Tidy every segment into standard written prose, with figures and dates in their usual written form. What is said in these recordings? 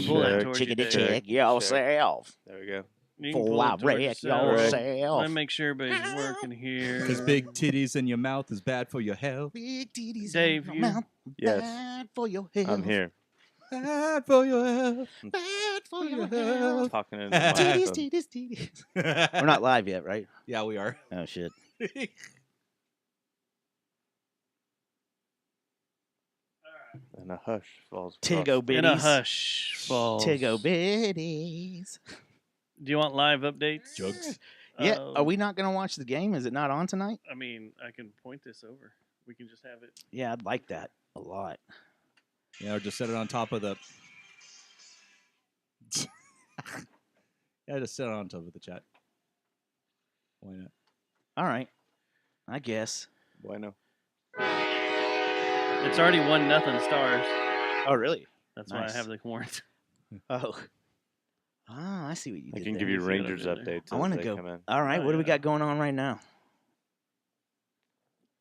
Pull that Check. towards you, Chickadee Dave. check yourself. There we go. You can Full pull it out towards wreck yourself. yourself. Let me make sure everybody's working here. Because big titties in your mouth is bad for your health. Big titties Dave, in you- your mouth, Yes. bad for your health. I'm here. Bad for your health. Bad for your health. health. Talking in the Titties, microphone. titties, titties. We're not live yet, right? Yeah, we are. Oh, shit. And a hush falls. Tiggo across the- In a bitties. hush falls. Tiggo bitties. Do you want live updates? Jokes. Yeah, Um, are we not going to watch the game? Is it not on tonight? I mean, I can point this over. We can just have it. Yeah, I'd like that a lot. Yeah, or just set it on top of the. Yeah, just set it on top of the chat. Why not? All right. I guess. Bueno. It's already 1-0 Stars. Oh, really? That's why Nice. I have the warrant. Oh. Ah, I see what you I did can there. give you See what I Rangers did there? updates. I as want to they go. come in. All right, Oh, what do we yeah. got going on right now?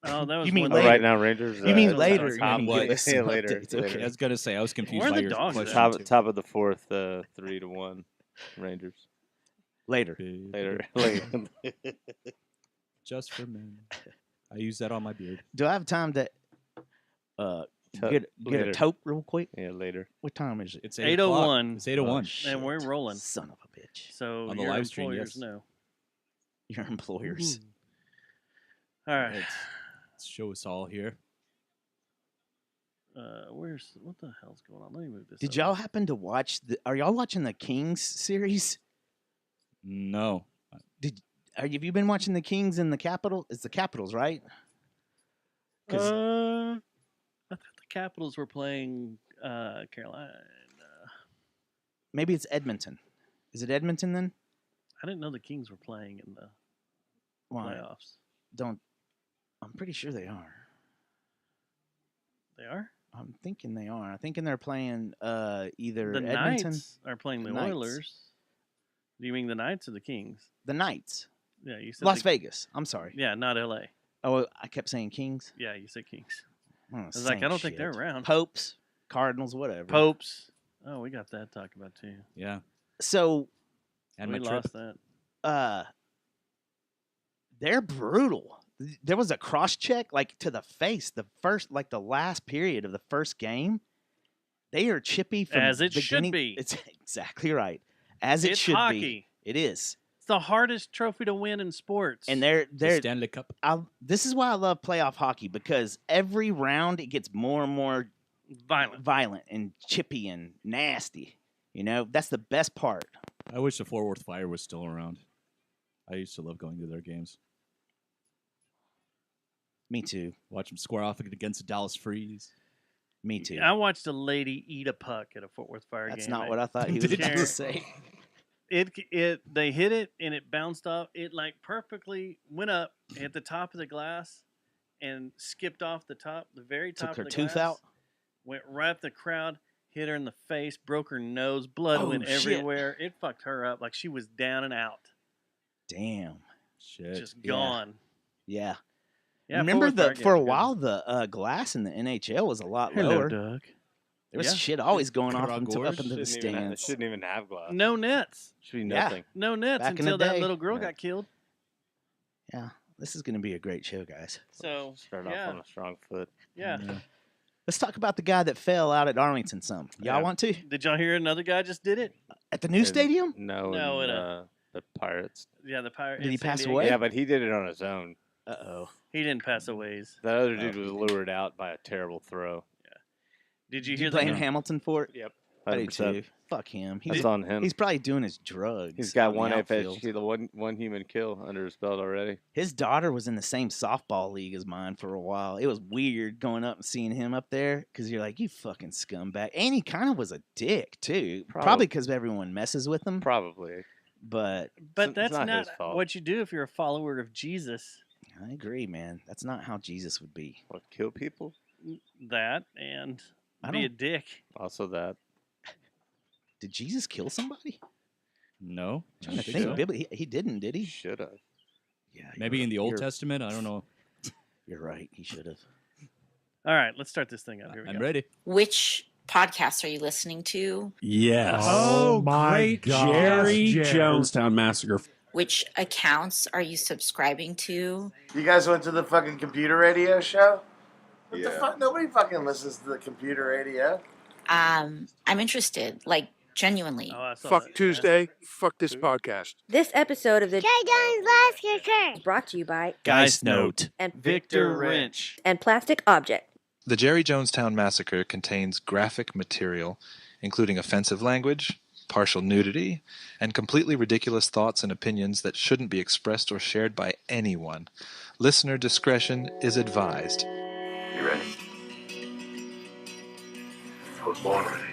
Oh, that was You mean one Oh, later? right now, Rangers. You mean that's later? not You're top gonna what? give us Yeah, some later, updates. later. Okay. I was gonna say I was confused Where are by the your dogs question. at? too. Top of the fourth, 3-1, Rangers. Later. Later. Just for men. I use that on my beard. Do I have time to get later. a tote real quick? Yeah, later. What time is it? It's 8:01. It's 8:01. shit. And we're rolling. Son of a bitch. So On the your live stream, employers yes. know. Your employers. All right. Let's show us all here. What the hell's going on? Let me move this. Did over. y'all happen to watch are y'all watching the Kings series? No. Have you been watching the Kings and the Capital? It's the Capitals, right? 'Cause- I thought the Capitals were playing Carolina. Maybe it's Edmonton. Is it Edmonton then? I didn't know the Kings were playing in the Well, playoffs. I'm pretty sure they are. They are? I'm thinking they are. I'm thinking they're playing either The Edmonton, Knights are playing the The Knights. Oilers. Do you mean the Knights or the Kings? the Knights, Yeah, you said Las the- Vegas. I'm sorry. Yeah, not LA. Oh, I kept saying Kings. Yeah, you said Kings. Oh, I was like, I don't think they're around. Popes, Cardinals, whatever. Popes. Oh, we got that to talk about too. Yeah. So, And we my trip. lost that. they're brutal. There was a cross check like to the face. The last period of the first game. They are chippy from As it the should beginning. be. It's exactly right. As it It's should hockey. be. It is. It's the hardest trophy to win in sports. And The they're Stanley Cup. this is why I love playoff hockey, because every round it gets more and more violent. and chippy and nasty. You know, that's the best part. I wish the Fort Worth Fire was still around. I used to love going to their games. Me too. Watch them square off against the Dallas Freeze. Me too. I watched a lady eat a puck at a Fort Worth Fire That's game. not what I thought he was Did about you? to say. They hit it and it bounced off. It like perfectly went up, hit the top of the glass, and skipped off the very top Took her of the tooth glass, out. went right up the crowd, hit her in the face, broke her nose, blood Oh, went shit. everywhere. It fucked her up like she was down and out, Damn. Shit. just yeah. gone. Yeah. Yeah, Remember Fort Worth Fire for a game's good. while the glass in the NHL was a lot Hello, lower. Doug. There was Yeah. shit always going off into, Karagors up into the stands. Shouldn't even have glass. No nets. Should be Yeah. nothing. No nets Back in the until that day. little girl Yeah. got killed. Yeah, this is going to be a great show, guys. So Start yeah, off on a strong foot. yeah. Let's talk about the guy that fell out at Arlington. Y'all Yeah. want to Did y'all hear another guy just did it? at the new And- stadium? No, and, in the Pirates. Yeah, the pirate. Did he in San pass Diego. away? Yeah, but he did it on his own. Oh, He didn't pass away. That other dude was lured out by a terrible throw. Did you you hear blame that? Hamilton for it? Yep. I do 100%. too. Fuck him. That's on him. He's probably doing his drugs. He's got on the one outfield. FHQ, one human kill under his belt already. His daughter was in the same softball league as mine for a while. It was weird going up and seeing him up there because you're like, you fucking scumbag. And he kind of was a dick too. Probably because everyone messes with him. Probably. But But It's that's not not his fault. what you do if you're a follower of Jesus. I agree, man. That's not how Jesus would be. What, kill people? That and I be a don't. dick. Also that. Did Jesus kill somebody? No. I'm trying to I think. so. Biblically, he didn't, did he? Should have. Yeah. Maybe you're- in the Old you're- Testament. I don't know. You're right. He should have. All right, let's start this thing up. Here we I'm go. ready. Which podcasts are you listening to? Yes. Oh, my great God. Jerry Yes, Jonestown Massacre. Which accounts are you subscribing to? You guys went to the fucking computer radio show? What the fuck? Nobody fucking listens to the computer radio. I'm interested, like genuinely. Oh, I saw Fuck that, yeah. Tuesday. Fuck this podcast. This episode of the J. Jones Massacre is brought to you by Geist Note. and Victor Wrench. and Plastic Object. The Jerry Jonestown Massacre contains graphic material, including offensive language, partial nudity, and completely ridiculous thoughts and opinions that shouldn't be expressed or shared by anyone. Listener discretion is advised. You ready? I was born ready.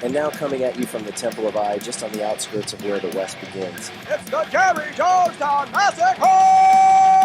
And now coming at you from the Temple of I, just on the outskirts of where the West begins. It's the Jerry Jonestown Massacre!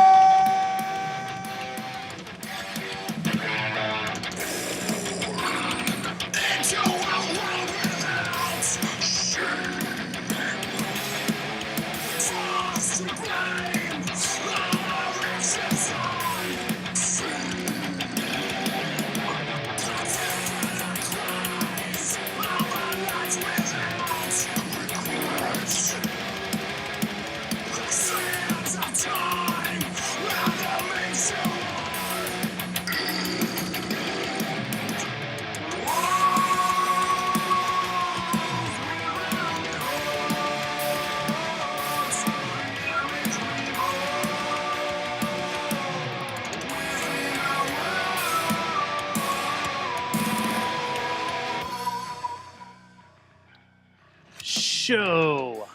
Show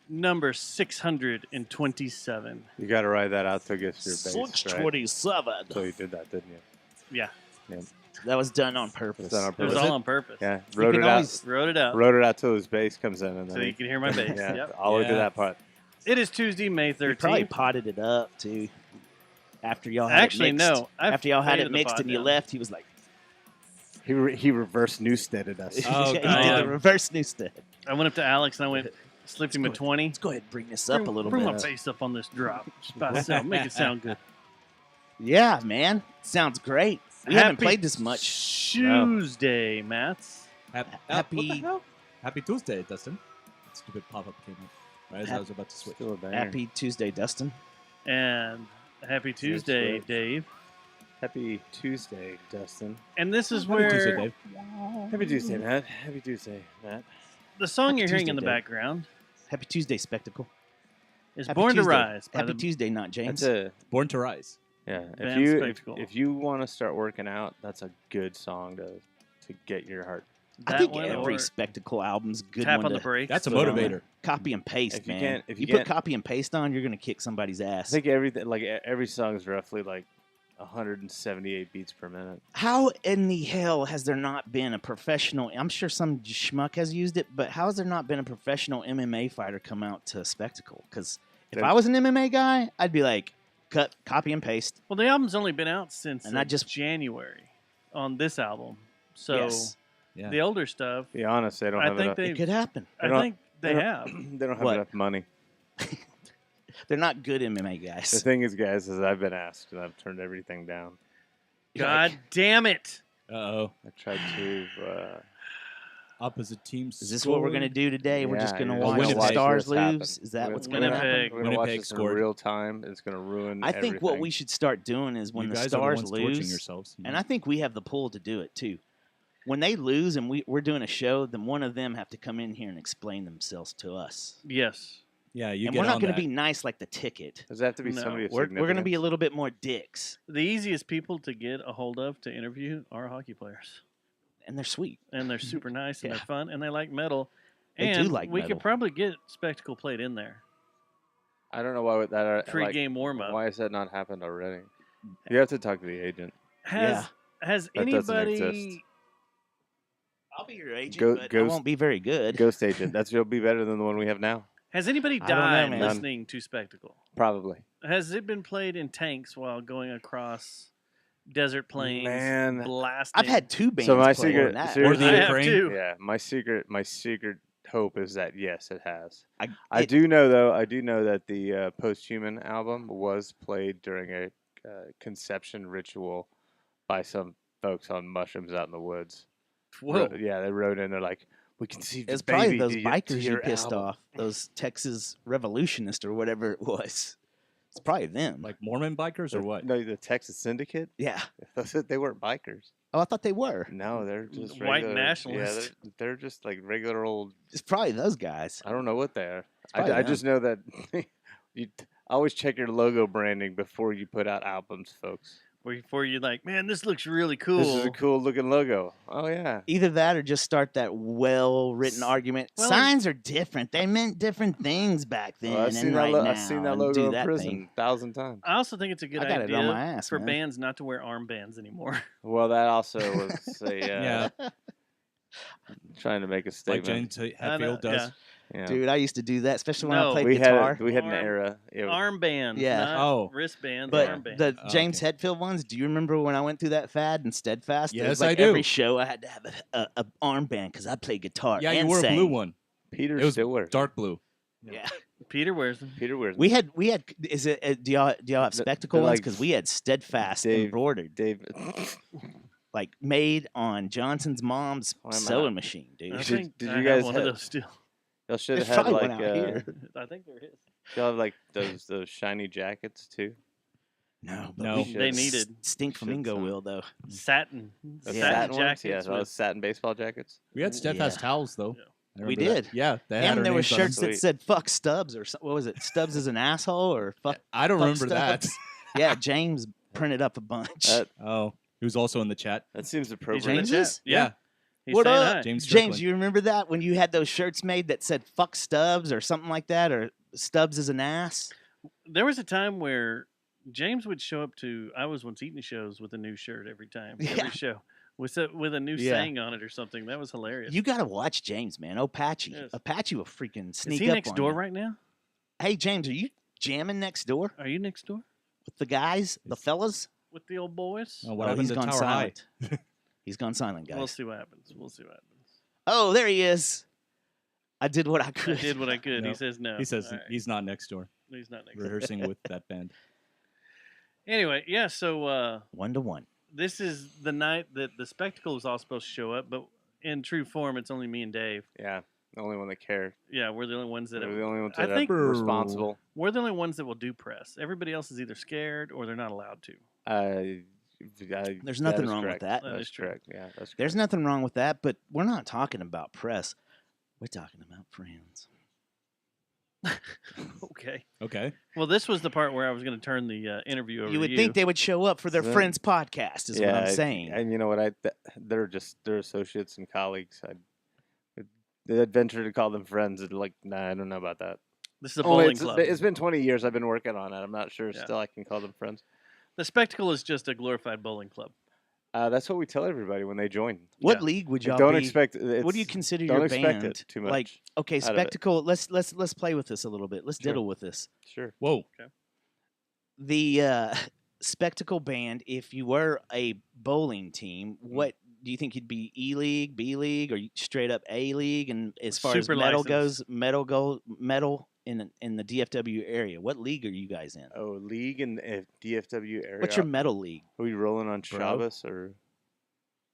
number 627. You got to write that out to get your base, right? 627. So you did that, didn't you? Yeah. That was done on purpose. Done on It was purpose. all on purpose. Yeah, wrote it can out. always- Wrote it out Wrote it out till his bass comes in, and then so you can hear my bass. yeah, Yep. I'll look at Yeah. that part. It is Tuesday, May He 13th. probably potted it up too. After y'all had Actually, it mixed. no. I've After y'all had faded it the mixed pot and you down. left, he was like, He reverse Newsteaded us. Oh, he did God. the reverse Newstead. I went up to Alex and I went, slipped him a 20. Let's go ahead and bring this up a little bring bit. my bass up on this drop. Just about to sound, make it sound good. Yeah, man. Sounds great. We haven't played this much. Tuesday, Mats. What the Happy hell? Happy Tuesday, Dustin. That stupid pop-up came up right as I was about to switch. Still a banger. Happy Tuesday, Dustin. And happy Tuesday, right. Dave. Happy Tuesday, Dustin. And this is Happy where Tuesday, Dave. Happy Tuesday, Matt. Happy Tuesday, Matt. the song Happy you're hearing Tuesday, in the Dave. background Happy Tuesday, Spectacle. is Happy Born Tuesday. to Rise by Happy the Tuesday, not James. That's a Born to Rise. yeah. Band Spectacle. If you want to start working out, that's a good song to get your heart. I that think one every or Spectacle album's a good Tap one on the to brakes. That's a put on. motivator. Copy and paste, If you man. can't- if you put can't- copy and paste on, you're gonna kick somebody's I ass. think every song is roughly like 178 beats per minute. How in the hell has there not been a professional? I'm sure some schmuck has used it, but how has there not been a professional MMA fighter come out to Spectacle? Because if There- I was an MMA guy, I'd be like, cut, copy and paste. Well, the album's only been out since And I just- January on this album. So Yes, Yeah. the older stuff, Be honest, they don't I have think enough. they- it could happen. I don't- think they have. They don't have What? enough money. They're not good MMA The guys. thing is, guys, is I've been asked and I've turned everything down. God damn it. Uh-oh. I tried to. Opposite teams. Is this what we're gonna do today? We're just Yeah, gonna you're watch gonna the watch stars this happen. lose. Is that We're what's gonna- gonna happen? Winnipeg. We're gonna watch Winnipeg this in scored. real time. It's gonna ruin. I think what everything. we should start doing is when you the guys stars are the ones torching lose, yourselves. you and know. I think we have the pull to do it too. When they lose and we're doing a show, then one of them have to come in here and explain themselves to us. Yes. Yeah, you And get we're not on going to that. be nice like the ticket. Does that have to be No. somebody? Of We're going to be a significance? little bit more dicks, The easiest people to get a hold of to interview are hockey players. and they're sweet. And they're super nice and Yeah. they're fun and they like metal. They do and like we metal. could probably get Spectacle played in there. I don't know why would that. Pre-game warm-up. Why has that not happened already? You have to talk to the agent. Has That doesn't anybody exist. I'll be your agent, Go- but I ghost- won't be very good. Ghost agent. You'll be better than the one we have now. has anybody I don't know, died man. listening to Spectacle? Probably. Has it been played in tanks while going across desert plains, Man. blasting? I've had two bands So my play secret, on that. Or the I have Ukraine. too. yeah, my secret hope is that yes, it has. I it- do know though. I do know that the Posthuman album was played during a conception ritual by some folks on mushrooms out in the woods. Whoa. Yeah, they rode in. They're like, we can see the It's probably baby those to bikers you your pissed album." off. Those Texas revolutionists or whatever it was. It's probably them. Like Mormon bikers or The- what? No, the Texas Syndicate. Yeah. They weren't bikers. Oh, I thought they were. No, they're just White regular, nationalists. Yeah, they're just like regular old. It's probably those guys. I don't know what they are. probably I them. just know that you always check your logo branding before you put out albums, folks. Before you're like, man, this looks really cool. This is a cool looking logo. Oh yeah. Either that or just start that well-written argument. Well, Signs are different. They meant different things back then Well, I've seen and that. right now. I've seen that and logo do in that prison thing. 1,000 times. I also think it's a good I got it idea on my ass, for man. bands not to wear armbands anymore. Well, that also was a Yeah. trying to make a Like statement. James I know, Hetfield does. Yeah. Dude, I used to do that, especially when No. I played we guitar. had an Arm- era. Yeah. Armbands, Yeah. not Oh. wristbands, But armbands. the Oh, James okay. Hetfield ones, do you remember when I went through that fad and Steadfast? It Yes, was like I do. Every show I had to have a armband because I played guitar. Yeah, you and wore a sang. blue one. Peter It was still wears. dark blue. Yeah, Peter wears them. Peter wears. we had. Is it? Do y'all have The- spectacle they're ones? like Because we had Steadfast Dave- embroidered, Dave. like made on Johnson's mom's Why am I sewing not- machine, dude. I Did- think did I you have guys one have- of those still. Y'all should have There's had probably like one out here. I think they're his. y'all have like those shiny jackets too. No, but No. we They should. needed Stink Should Flamingo some. will though. satin, The Yeah. satin ones? jackets. Yeah, with- those satin baseball jackets. We had Steadfast towels though. Yeah. I We remember that. did. Yeah, they had our And there were names on them. shirts that Sweet. said "fuck Stubbs" or what was it? Stubbs is an asshole or fuck. I don't fuck remember that. Stubbs. Yeah, James printed up a bunch. That Oh, he was also in the chat. seems He's in appropriate. the James chat. is? Yeah. He's What saying up? hi. James James, Strickland. you remember that when you had those shirts made that said "fuck Stubbs" or something like that, or Stubbs is an ass? There was a time where James would show up to. I was once eating shows with a new shirt every time, Yeah. every show, with a new Yeah. saying on it or something. That was hilarious. You got to watch James, man. Apache, Yes. Apache will freaking sneak Is he up next on door you. right now? Hey, James, are you jamming next door Are you next door with the guys, the fellas? with the old boys? Oh, what Oh, happened he's to gone Tower High? silent. He's gone silent, guys. We'll see what happens. We'll see what happens. Oh, there he is. I did what I I could. did what I could. No. He says no. He says All right. he's not next door He's not next door. rehearsing with that band. Anyway, yeah. So 1-1. this is the night that the spectacle is all supposed to show up, but in true form, it's only me and Dave. Yeah, the only one that cared. Yeah, we're the only ones that. We're the only ones I that think are responsible. we're the only ones that will do press. Everybody else is either scared or they're not allowed to. There's nothing wrong with correct. that. That That's is true. correct. Yeah, that's There's nothing wrong with that, but we're not talking about press. We're talking about friends. Okay. Okay. Well, this was the part where I was going to turn the interview over You to would you. think they would show up for their So- friends' podcast, is what I'm saying. And you know what? They're associates and colleagues. I'd venture to call them friends. And like, nah, I don't know about that. This is a Only bowling club. It's been 20 years I've been working on it. I'm not sure Yeah. still I can call them friends. The spectacle is just a glorified bowling club. That's what we tell everybody when they join. What Yeah. league would Like, y'all don't be? expect. What do you consider don't your expect band? it too much. Like, okay, out of it. spectacle. Let's play with this a little bit. Let's Sure. diddle with this. Sure. Whoa. The spectacle band. If you were a bowling team, Mm-hmm. what do you think you'd be? E league, B league, or straight up A league? And as far as Super metal license. goes, metal in the DFW area. What league are you guys in? Oh, league in the DFW area. What's your metal league? Are we rolling on Bro? Shabbos or?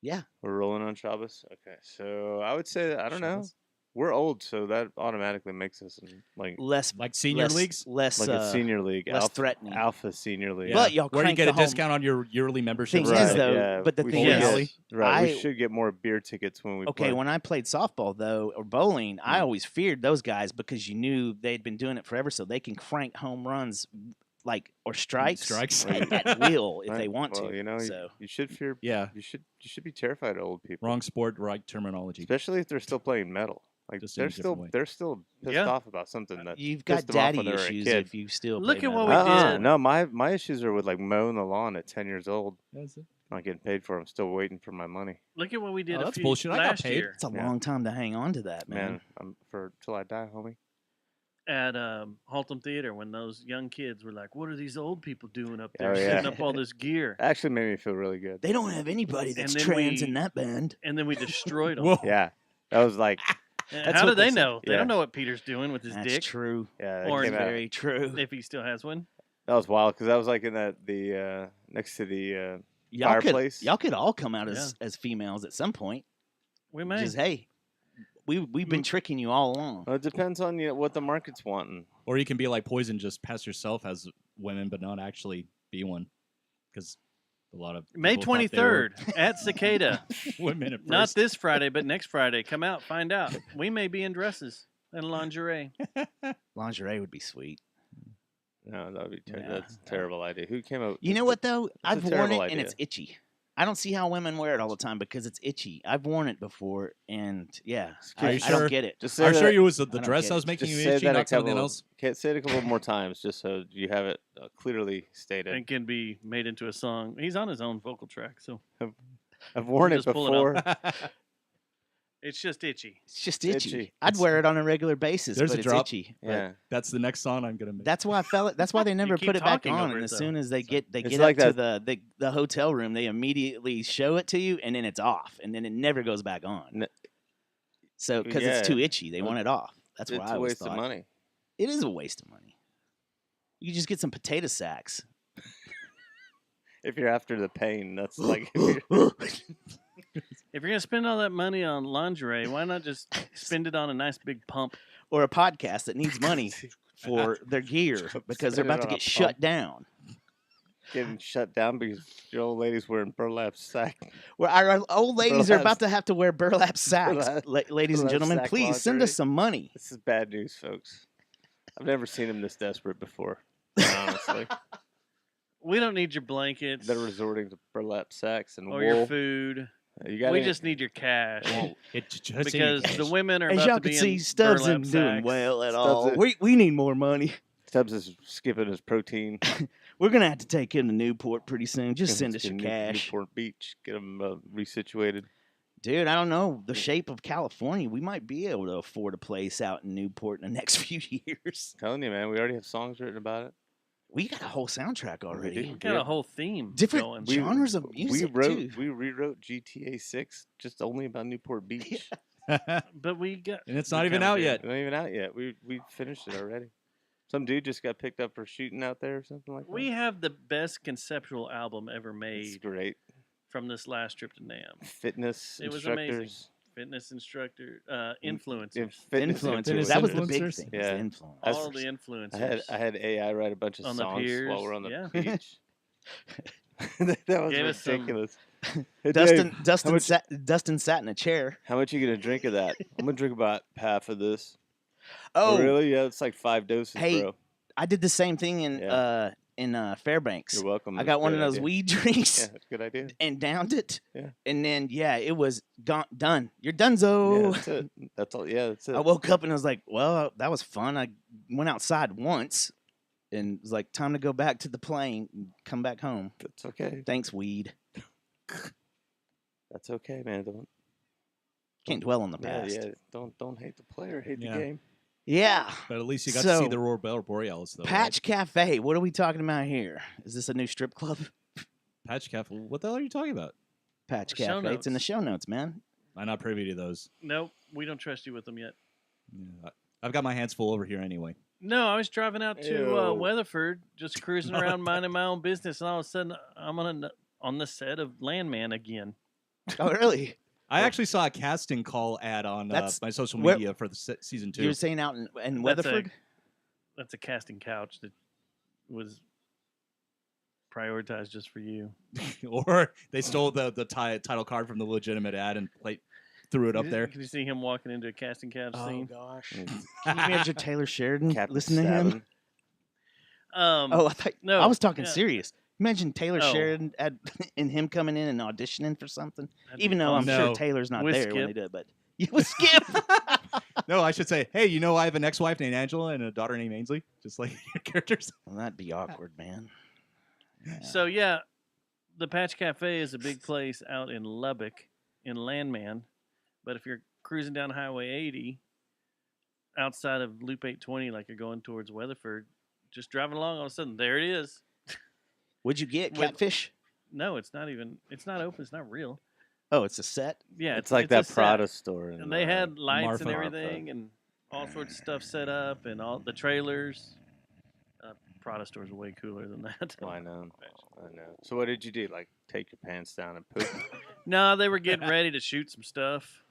Yeah. We're rolling on Shabbos. Okay, so I would say I don't know. Shabbos? We're old, so that automatically makes us like Less Like senior less, leagues? less a senior league, less alpha, threatening. alpha senior league. But y'all Where you crank get the a home- discount on your yearly membership. Thing is, though, but the we thing should is, get- right, we I- should get more beer tickets when we Okay, play. when I played softball though or bowling, I always feared those guys because you knew they'd been doing it forever, so they can crank home runs like or strikes at will if Right, they want well, to. you know, so you should fear. Yeah. You should be terrified of old people. Wrong sport, right terminology. Especially if they're still playing metal. Like Just in a different way. they're still pissed Yeah. off about something that you've got pissed them off daddy when they were a issues kid. if you still Look play at what metal. we did. No, my issues are with like mowing the lawn at 10 years old. That's it. Not getting paid for. I'm still waiting for my money, Look at what we did Oh, a that's few bullshit. I got last paid. year It's a Yeah. long time to hang on to that, man. man. I'm for till I die, homie. at Haltom Theater when those young kids were like, "What are these old people doing up Oh, there, yeah. setting up all this gear?" Actually, made me feel really good. They don't have anybody that's then trans we- in that band. And then we destroyed them. Whoa. Yeah, that was like, And That's how what do they they said. know? They Yeah. don't know what Peter's doing with his That's dick, true. yeah, that Or came out. Very true. if he still has one. That was wild because that was like in the next to the fireplace. Y'all could all come out as females at some point. We may. Just hey, we've been tricking you all along. Well, it depends on what the market's wanting. Or you can be like Poison, just pass yourself as women, but not actually be one, because a lot of May people thought they were 23rd at Cicada. women at Not first. this Friday, but next Friday. Come out, find out. We may be in dresses and lingerie. Lingerie would be sweet. No, that would be that's a terrible idea. Who came up? You know what though? That's I've a worn it terrible and idea. it's itchy. I don't see how women wear it all the time because it's itchy. I've worn it before, and yeah, Are you I don't sure? get it. Just say I'm that- sure it was the don't dress get that was it. making Just you say itchy, that a not something couple. else. Can't say it a couple more times, just so you have it clearly stated. And can be made into a song. He's on his own vocal track, so I've worn it just pull it before. it's just itchy. It's just itchy. itchy. I'd wear it on a regular basis, There's but a it's drop. itchy. Yeah, That's the next song I'm gonna make. That's why I felt it. That's why they never keep put it back talking on. over And it, as though. soon as they get It's up like to the hotel room, they immediately show it to you, and then it's off, and then it never goes back on. So because Yeah. it's too itchy, they want it off. That's it's why a I always waste thought of money. it is a waste of money. You just get some potato sacks. If you're after the pain, that's like. If you're, If you're gonna spend all that money on lingerie, why not just spend it on a nice big pump? Or a podcast that needs money for their gear because they're Spend it about to on a get shut pump. down. getting shut down because your old lady's wearing burlap sack. Where our old ladies are Burlap- about to have to wear burlap sacks. burlap- Ladies and burlap gentlemen, sack please send us lingerie. some money. This is bad news, folks. I've never seen him this desperate before. Honestly, We don't need your blankets they're resorting to burlap sacks and or wool. your food. You got We any- just need your cash. Just Because the women are As about y'all to can be see, in Stubbs burlap isn't doing sacks. well at Stubbs all. is- We need more money. Stubbs is skipping his protein. We're gonna have to take him to Newport pretty soon. Just Get send him us to your cash, Newport Beach. Get him resituated. dude. I don't know the shape of California. We might be able to afford a place out in Newport in the next few years. Telling you, man, we already have songs written about it. We got a whole soundtrack already. do. We got a whole theme Different going. genres of music too. We rewrote GTA 6 just only about Newport Beach. But we got, And it's we not even kinda out did. yet. It's not even out yet. We finished it already. Some dude just got picked up for shooting out there or something like that. We have the best conceptual album ever It's made great. from this last trip to NAM. Fitness It was instructors. amazing. Fitness instructor, in influencers, fitness Influencers. That was the big influencers. thing. Yeah. Was the influence. That's- all the influencers. I had AI write a bunch of On the songs piers, while we're on the yeah. beach. that was Gave us some- ridiculous. Hey, Dustin, Dave, Dustin, how much, Dustin sat in a chair. how much you gonna drink of that? I'm gonna drink about half of this. Oh, really? Yeah, it's like 5 doses, Hey, bro. I did the same thing in Fairbanks. You're welcome. I That's got a one of great those idea. weed drinks Yeah, good idea. and downed it. Yeah. And then it was done. You're Yeah, donezo. that's it. That's all. Yeah, that's it. I woke up and I was like, well, that was fun. I went outside once and it was like, time to go back to the plane and come back home. That's okay. Thanks, weed. That's okay, man. Don't Can't dwell on the yeah, past. yeah. Don't hate the player. Hate Yeah. the game. Yeah. But at least you got to see So, the Aurora Borealis, though. Patch Cafe. What are we talking about here? Is this a new strip club? Right? Patch Cafe. What the hell are you talking about? Patch The show Cafe. It's in the notes. show notes, man. I'm not privy to those. Nope, we don't trust you with them yet. Yeah, I've got my hands full over here anyway. No, I was driving out to Ew. Weatherford, just cruising Oh, around, minding my own business, and all of a sudden, I'm on the set of Landman again. Oh, really? I actually saw a casting call ad on That's- my social where- media for the season 2. You were saying out in That's a- Weatherford? That's a casting couch that was prioritized just for you. Or they stole the title card from the legitimate ad and threw it up there. Can you see him walking into a casting couch scene? gosh. Can you imagine Taylor Sheridan Captain listen to him? Stabbin'. Oh, I thought no, I was talking yeah. serious. Imagine Taylor Oh. Sheridan and him coming in and auditioning for something. That'd be Even though I'm awesome. sure No. Taylor's not With there when Skip. they did, but you would skip. No, I should say, hey, I have an ex-wife named Angela and a daughter named Ainsley, just like your characters. Well, that'd be awkward, man. Yeah. So yeah, the Patch Cafe is a big place out in Lubbock, in Landman. But if you're cruising down Highway 80, outside of Loop 820, like you're going towards Weatherford, just driving along, all of a sudden there it is. What'd you get? With- Catfish? No, it's not even. It's not open. It's not real. Oh, it's a set. Yeah, It's like a that set. Prada store. And they had lights Marfa. and everything, and all sorts of stuff set up, and all the trailers. Prada stores are way cooler than that. Oh, I know. So what did you do? Like take your pants down and poop? No, they were getting ready to shoot some stuff.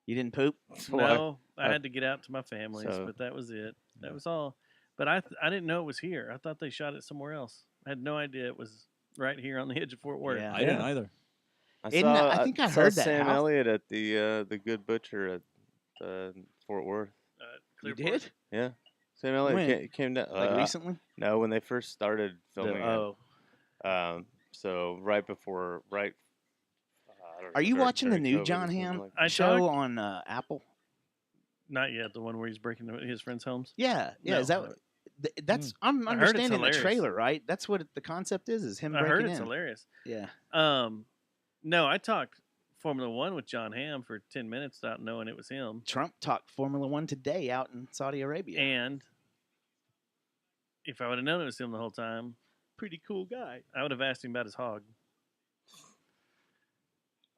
You didn't poop? No, I had to get out to my families, So- but that was it. That was all. But I didn't know it was here. I thought they shot it somewhere else. I had no idea it was right here on the edge of Fort Worth. Yeah. I didn't either. I think I saw heard that Sam house. Elliott at the Good Butcher at Fort Worth. You Clearport. did? Yeah, Sam Elliott When? came down Like recently? No, when they first started filming Oh. it. So right before, I don't Are know, you during- watching the during new COVID or John something Hamm like I show talked- on Apple? Not yet. The one where he's breaking into his friends' homes. Yeah. Yeah. No, Is that no. that's I'm I heard it's understanding the hilarious. trailer, right? That's what the concept is him I breaking heard it's in. hilarious. Yeah. No, I talked Formula One with John Hamm for 10 minutes without knowing it was him. Trump talked Formula One today out in Saudi Arabia. And if I would have known it was him the whole time, pretty cool guy. I would have asked him about his hog.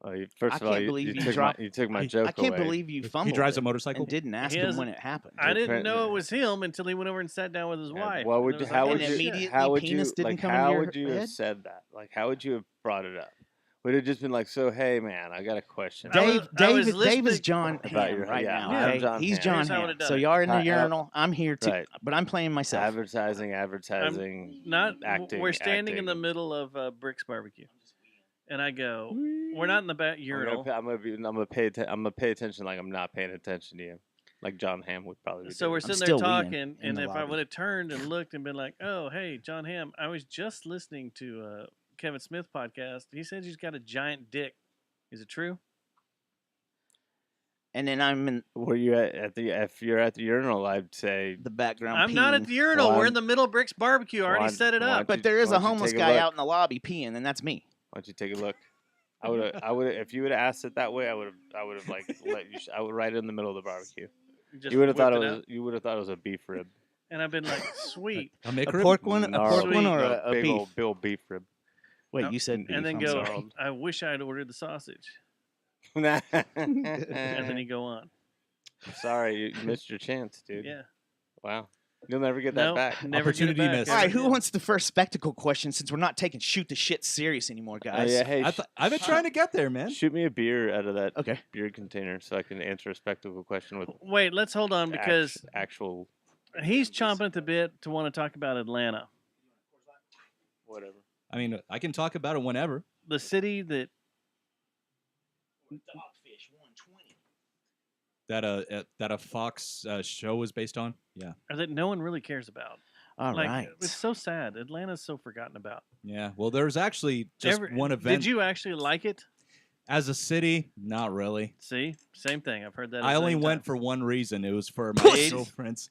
Oh, first of all, can't you believe you took dropped- you took my joke I can't away. believe you He fumbled. drives a it motorcycle. and didn't ask He him hasn't- when it happened. I didn't Trent- know it was him until he went over and sat down with his wife. What And would I you? was How like, would And you? immediately How would you? penis didn't Like come into how your would you have head? said that? Like how would you have brought it up? Would it just been like, so hey man, I got a question. I was Dave is listening- John About Hamm your- right yeah, now. I'm Okay? John He's Hamm. John Here's how I Hamm. would've done So it. y'all are in the Hi, urinal. I'm here too, right. but I'm playing myself. Advertising, Not acting. we're standing in the acting. middle of Brick's barbecue, and I go, we're not in the back urinal. I'm gonna pay attention like I'm not paying attention to you, like John Hamm would probably. Be So we're doing. sitting still there weeing talking, in and the if I lobby. would have turned and looked and been like, "Oh, hey, John Hamm, I was just listening to Kevin Smith podcast. He said he's got a giant dick. Is it true?" And then I'm in Were you at the? If you're at the urinal, I'd say. the background. I'm not at peeing. the urinal. Well, we're I'm- in the middle of Brick's barbecue. I already Why- set it why up. don't But you- there is why a don't you homeless take a guy look? out in the lobby peeing, and that's me. Why don't you take a look? I would. If you would have asked it that way, I would have like let you. I would right in the middle of the barbecue. Just You would have thought it whipped was. out, You would have thought it was a beef rib. and I've been like, "Sweet," A make A pork one, a Gnarled. pork one, or No, a big beef? old Bill beef rib. Wait, No, you said beef. and then I'm go, sorry. "I wish I had ordered the sausage," and and then you go on. Sorry, you missed your chance, dude. Yeah. Wow, you'll never get No, that back. never get it Opportunity back, missed. All right, Kevin. who wants the first spectacle question? Since we're not taking shoot the shit serious anymore, guys. Yeah, hey, I've been trying to get there, man. shoot me a beer out of that Okay. beer container so I can answer a spectacle question with Wait, let's hold on because actual he's chomping at the bit to want to talk about Atlanta, whatever. I mean, I can talk about it whenever. the city that That a Fox show was based on. Yeah, that no one really cares about. All like, right. it's so sad. Atlanta's so forgotten about. yeah. Well, there's actually just one event. Did you actually like it? As a city, not really. See, same thing. I've heard that. I a only zillion went times. for one reason. It was for my Pussies. girlfriends.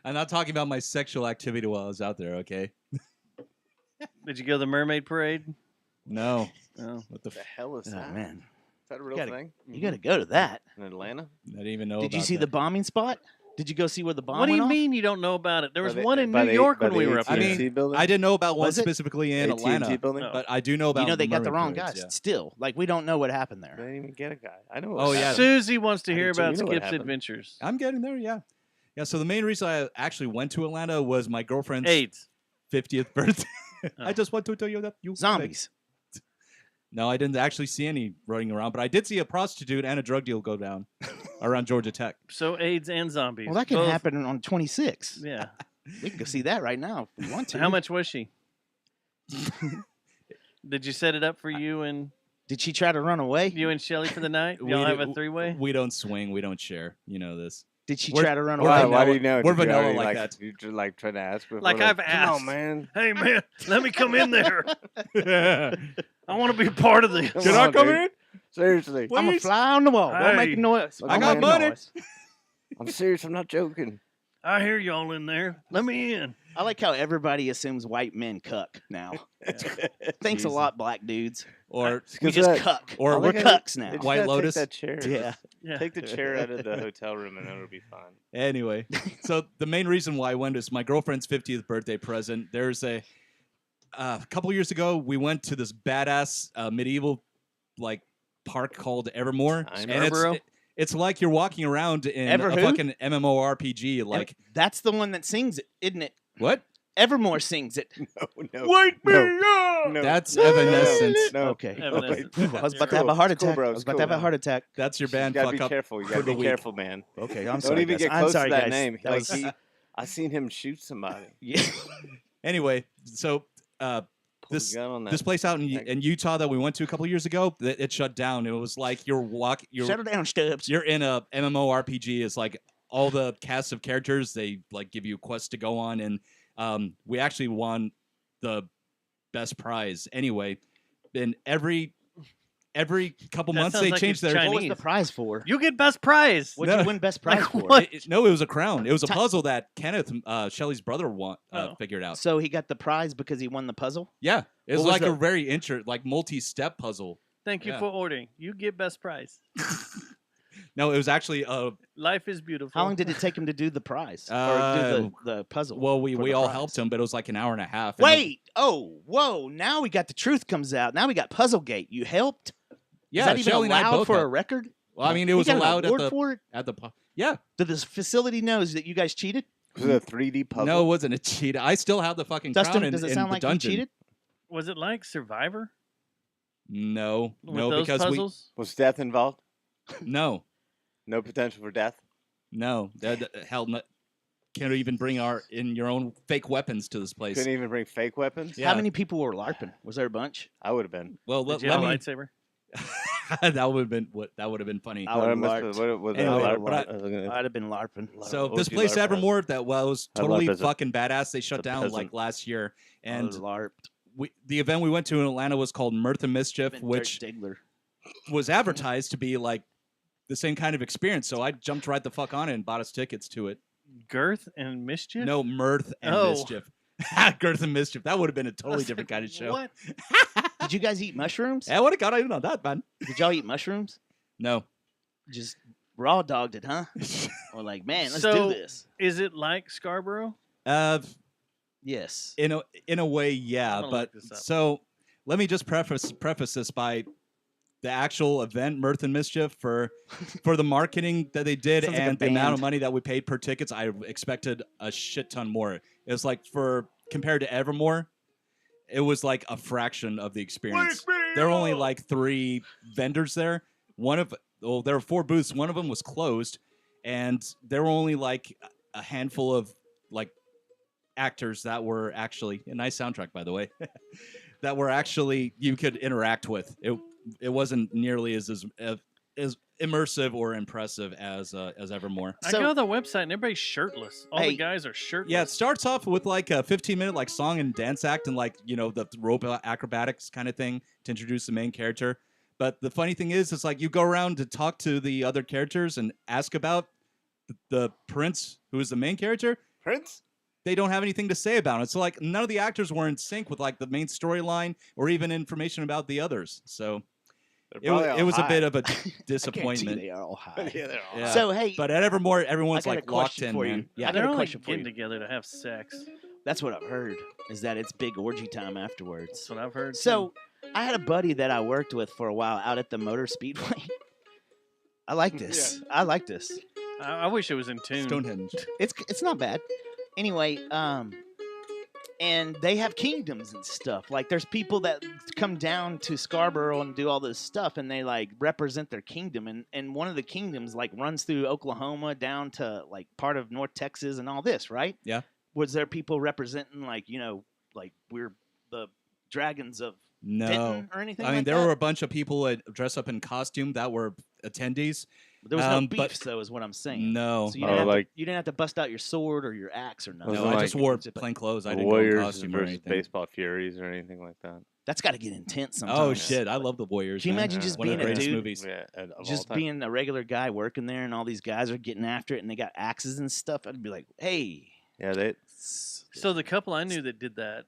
I'm not talking about my sexual activity while I was out there. Okay. Did you go to the mermaid parade? No. Oh. What the? The hell is Oh, that? man. Is that a real gotta- thing? You got to go to that. In Atlanta? I didn't even know. Did you about see the that. bombing spot? Did you go see where the bomb What do went you off? mean you don't know about it? There was By the- one in by New the- York by when we the were up I there. mean, AT&T building? I didn't know about one Was it? specifically in AT&T Atlanta, building? No. but I do know about. You know they got the mermaid wrong parades, guys. yeah. Still, like we don't know what happened They there. didn't even get a guy. I know. Oh, yeah. Susie wants to I hear do too. about You know what Skip's happened. adventures. I'm getting there. Yeah. Yeah. So the main reason I actually went to Atlanta was my girlfriend's AIDS. 50th birthday. Oh. I just want to tell you that you Zombies. No, I didn't actually see any running around, but I did see a prostitute and a drug deal go down around Georgia Tech. So AIDS and zombies. Well, that can Both- happen on 26. Yeah. We can go see that right now if we want to. How much was she? Did you set it up for you and Did she try to run away? Shelly for the night? We Y'all have do- a three-way? We don't swing. We don't share. You know this. Did she We're- try to run we're away? vanilla. Why do you know? We're Did you vanilla already, like that. You just like trying to ask before, Like I've Come asked. on, man. Hey man, let me come in there. I want to be a part of this. Can I come in? Seriously. I'm a fly on the wall. Don't make Hey. a noise. Look, Don't I got make a money. noise. I'm serious. I'm not joking. I hear y'all in there. Let me in. I like how everybody assumes white men cuck now. Thanks a lot, black dudes. Or We Because just that- cuck. or I we're think I- cucks now. they just White gotta Lotus? Take that chair. Yeah. Yeah. Take the chair out of the hotel room and it'll be fine. anyway, so the main reason why I went is my girlfriend's 50th birthday present. There's a couple years ago we went to this badass medieval like park called Evermore, I and know. Scarborough? It's like you're walking around in Ever a who? fucking MMORPG. Like That's the one that sings it, isn't it? what? Evermore sings it. No. Wake me No. up! No. That's No. Evanescence. No. Okay. Evanescence. Ooh, I was about to You're have a right. heart It's cool, attack. bro. I It's was about to cool. have a heart attack. That's your You band. gotta Fuck be up careful. You for gotta the be week. careful, man. Okay, I'm Don't sorry. even guys. get I'm close sorry, to that guys. name. That was, I seen him shoot somebody. yeah. Anyway, so Pull this the gun on that. this place out in thing. Utah that we went to a couple of years ago, it shut down. It was like you're Settle down, Stubbs. you're in a MMORPG. It's like all the cast of characters. They like give you quests to go on, and we actually won the best prize. Anyway, and every couple That months sounds they like change it's their. What was Chinese. the prize for? You get best prize. What'd No. you win best prize Like for? what? No, it was a crown. It was a Ti- puzzle that Kenneth, Shelley's brother, Oh. figured out. So he got the prize because he won the puzzle? Yeah, it was What was like the- a very multi-step puzzle. Thank you Yeah. for ordering. You get best prize. No, it was actually Life is beautiful. How long did it take him to do the prize? or do the puzzle? well, we for the all prize? helped him, but it was like an hour and a half. and- Wait! Oh, whoa! Now we got the truth comes out. Now we got Puzzlegate. You helped? yeah, Is that even Shelley and I allowed both for a helped. record? Well, I mean, it We was got an allowed award for it? yeah. Did this facility knows that you guys cheated? Was it a 3D puzzle? No, it wasn't a cheat. I still have the fucking Dustin, crown in, does it in sound the like you dungeon. cheated? Was it like Survivor? No, With no, those because puzzles? Was death involved? no, No potential for death? hell, can't even bring your own fake weapons to this place. Couldn't even bring fake weapons? Yeah. How many people were LARPing? Was there a bunch? I would have been. Well, Did let, you let have a me. lightsaber? That would have been funny. I would've must LARPed. have- what- Anyway, what- but I- I was gonna- I'd have been LARPing. So What this would you place LARP as? Evermore that was I LARP totally as a- fucking badass. They shut a down like peasant. last year, And and LARPed. the event we went to in Atlanta was called Mirth and Mischief, Been which Dirk Diggler. was advertised to be like the same kind of experience. So I jumped right the fuck on it and bought us tickets to it. Girth and mischief? No, Mirth and Oh. Mischief. Girth and Mischief. That would have been a I totally was different like, kind of show. What? Did you guys eat mushrooms? I would have got in on that, man. Did y'all eat mushrooms? No. Just raw dogged it, huh? Or like, man, let's So- do this. Is it like Scarborough? Yes. In a way, yeah. I'm gonna But look this up. so let me just preface this by the actual event, Mirth and Mischief, for the marketing that they did Sounds like a and the amount of band. money that we paid per tickets. I expected a shit ton more. It was like compared to Evermore, it was like a fraction of the experience. There were only like 3 vendors there. There were 4 booths. One of them was closed, and there were only like a handful of like actors that were actually a nice soundtrack, by the way, that were actually you could interact with. It wasn't nearly as immersive or impressive as Evermore. I go to the website and everybody's shirtless. All Hey, the guys are shirtless. Yeah, it starts off with like a 15-minute like song and dance act and like the rope acrobatics kind of thing to introduce the main character. But the funny thing is, it's like you go around to talk to the other characters and ask about the prince, who is the main character. Prince? They don't have anything to say about it. So like none of the actors were in sync with like the main storyline or even information about the others. So it was a bit of a I guarantee disappointment. they are all high. Yeah, they're all Yeah. So hey, But at Evermore, everyone's I got a like locked question in, for man. you. Yeah. I got They're a only question for getting you. together to have sex. That's what I've heard. Is that it's big orgy time afterwards. That's what I've heard. So I had a buddy that I worked with for a while out at the motor speedway. I like this. I like this. too. I wish it was in tune. Stonehenge. It's not bad. Anyway, and they have kingdoms and stuff. Like there's people that come down to Scarborough and do all this stuff, and they like represent their kingdom. And one of the kingdoms like runs through Oklahoma down to like part of North Texas and all this, right? Yeah. Was there people representing like like we're the dragons of No. Denton or anything? I mean, like there that? were a bunch of people that dressed up in costume that were attendees. There was no but beefs, though, is what I'm saying. No. So you didn't, like- you didn't have to bust out your sword or your axe or nothing. No, Wasn't I just like- wore But plain clothes. I didn't go in Warriors costume or versus anything. baseball furies or anything like that. That's got to get intense sometimes. Oh shit! I love the Warriors. Can you man. imagine just One of being the a greatest dude, movies? Yeah, of all just time. being a regular guy working there, and all these guys are getting after it, and they got axes and stuff? I'd be like, hey. Yeah, they. So the couple I knew that did that,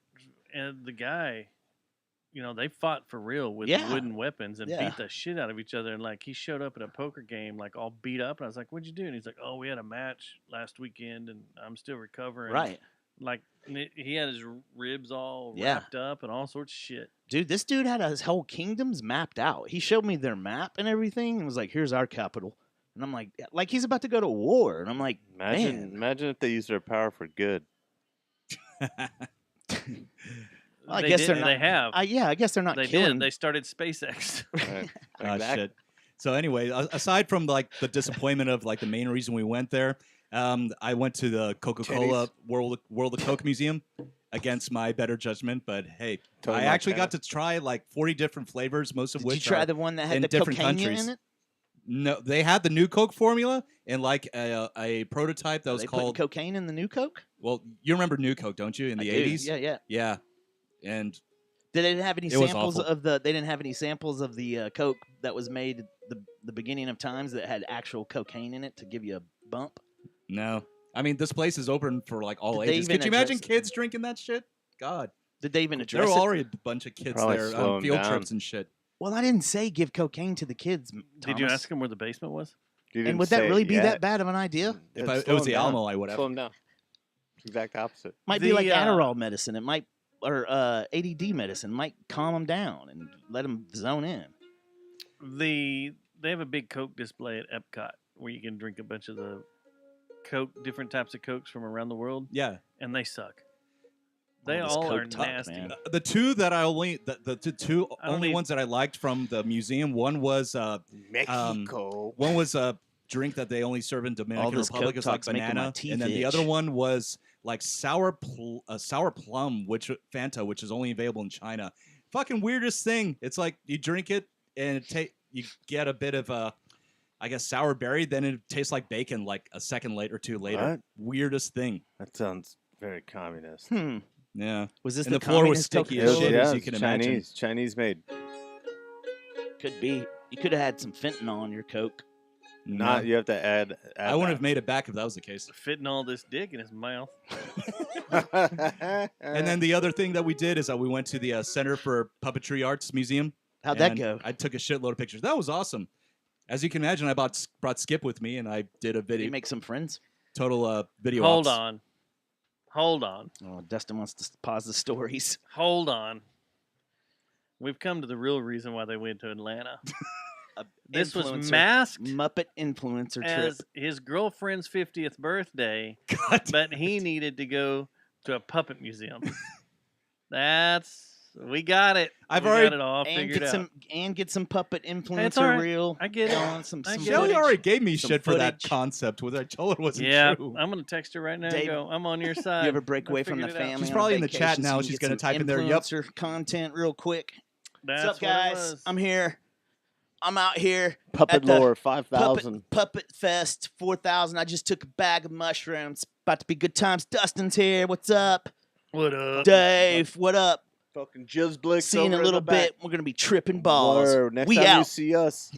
and the guy, they fought for real with Yeah. wooden weapons and Yeah. beat the shit out of each other. And like he showed up at a poker game, like all beat up, and I was like, "What'd you do?" And he's like, "Oh, we had a match last weekend, and I'm still recovering." Right. Like he had his ribs all Yeah. wrapped up and all sorts of shit. Dude, this dude had his whole kingdoms mapped out. He showed me their map and everything and was like, here's our capital. And I'm like he's about to go to war. And I'm like, Imagine if they used their power for good. I guess they're not. They have. I guess they're not They killing. did. They started SpaceX. Shit. So anyway, aside from like the disappointment of like the main reason we went there, I went to the Coca-Cola World of Coke Museum against my better judgment. But hey, Totally I not actually got bad. to try like 40 different flavors, most of Did which you try are the one that had in the different cocaine countries. in it? No, they had the new Coke formula and like a prototype that was They putting called. cocaine in the new Coke? Well, you remember New Coke, don't you? In the I do. 80s, Yeah. yeah, and They didn't have any It was samples awful. of the. They didn't have any samples of the Coke that was made at the beginning of times that had actual cocaine in it to give you a bump. no. I mean, this place is open for like all Did they ages. even Could you imagine address- kids drinking that shit? God, Did they even there address were it? already a bunch of kids Probably there slow on 'em field down. trips and shit. Well, I didn't say give cocaine to the kids. Did you Thomas. ask him where the basement was? You And didn't would that say really it be yet. that bad of an idea? If Yeah, it slow was 'em the down. Alamo, I would have. Slow 'em down. It's the exact opposite. Might be The, like uh, Adderall medicine. It might, or ADD medicine might calm them down and let them zone in. They have a big Coke display at Epcot where you can drink a bunch of the different types of Cokes from around the world, Yeah. and they suck. They this all Coke are talk, nasty. man. The two that I only the two I don't only need- ones that I liked from the museum. One was Mexico. one was a drink that they only serve in All Dominican this Republic. Coke It's like talk's making my banana, teeth and then the itch. other one was like sour plum, which Fanta, which is only available in China. Fucking weirdest thing. It's like you drink it and you get a bit of I guess sour berry, then it tastes like bacon like a second later or two later. What? Weirdest thing. That sounds very communist. Yeah. Was this And the the floor was communist sticky It as was- shit, Coca-Cola? as yeah, you it's can imagine. Chinese made. Could be. You could have had some fentanyl on your Coke. Not you have to add I wouldn't have made it back if that was the case. Fitting all this dick in his mouth. have. And then the other thing that we did is that we went to the Center for Puppetry Arts Museum. How'd that and go? I took a shitload of pictures. That was awesome. As you can imagine, I brought Skip with me, and I did a Did video, you make some friends? total video. Hold ops. on. Oh, Dustin wants to pause the stories. Hold on. We've come to the real reason why they went to Atlanta. This was Influencer- masked Muppet influencer trip. as his girlfriend's 50th birthday, God but he needed to go to a puppet museum. We got it. I've We already- got it all And figured get out. get some puppet influencer all right. reel. I get it. on some I get it. Shelly footage. already gave me some shit for that footage. concept, which I told her wasn't Yeah, true. I'm gonna text her right now Dave, and go. I'm on your side. You ever break I away from the figured it out. family? She's on probably a in the chat vacation now. so you She's get gonna some type in there, "Yep." influencer content real quick. That's What's up, what it guys? was. I'm here. I'm out here. Puppet at the lore 5,000. Puppet Fest 4,000. I just took a bag of mushrooms. About to be good times. Dustin's here. What's up? What up? Dave, what up? Fucking jizz blicks. See you in a over little the back. bit. We're gonna be tripping balls. Word. Next we time you out. see us,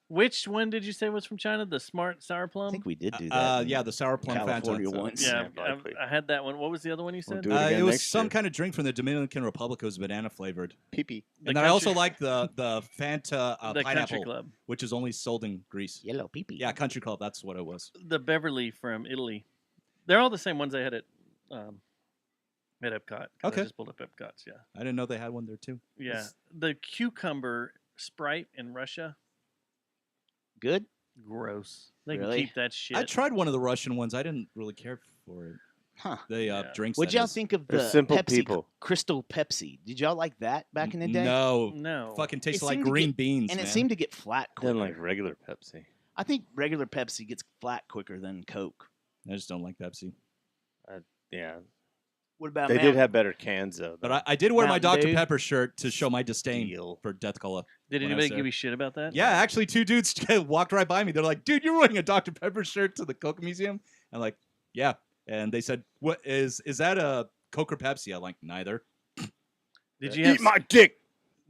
Which one did you say was from China? The smart sour plum? I think we did do that. Yeah, the sour plum California Fanta. once. yeah, Yeah, likely. I had that one. What was the other one you We'll said? do it again It was next some year. kind of drink from the Dominican Republic. It was banana flavored. pee-pee. The And then I also country- like the Fanta the Country pineapple, Club. which is only sold in Greece. Yellow pee-pee. Yeah, Country Club. That's what it was. The Beverly from Italy. They're all the same ones they had at Epcot. 'cause Okay. I just pulled up Epcot's. Yeah. I didn't know they had one there too. Yeah. The cucumber Sprite in Russia. Good. Gross. They Really? can keep that shit. I tried one of the Russian ones. I didn't really care for it. Huh. The Yeah. drinks. What'd that y'all is. think of They're the simple Pepsi, people. Crystal Pepsi? Did y'all like that back in the day? No, No. fucking tasted like seemed to green get- beans, And man. it seemed to get flat quicker. Then like regular Pepsi. I think regular Pepsi gets flat quicker than Coke. I just don't like Pepsi. Yeah, What about they Mountain? did have better cans though. But I did wear my Mountain Dr. Dew? Pepper shirt to show my disdain Deal. for Death Cola. Did when I was anybody there. give you shit about that? Yeah, actually, two dudes walked right by me. They're like, "Dude, you're wearing a Dr. Pepper shirt to the Coke Museum?" I'm like, "Yeah." And they said, "What is that a Coke or Pepsi?" I'm like, "Neither." Did you have Eat my dick?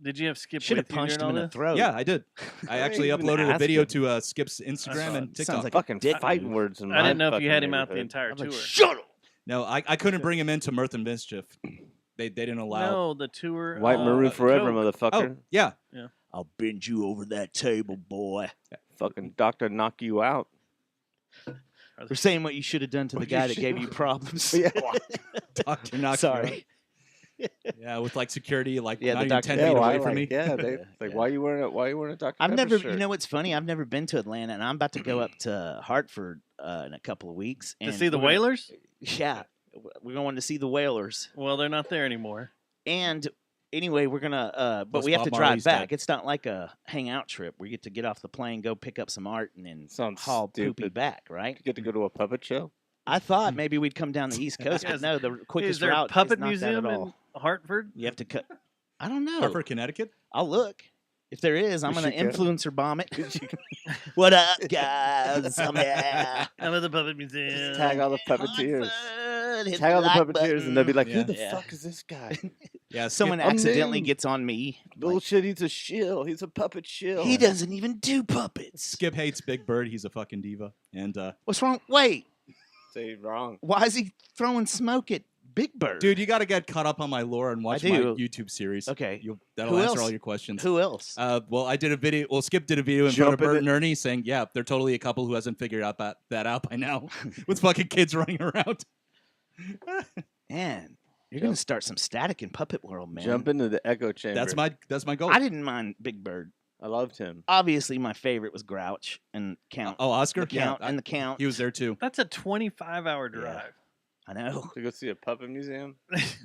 Did you have Skip Should have with you punched during him in all the this? throat. Yeah, I did. I actually even uploaded a ask video him. to Skip's Instagram saw and it. TikTok. Sounds like Fucking a dick fighting move. words in I didn't my know if you fucking had him out the neighborhood. entire I was like, tour. shut up. No, I couldn't bring him into Mirth and Mischief. They didn't allow. No, the tour. White Maroon forever, Coke. motherfucker. Oh, yeah. I'll bend you over that table, boy. Fucking doctor knock you out. We're saying what you should have done to the What guy you that should- gave you problems. Yeah. Doctor Knock. Sorry. Yeah, with like security, like Yeah, not the even Dr. 10 Pepper feet why, away from me. Yeah, they, like why you wearing a Dr. I've Pepper never, shirt? you know what's funny? I've never been to Atlanta, and I'm about to go up to Hartford in a couple of weeks To and see the we're gonna- Whalers? Yeah, we're going to see the Whalers. Well, they're not there anymore. And anyway, we're gonna, but Plus we have Bob to drive Marley's back. dead. It's not like a hangout trip. We get to get off the plane, go pick up some art, and then Sounds haul poopy stupid. back. Right? You get to go to a puppet show. I thought maybe we'd come down the East Coast, but Is- no, the quickest Is there a route puppet is not museum that at in all. Hartford? You have to cut. I don't know. Hartford, Connecticut. I'll look. If there is, I'm We gonna should go. influencer bomb it. What up, guys? I'm here. I'm at the puppet museum. Just tag all the puppeteers. Hartford, hit Tag all the like puppeteers, and they'll be like, Yeah. "Who the Yeah. fuck is this guy? Yeah, Someone I'm accidentally new. gets on me. Like, Bullshit! He's a shill. He's a puppet shill. he doesn't even do puppets. Skip hates Big Bird. He's a fucking diva. And What's wrong? Wait, Say wrong. why is he throwing smoke at Big Bird? dude, you got to get caught up on my lore and watch my do. YouTube series. Okay. That'll Who answer else? all your questions. Who else? Well, I did a video. Well, Skip did a video in front of Jump in Bert it. and Ernie saying, "Yeah, they're totally a couple who hasn't figured out that out by now, with fucking kids running around." Man, you're gonna start some static in Puppet World, man. Jump into the echo chamber. That's my goal. I didn't mind Big Bird. I loved him. Obviously, my favorite was Grouch and Count. Oh, Oscar, the Count yeah, and the Count. he was there too. That's a 25-hour Yeah. drive. I know. To go see a puppet museum.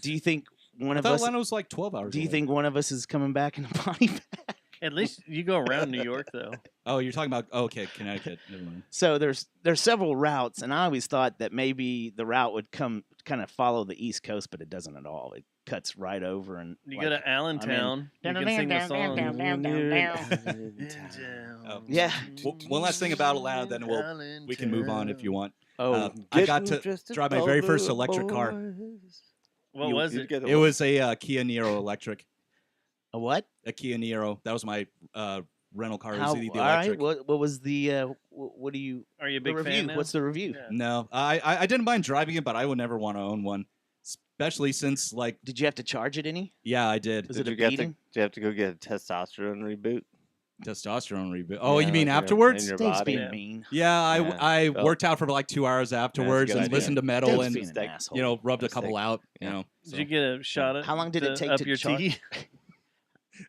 Do you think one I of thought us? Atlanta was like 12 hours. Do you away. think one of us is coming back in a body bag? At least you go around New York, though. Oh, you're talking about okay, Connecticut. Never mind. So there's several routes, and I always thought that maybe the route would come kind of follow the East Coast, but it doesn't at all. It cuts right over, and You like, go to Allentown. You can sing the song. Oh. Yeah. One last thing about Atlanta, then we can move on if you want. Oh, I got to drive my very first electric car. What was it? It was a Kia Niro electric. a what? A Kia Niro. That was my rental car. It How? was the All right. electric. What was the? What do you? Are you a The big review. fan now? What's the review? Yeah. No, I didn't mind driving it, but I would never want to own one, especially since like Did you have to charge it any? yeah, I did. Was Did it a you get beating? did you have to go get a testosterone reboot? Testosterone reboot. Oh, Yeah, you mean like in afterwards? your Dave's body. being mean. Yeah, Yeah, I felt- worked out for like 2 hours afterwards good and idea. listened to metal Dave's and being an asshole. you know rubbed a Mistake. couple out. Yeah. You know, Did you get a shot at How long did it take up to your char- tea?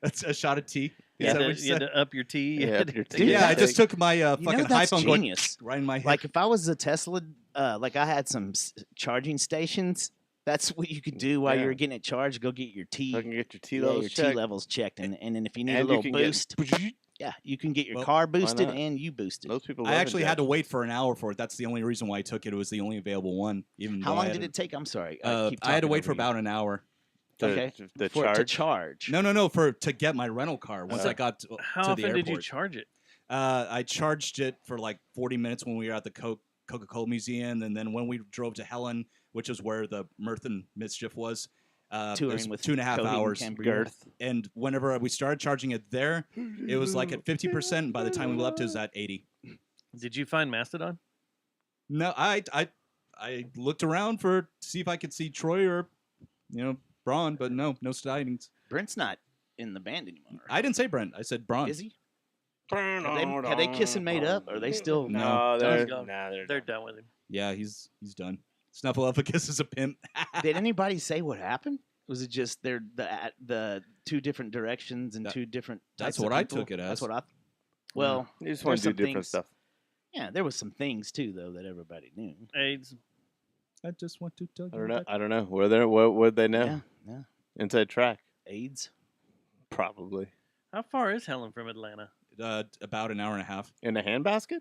That's a shot of tea. You Is had that to- what you you had said? to up your tea. Yeah, up your Dude, tea. Yeah, I just Take- took my fucking know, that's iPhone going genius. right in my head. Like if I was a Tesla, like I had some charging stations. That's what you could do while Yeah. you were getting it charged. Go get your tea. So I can get your tea yeah, levels your checked. tea levels checked, and then if you need a And little you can boost, yeah, you can get your Well, car boosted not? and you boosted. Most people. I love actually had to injections. wait for an hour for it. That's the only reason why I took it. It was the only available one. Even How though long I did had it take? I'm sorry. I had to talking wait for over you. about an hour. Okay. The For it to charge. charge. No, to get my rental car once So I got to How the often airport. did you charge it? I charged it for like 40 minutes when we were at the Coca-Cola Museum, and then when we drove to Helen, which is where the Mirth and Mischief was, it Touring was with 2.5 Coheed and hours. Cambria. Girth. And whenever we started charging it there, it was like at 50%. And by the time we left, it was at 80. Did you find Mastodon? No, I looked around to see if I could see Troy or, Braun, but no sightings. Brent's not in the band anymore. I didn't say Brent. I said Braun. Is he? Have they kissed and made up? Or are they still? No, They're they're gone. nah, They're done with him. Yeah, he's done. Snuffleupagus is a pimp. Did anybody say what happened? Was it just they're the two different directions and two different? That's types of what I people? took it as. That's what I. Well, You just want there's to do some different things- stuff. Yeah, there was some things too though that everybody knew. AIDS. I just want to tell you. I don't know. that- I don't know. Were there? What would they know? Yeah, yeah. Inside track, AIDS. probably. How far is Helen from Atlanta? About an hour and a half In a handbasket.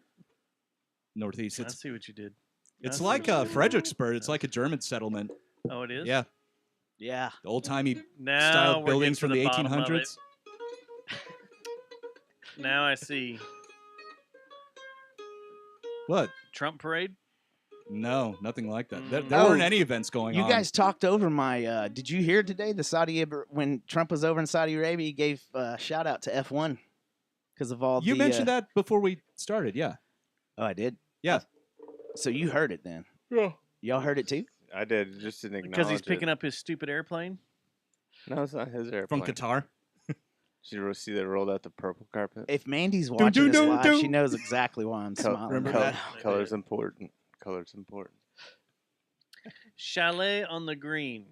northeast. I It's see what you did. it's I see like what you did. Fredericksburg. It's like a German settlement. Oh, it is? Yeah, Yeah. the old timey Now style we're buildings getting from to the bottom of it. 1800s. Now I see. What? Trump parade? No, nothing like that. There Oh, weren't any events going You on. guys talked over my. Did you hear today the when Trump was over in Saudi Arabia? He gave a shout out to F1 because of all. You the, mentioned that before we started. Yeah. Oh, I did. Yeah. So you heard it then? Yeah. Y'all heard it too? I did. Just didn't acknowledge Because he's picking it. up his stupid airplane? No, it's not his From airplane. Qatar. Did you see they rolled out the purple carpet? If Mandy's watching this dun, live, dun. she knows exactly why I'm smiling. Remember right that? now. Color's important. Color's important. Chalet on the Green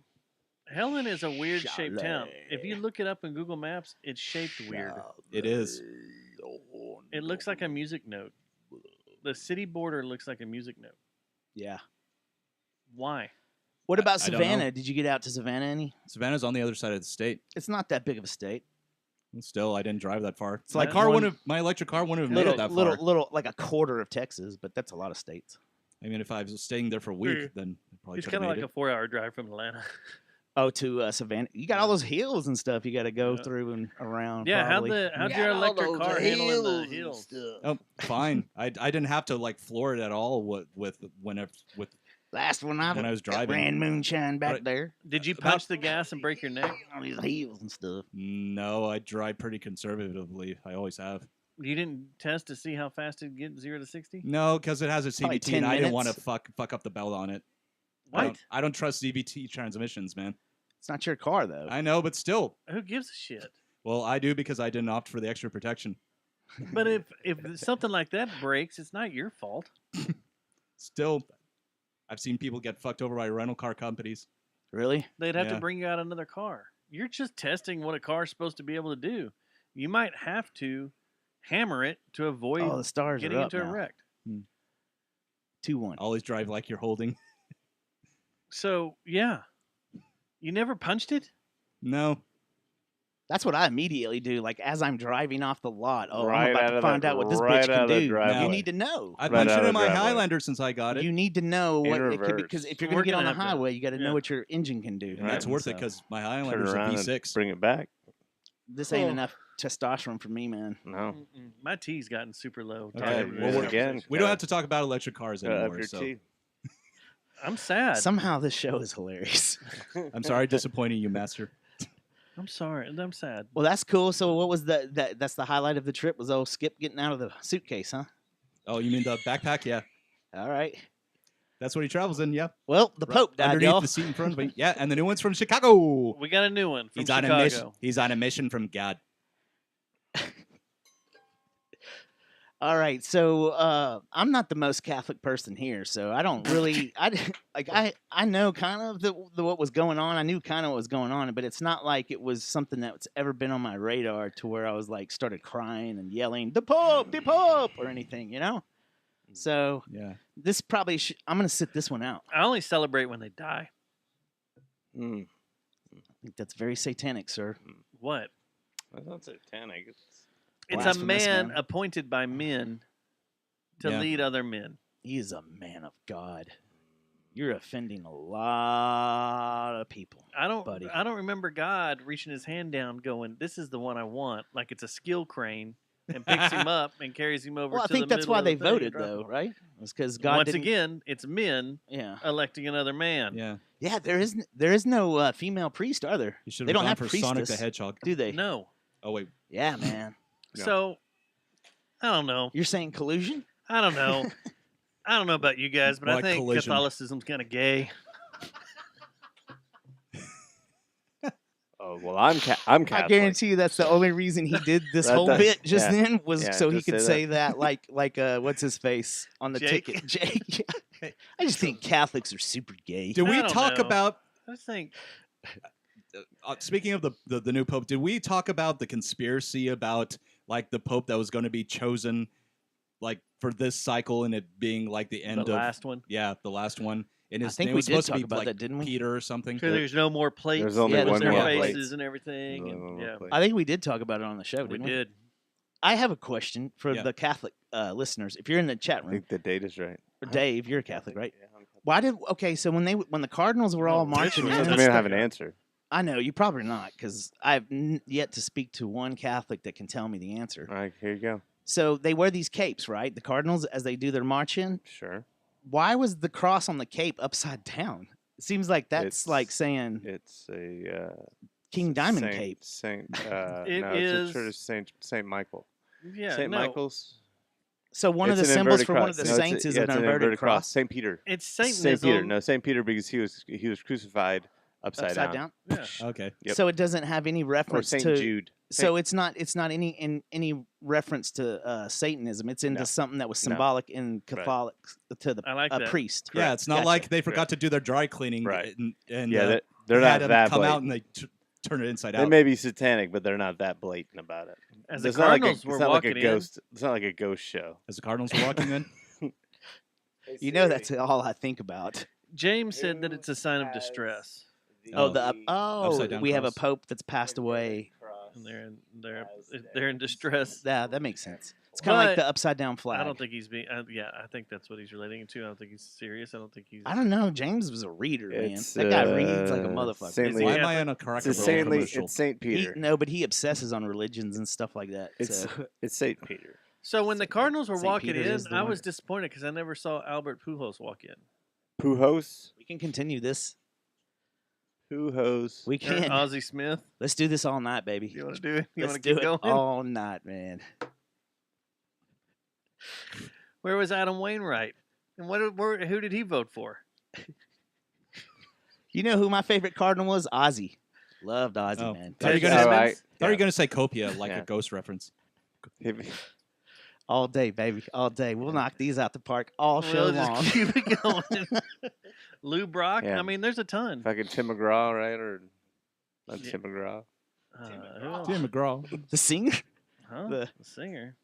Helen is a weird shaped town. If you look it up in Google Maps, it's shaped weird. It is. It looks like a music note. The city border looks like a music note. Yeah. Why? What about I don't know. Savannah? Did you get out to Savannah any? Savannah's on the other side of the state. It's not that big of a state. Still, I didn't drive that far. It's My like car one- wouldn't have. My electric car wouldn't have made it that far. Little, like a quarter of Texas, but that's a lot of states. I mean, if I was staying there for a week, then I probably It's could have kind of made like it. a 4-hour drive from Atlanta. Oh, to Savannah. You got all those hills and stuff you got to go through and around. Yeah, probably. how'd your electric car handling the hills? Oh, fine. I didn't have to like floor it at all with Last one I when I was driving. ran moonshine back Right. there. Did you punch the gas and break your neck? All these hills and stuff. No, I drive pretty conservatively. I always have. You didn't test to see how fast it'd get 0 to 60? No, because it has a Probably CVT, 10 and I didn't want minutes. to fuck up the belt on it. What? I don't trust CVT transmissions, man. It's not your car though. I know, but still. Who gives a shit? Well, I do because I didn't opt for the extra protection. But if something like that breaks, it's not your fault. Still, I've seen people get fucked over by rental car companies. Really? They'd have Yeah. to bring you out another car. You're just testing what a car's supposed to be able to do. You might have to hammer it to avoid Oh, the stars getting are up into a now. wreck. 2-1. Always drive like you're holding. So, yeah. You never punched it? No. That's what I immediately do. Like as I'm driving off the lot. Oh, Right I'm about out to of find the- out what this right bitch out can of the do. driveway. You need to know. I Right punched out it of in the my driveway. Highlander since I got it. You need to know In what it could be, reverse. because if you're We're going to get on gonna the have to- highway, you got to yeah. know what your engine can do. and that's worth it So, because my Turn Highlander's a around and V6. bring it back. this ain't enough testosterone for me, man. No. My T's gotten super low. Okay, talking well, this we're- conversation. We don't have to talk about electric cars Up anymore. your So T. I'm sad. Somehow this show is hilarious. I'm sorry disappointing you, Master. I'm sorry. I'm sad. Well, that's cool. So what was that's the highlight of the trip was old Skip getting out of the suitcase, huh? Oh, you mean the backpack? Yeah. All right. That's what he travels in, yeah. Well, the Pope died, Underneath y'all. the seat in front of me. Yeah, and the new one's from Chicago. We got a new one from He's on Chicago. a mission. He's on a mission from God. All right, so I'm not the most Catholic person here, so I don't really, I know kind of the what was going on. I knew kind of what was going on, but it's not like it was something that's ever been on my radar to where I was like started crying and yelling the Pope, or anything, you know. So Yeah. this probably I'm gonna sit this one out. I only celebrate when they die. Mm. I think that's very satanic, sir. What? That's not satanic. It's a Blasphemous, man man. appointed by men to Yeah. lead other men. He is a man of God. You're offending a lot of people. buddy. I don't remember God reaching his hand down, going, "This is the one I want." Like it's a skill crane, and picks him up and carries him over. Well, I to think the that's middle why of the they thing and voted, drop though, him. right? It's because God Once didn't. again, it's men Yeah. electing another man. Yeah. Yeah, there is no female priest, are there? You should They have don't gone have for Sonic the priestess, Hedgehog. do they? No. Oh, wait. Yeah, man. No. So I don't know. You're saying collusion? I don't know. I don't know about you guys, but I Like think collision. Catholicism's kind of gay. Oh well, I'm Catholic. I guarantee you that's the only reason he did this That whole does- bit just yeah. then was Yeah, so he just could say say that like what's his face on the Jake? ticket, Jake. I just think Catholics are super gay. Did I we don't talk know. about, I just think speaking of the new Pope, did we talk about the conspiracy about like the Pope that was going to be chosen like for this cycle and it being like the end the of last one. Yeah, the last one. And I his think name we was did supposed to talk be about like that, didn't we? Peter or something. Because there's no more plates. There's only Yeah, one there's their more more. faces and everything. There's And, only one yeah, plate. I think we did talk about it on the show, we didn't we? did. I have a question for Yeah. the Catholic listeners. If you're in the chat I room, think the date is right. or Dave, you're a Catholic, right? Yeah, I'm Catholic. Why did so when the Cardinals were all No, marching this in? was- I and may not stuff- have an answer. I know you probably not because I've yet to speak to one Catholic that can tell me the answer. All right, here you go. So they wear these capes, right? The Cardinals as they do their march in. Sure. Why was the cross on the cape upside down? It seems like that's It's- like saying It's a King Diamond Saint, cape. Saint. It no, is- it's a church of Saint Michael. Yeah, Saint no, Michael's. So one of It's the an symbols inverted for one cross. of the No, it's a- saints is yeah, an it's inverted cross. Saint Peter. it's Saint Satanism. Peter. No, Saint Peter because he was crucified upside Upside down. Yeah. Okay. Yep. So it doesn't have any Or reference Saint to. Jude. So it's not any reference to Satanism. It's into No. something that was No. symbolic in Catholic to the I like that. priest. Yeah, it's not Gotcha. like they forgot Correct. to do their dry cleaning. Right. And Yeah, They're had not him that come out blatant. and they turn it inside They out. may be satanic, but they're not that blatant about it. As the It's not like Cardinals it's were not like a walking in, ghost. It's not like a ghost show. As the Cardinals were walking in, You know that's all I think about. James said that it's a sign of distress. Upside down We have a cross. pope that's passed away. And they're in distress. Yeah, that makes sense. It's kind of like But the upside down flag. I don't think he's being. I think that's what he's relating to. I don't think he's serious. I don't think he's. I don't know. James was a reader, man. It's, That guy reads like a motherfucker. Saintly- why am I on a Cracker It's Barrel Saintly. commercial? It's Saint Peter. No, but he obsesses on religions and stuff like that. It's So. it's Saint Peter. So when the Cardinals were St. walking Peter's in, is the I one. was disappointed because I never saw Albert Pujols walk in. Pujols. We can continue this. Pujols. We Or can. Ozzie Smith. Let's do this all night, baby. You want to do it? You Let's want do to it keep going? all night, man. Where was Adam Wainwright? And who did he vote for? You know who my favorite Cardinal was? Ozzy. Loved Ozzy, Oh. man. Thought you were Ted gonna, Simmons? thought you were gonna say Copia, like Yeah. a ghost reference. All day, baby. All day. We'll knock these out the park all show We'll long. just keep it going. Lou Brock. Yeah. I mean, there's a ton. Fucking Tim McGraw, right? Or not Yeah. Tim McGraw. Who else? Tim McGraw. The singer? Huh? the- The singer.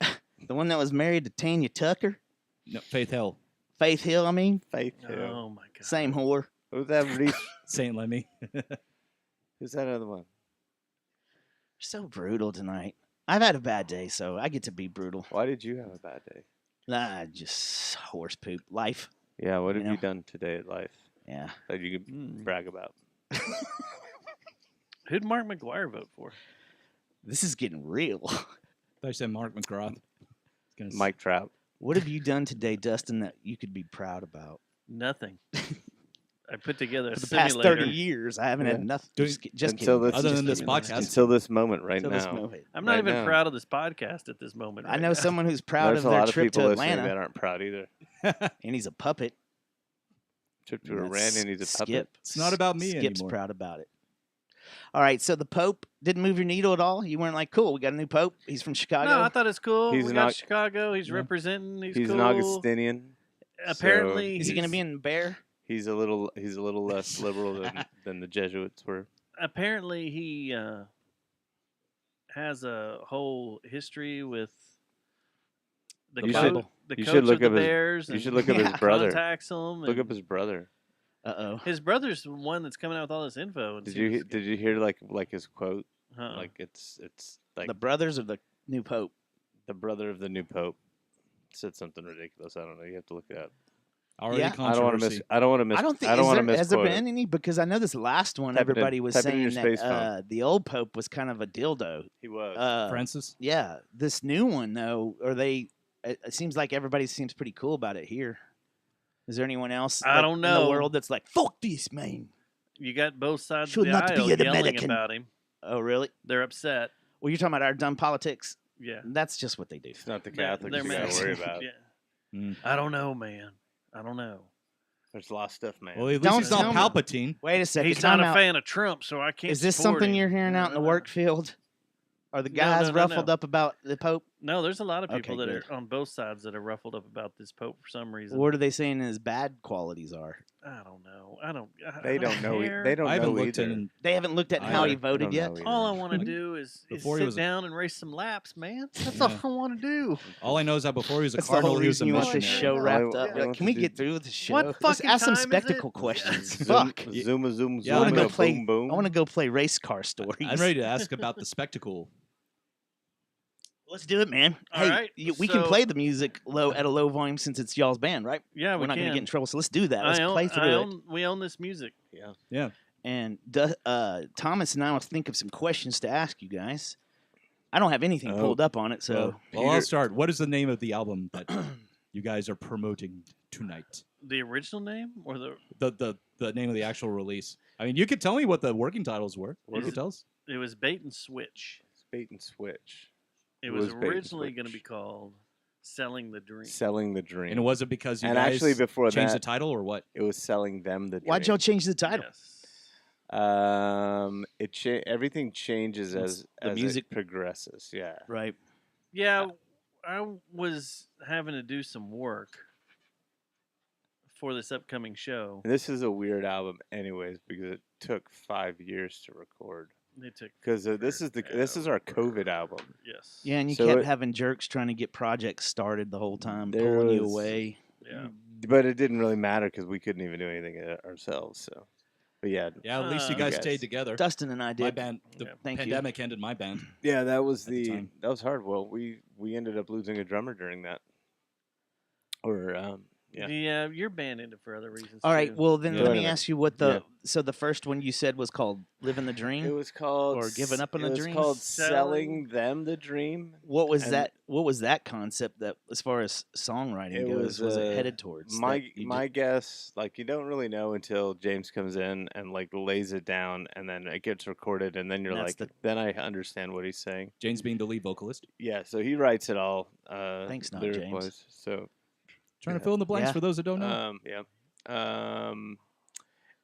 The one that was married to Tanya Tucker? No, Faith Hill. Faith Hill, I mean. Faith Hill. Oh my god. Same whore. Who's that? Saint Lemmy. Who's that other one? So brutal tonight. I've had a bad day, so I get to be brutal. Why did you have a bad day? Nah, just horse poop. Life. Yeah, what have You you know? done today at life Yeah. that you could brag about? Who'd Mark McGuire vote for? This is getting real. I said Mark McGrath. Gonna Mike Trout. What have you done today, Dustin, that you could be proud about? Nothing. I put together a For the past simulator. 30 years, I haven't had Yeah. nothing. Doing- Just Until kidding. this- Other than Just this kidding. podcast. Until this moment right Until now. this moment. I'm not Right even now. proud of this podcast at this moment. I right know now. someone who's proud There's of a their lot of trip people to listening Atlanta, that aren't proud either. and he's a puppet. Trip to And Iran that's and he's a Skip. puppet. It's not about me Skip's anymore. proud about it. All right, so the Pope didn't move your needle at all. You weren't like, cool, we got a new Pope. He's from Chicago. No, I thought it's cool. He's we an got Aug- Chicago. He's Yeah. representing. He's He's cool. an Augustinian. Apparently, Is he going to be in Bear? He's a little less liberal than the Jesuits were. apparently he has a whole history with the You coach, should- the you coach should look of the up his- Bears. You and should look up his brother. contacts him. Look and up his brother. Uh-oh. his brother's the one that's coming out with all this info. And Did you hear like his quote? Uh-uh. Like it's like The brothers of the new Pope. the brother of the new pope said something ridiculous. I don't know. You have to look it up. Already Yeah. I don't want to miss. controversy. I don't want to miss. I don't think I don't want to has there misquote been it. any? Because I know this last one, Type it in- everybody was type it in your saying space that phone. the old Pope was kind of a dildo. He was. Francis. Yeah, this new one though, or they? It seems like everybody seems pretty cool about it here. Is there anyone else? I don't in know. the world that's like, fuck this man. You got both sides Should of the not be aisle an yelling American. about him. Oh, really? They're upset. Well, you're talking about our dumb politics. Yeah, That's just what they do. It's not the They're- Catholics they're you got mad. to worry about. Yeah. Mm. I don't know, man. I don't know. There's a lot of stuff, man. Well, at least Don't he's not tell me. Palpatine. Wait a second. He's not time a out. fan of Trump, so I can't. Is this support something him. you're hearing out in the work field? Are the guys no, ruffled no. up about the Pope? No, there's a lot of Okay, people that good. are on both sides that are ruffled up about this Pope for some reason. What are they saying his bad qualities are? I don't know. I don't. They don't know. care. They don't I haven't know looked either. in. They haven't looked at how he I voted don't yet. know either. All I want to do is Before he sit was a- down and race some laps, man. That's Yeah. all I want to do. All I know is that before he was a That's the Cardinal, whole he was a reason you want this missionary. show Yeah. wrapped I up. You're like, want can to we do- get through with the show? What Let's fucking ask some time is it? spectacle questions. Zoom, Fuck. zoom, zoom, Yeah, I want to zoom, go play. boom, boom. I want to go play race car stories. I'm ready to ask about the spectacle. Let's do it, man. All Hey, right, we can so- play the music low at a low volume since it's y'all's band, right? Yeah, We're we not can. going to get in trouble, so let's do that. Let's play through it. We own this music. Yeah. Yeah. And Thomas and I will think of some questions to ask you guys. I don't have anything Oh. pulled up on it, so Well, I'll start. What is the name of the album that you guys are promoting tonight? The original name or the? The name of the actual release. I mean, you could tell me what the working titles were. You Is could it- tell us. It was Bait and Switch. It's bait and switch. It It was was Bait and originally going to be Switch. called Selling the Dream. Selling the dream. And was it because you And guys actually before changed the that- title or what? It was selling them the dream. why'd y'all change the title? Yes. Everything changes It's as the music- it progresses. Yeah. Right. Yeah, I was having to do some work for this upcoming show. And this is a weird album, anyways, because took 5 years to record They took because this is our COVID album. Yes. Yeah, and you So kept it- having jerks trying to get projects started the whole time, There pulling you was- away. Yeah. But it didn't really matter because we couldn't even do anything ourselves. So, but yeah, Yeah, at least you Uh, guys guys. stayed together. Dustin and I My did. band, the Yeah. Thank you. pandemic ended my band. yeah, that was At the the time. that was hard. Well, we ended up losing a drummer during that, or yeah. Your band ended for other reasons. All right, too. well then Yeah. let So me anyway, ask you what the so the first one you said was called "Living the Dream." It was called Or Giving Up on it a was Dream? called Selling- selling them the dream. What was and that? What was that concept that, as far as songwriting It goes, was it uh, headed towards? my that you my guess. Like you don't really know until James comes in and like lays it down, and then it gets recorded, and then you're That's like, then I understand what he's saying. James being the lead vocalist. Yeah, so he writes it all. Thanks, not lyric James. wise. So Trying Yeah. to fill in the blanks Yeah. for those that don't know. yeah.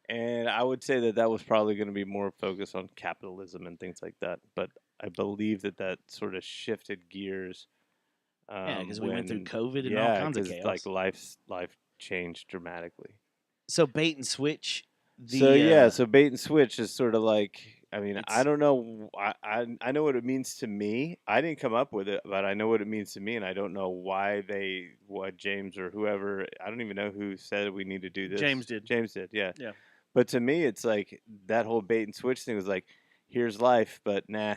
And I would say that was probably going to be more focused on capitalism and things like that. But I believe that sort of shifted gears. Yeah, 'cause we went through when- COVID and all yeah, kinds of 'cause, chaos. Like life changed dramatically. So bait and switch. So bait and switch is sort of like, I mean, I It's- don't know. I know what it means to me. I didn't come up with it, but I know what it means to me, and I don't know what James or whoever. I don't even know who said we need to do this. James did. James did. Yeah. Yeah. But to me, it's like that whole bait and switch thing was like, here's life, but nah,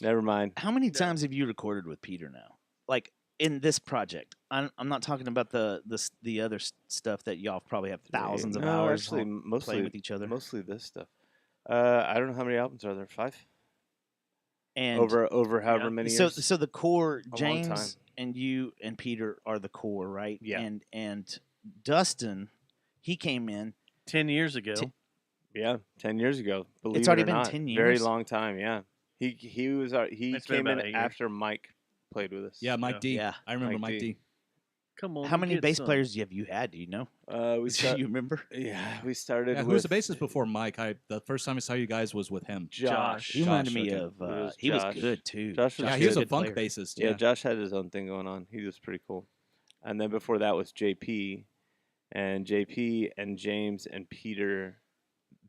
never mind. How many times have you recorded with Peter now? Like in this project, I'm not talking about the other stuff that y'all probably have thousands of No, hours actually, on mostly playing with each other. Mostly this stuff. I don't know how many albums are there. 5 And over however many so years. so the core, A long James time. and you and Peter are the core, right? Yeah. And Dustin, he came in. 10 years ago. Yeah, 10 years ago. Believe already it or been not. 10 Very years? long time. Yeah, he was he It's been came in about 8 years. after Mike played with us. Yeah, Mike Yeah. D. Yeah. I remember Mike Mike D. D. Come on. How many get bass some. players have you had? Do you know? We Do start, you remember? yeah, we started. Yeah, who was the bassist before Mike? The first time I saw you guys was with him. Josh. He reminded me okay. of. It was He was Josh. good too. Josh was Yeah, good. he was a good funk player. bassist. Yeah, Yeah. Josh had his own thing going on. He was pretty cool. And then before that was JP, and JP and James and Peter,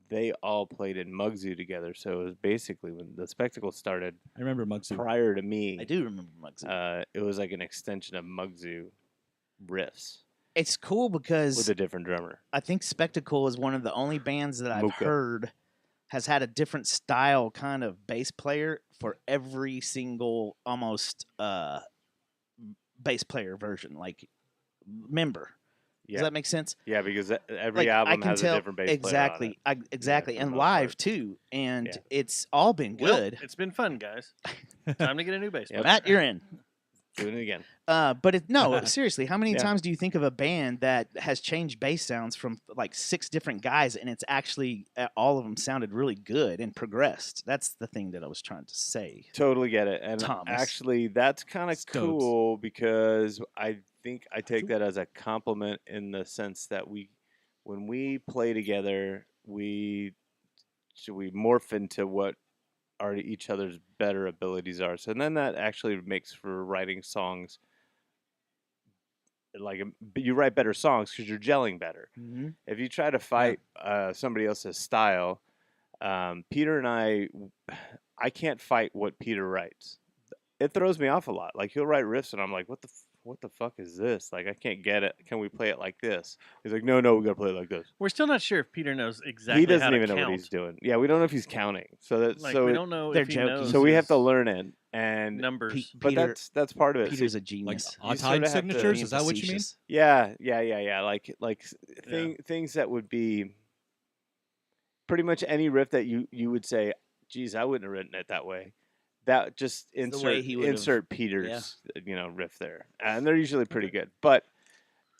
they all played in Muggsy together. So it was basically when the spectacle started I remember Muggsy. prior to me. I do remember Muggsy. It was like an extension of Muggsy riffs It's cool because with a different drummer. I think Spectacle is one of the only bands that I've Mocha. heard has had a different style kind of bass player for every single almost bass player version, like member. Yeah, Does that make sense? yeah, because every Like, I album can has tell a different bass exactly, player on it. exactly, for the and most live part. too. And Yeah. it's all been Well, good. it's been fun, guys. Time to get a new bass Yep. player. Matt, you're in. Doing it again. But no, seriously, how many Yeah. times do you think of a band that has changed bass sounds from like 6 different guys, and it's actually all of them sounded really good and progressed? That's the thing that I was trying to say. Totally get it. And Thomas. actually, that's kind of Stokes. cool because I think I take that as a compliment in the sense that when we play together, we morph into what are each other's better abilities are. So then that actually makes for writing songs. Like you write better songs because you're gelling better. Mm-hmm. If you try to fight somebody else's style, Peter and I can't fight what Peter writes. It throws me off a lot. Like he'll write riffs, and I'm like, what the fuck is this? Like I can't get it. Can we play it like this? He's like, no, we gotta play it like this. We're still not sure if Peter knows exactly He doesn't how to even know count. what he's doing. Yeah, we don't know if he's counting. So that's Like, so we it- don't know They're if he joking. knows so we have to his learn it and numbers. but Peter, that's part of it. Peter's So- a genius. Odd sorta time have to- signatures? Being Is that what you mean? facetious. Yeah. Like things that would be pretty much any riff that you would say, geez, I wouldn't have written it that way. That just It's the way insert he would've- insert Peter's riff there, and they're usually pretty good. But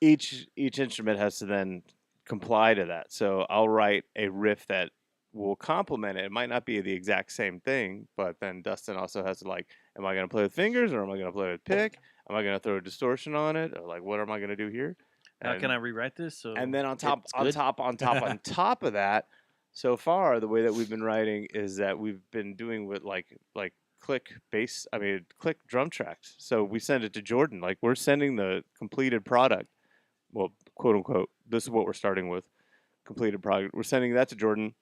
each instrument has to then comply to that. So I'll write a riff that will complement it. It might not be the exact same thing, but then Dustin also has to like, am I going to play with fingers or am I going to play with pick? Am I going to throw a distortion on it, or like what am I going to do here? How can I rewrite this? So And then on it's top of that, so far the way that we've been writing is that we've been doing with like click drum tracks. So we send it to Jordan. Like we're sending the completed product. Well, quote unquote, this is what we're starting with. completed project. We're sending that to Jordan.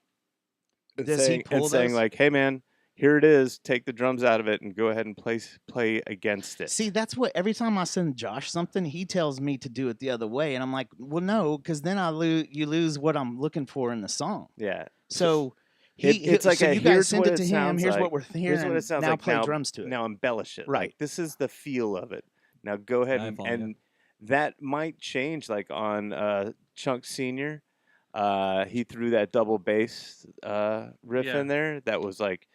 And Does he saying, pull and saying those? like, hey man, here it is. Take the drums out of it and go ahead and play against it. See, that's what every time I send Josh something, he tells me to do it the other way, and I'm like, well, no, because then you lose what I'm looking for in the song. Yeah. So It's like so a, you guys here's send what it to him. sounds Here's like. what we're hearing. Here's what it sounds now like. play drums to it. Now embellish it. Right. Like this is the feel of it. Now go ahead I follow and that might change. Like on Chunk Senior, he threw that double bass riff Yeah. in there. That was like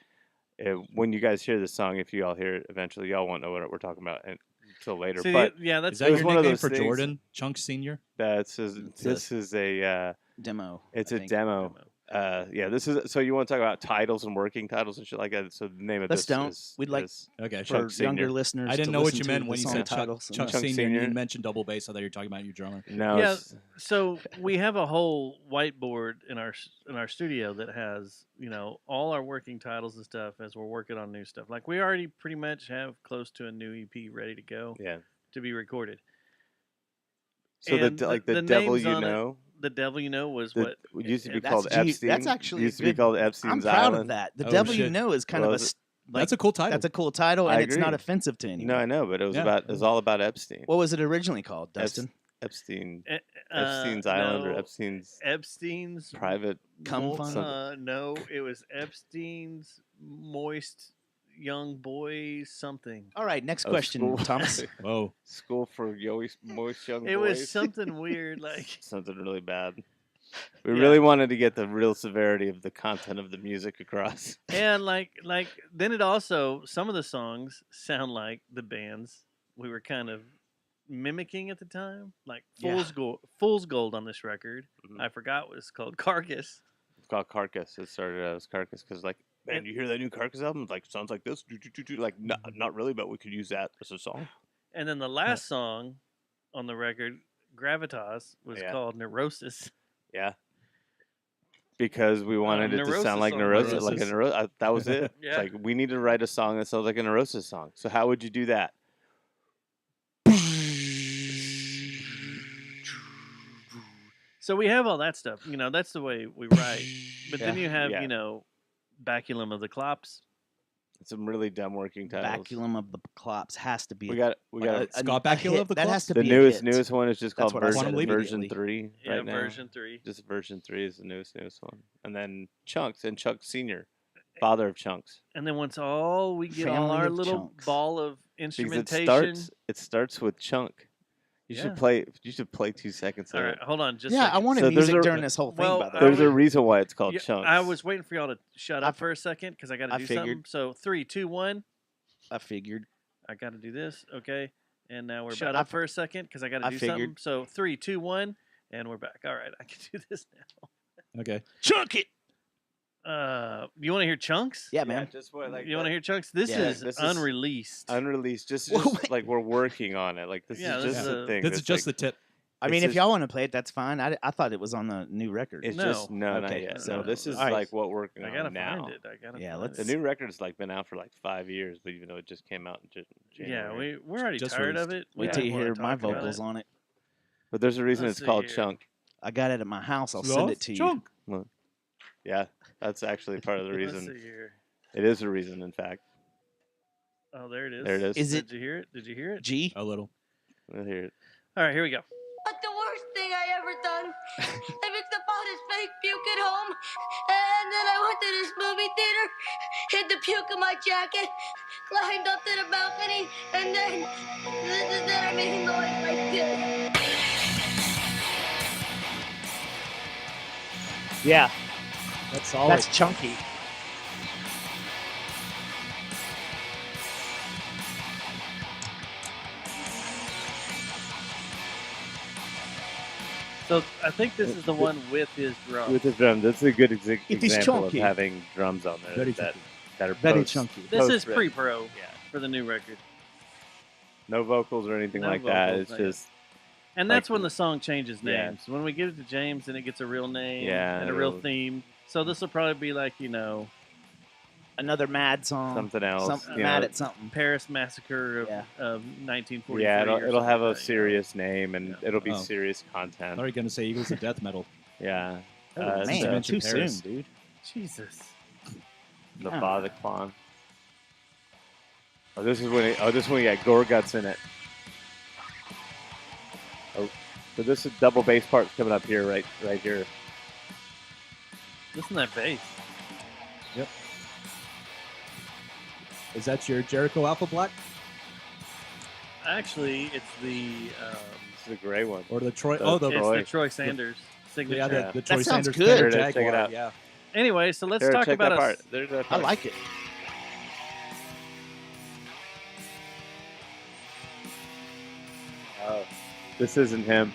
when you guys hear the song. If you all hear it eventually, y'all won't know what we're talking about until later. See, but yeah, that's Is that was your one of nickname those for things- Jordan? Chunk Senior? this is a Demo. it's I a think. demo. Yeah, this is so you want to talk about titles and working titles and shit like that. So the name of Let's this don't. is We'd like is Okay. for Chunk Senior. younger listeners. I didn't to know what listen you to meant the when you song said titles. Chunk Chunk Senior and Senior. you mentioned double bass. I thought you were talking about your drummer. No, Yeah. it's- So we have a whole whiteboard in our studio that has all our working titles and stuff as we're working on new stuff. Like we already pretty much have close to a new EP ready to go yeah. to be recorded. So And the devil names you on it- know. The devil you know was The, what it used to be That's called G- Epstein. that's actually used to good. be called I'm Epstein's proud Island. of that. The Oh, devil you shit. know is kind Well, of is That's a cool title. That's a cool title, I and it's not agree. offensive to anyone. No, I know, but it was Yeah. it was all about Epstein. What was it originally called, Dustin? Epstein. Eh, Epstein's Island or no, Epstein's Epstein's private. Cum fund? no, it was Epstein's moist young boy something. All right, next Oh, question, school. Thomas. Whoa. School for moist young It boys. was something weird, like Something really bad. We Yeah. really wanted to get the real severity of the content of the music across. and like then it also some of the songs sound like the bands we were kind of mimicking at the time, like Yeah. Fool's Gold on this record. Mhm. I forgot what it's called, Carcass. It's called Carcass. It started out as Carcass because, like, man, And- you hear that new Carcass album? It's like sounds like this. Do, do, do, do. Like, not really, but we could use that as a song. And then the last song on the record, Gravitas, was Yeah. called Neurosis. Yeah. Because we wanted it to Neurosis sound like song. Neurosis, like a Neurosis. neurosis. That was it. Yeah. It's like we need to write a song that sounds like a Neurosis song. So how would you do that? So we have all that stuff. That's the way we write. But then Yeah. you have, Yeah. Baculum of the Clops. Some really dumb working titles. Baculum of the Clops has to be. We got Scott Bakula hit. of the That has Clops? to the be a newest one is just That's called what I said version immediately. 3 Yeah, right now. version 3. Just version 3 is the newest one, and then Chunks and Chuck Senior, father of Chunks. And then once all we get all Family our of little chunks. ball of Because instrumentation. it starts with Chunk. You Yeah. should play 2 seconds All of right, it. hold on. Just a Yeah, I second. wanted So there's music a- during this whole thing. Well, by the There's way. a reason why it's called Yeah, Chunks. I was waiting for y'all to shut I up f- for a second because I got to I do figured. something. So 3, 2, 1. I figured. I got to do this. Okay. And now we're Shut back. up. Up for a second because I got to I do figured. something. So 3, 2, 1. And we're back. All right. I can do this now. Okay. Chunk it. You want to hear Chunks? Yeah, man. just what, like You want to hear Chunks? This Yeah, is this is unreleased. unreleased. Just Whoa, like we're working on it. Like this Yeah, is this just is the a- thing. This is that's just like, the tip. I mean, It's if just- y'all want to play it, that's fine. I thought it was on the new record. It's No. just not Okay, yet. so- No, this is all right. like what we're working I on gotta now. find it. I gotta. Yeah, find let's- The it. new record's like been out for like 5 years, but even though it just came out in Yeah, January. we're already Just tired of released. it. We Wait till don't you wanna hear my talk about vocals it. on it. But there's a reason Let's it's called see here. Chunk. I got it at my house. I'll send it to you. Chunk. Yeah, that's actually part of the Let's reason. see here. It is a reason, in fact. Oh, there it is. There it is. Is it Did you hear it? Did you hear it? G? A little. We'll hear it. All right, here we go. But the worst thing I ever done, I mixed up all this fake puke at home, and then I went to this movie theater, hid the puke in my jacket, climbed up to the balcony, and then I made a noise like this. Yeah, That's solid. that's chunky. So I think this is the one with his drum. With his drum, that's a good It is example of chunky. having drums on there Very that, chunky. that are Very post- chunky. This is post-written. pre-pro Yeah. for the new record, No vocals or anything No like that. vocals, It's no. just and that's Like- when the song changes Yeah. names. When we give it to James, then it gets a real name Yeah, and a real it'll- theme. So this will probably be like Another mad song. something else. you mad know. at something. Paris Massacre of, Yeah. of 1943. Yeah, or it'll have something a like that, serious name and Yeah. it'll be Oh. serious I content. thought you were going to say Eagles of Death Metal. Yeah, Oh, it's, man, Dimension too Paris. soon, dude. Jesus. the Ah. Bataclan. Oh, this is when you got gore guts in it. Oh, so this is double bass part coming up here, right here. Listen to that bass. Yep. Is that your Jericho Alpha Black Actually, it's the This is a gray one. or the Troy? The- Oh, the it's Troy. the Troy Sanders signature. yeah, Yeah. the Troy That sounds Sanders good. Fender Here, check it Jaguar. out. Yeah. Anyway, so let's Here, talk check about that a part. There's that I part. like it. Oh, this isn't him.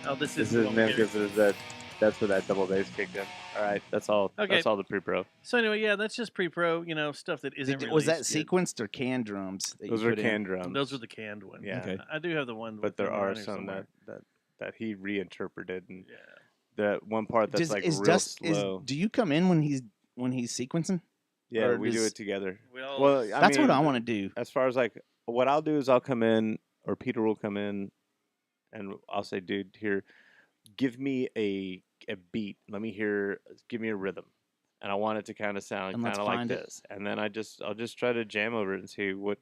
Oh, this This is the one isn't we him hear. because that's where that double bass kicked in. All right, that's all. Okay. That's all the pre-pro. So anyway, yeah, that's just pre-pro, stuff that isn't Was that released yet. sequenced or canned drums? That Those you are put in? canned drums. Those are the canned ones. Yeah. Okay. I do have the one, But with there them are around here some somewhere. that he reinterpreted, and Yeah. the one part that's like is real Dust, slow. do you come in when he's sequencing? Yeah, or we do does- it together. We all- Well, I That's what mean, I want to do. As far as like what I'll do is I'll come in, or Peter will come in, and I'll say, dude, here, give me a beat. Give me a rhythm, and I want it to kind of sound And let's kind of like find it. this. And then I'll just try to jam over it and see what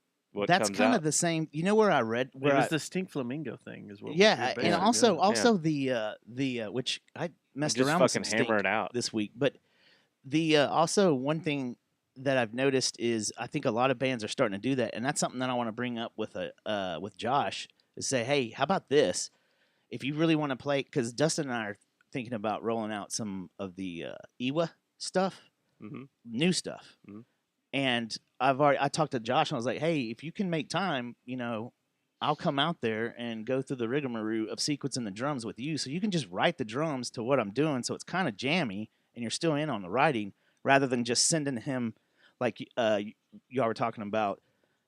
That's comes kind out. of the same. You know where I read It where was I, the Stink Flamingo thing, is what. yeah, we and basically also did. the which I messed just around with fucking some hammer Stink it out. this week, but the also one thing that I've noticed is I think a lot of bands are starting to do that, and that's something that I want to bring up with with Josh is say, hey, how about this? If you really want to play, because Dustin and I are thinking about rolling out some of the Iwa stuff, new stuff, and I talked to Josh and I was like, hey, if you can make time, I'll come out there and go through the rigmarole of sequencing the drums with you, so you can just write the drums to what I'm doing, so it's kind of jammy and you're still in on the writing, rather than just sending him like y'all were talking about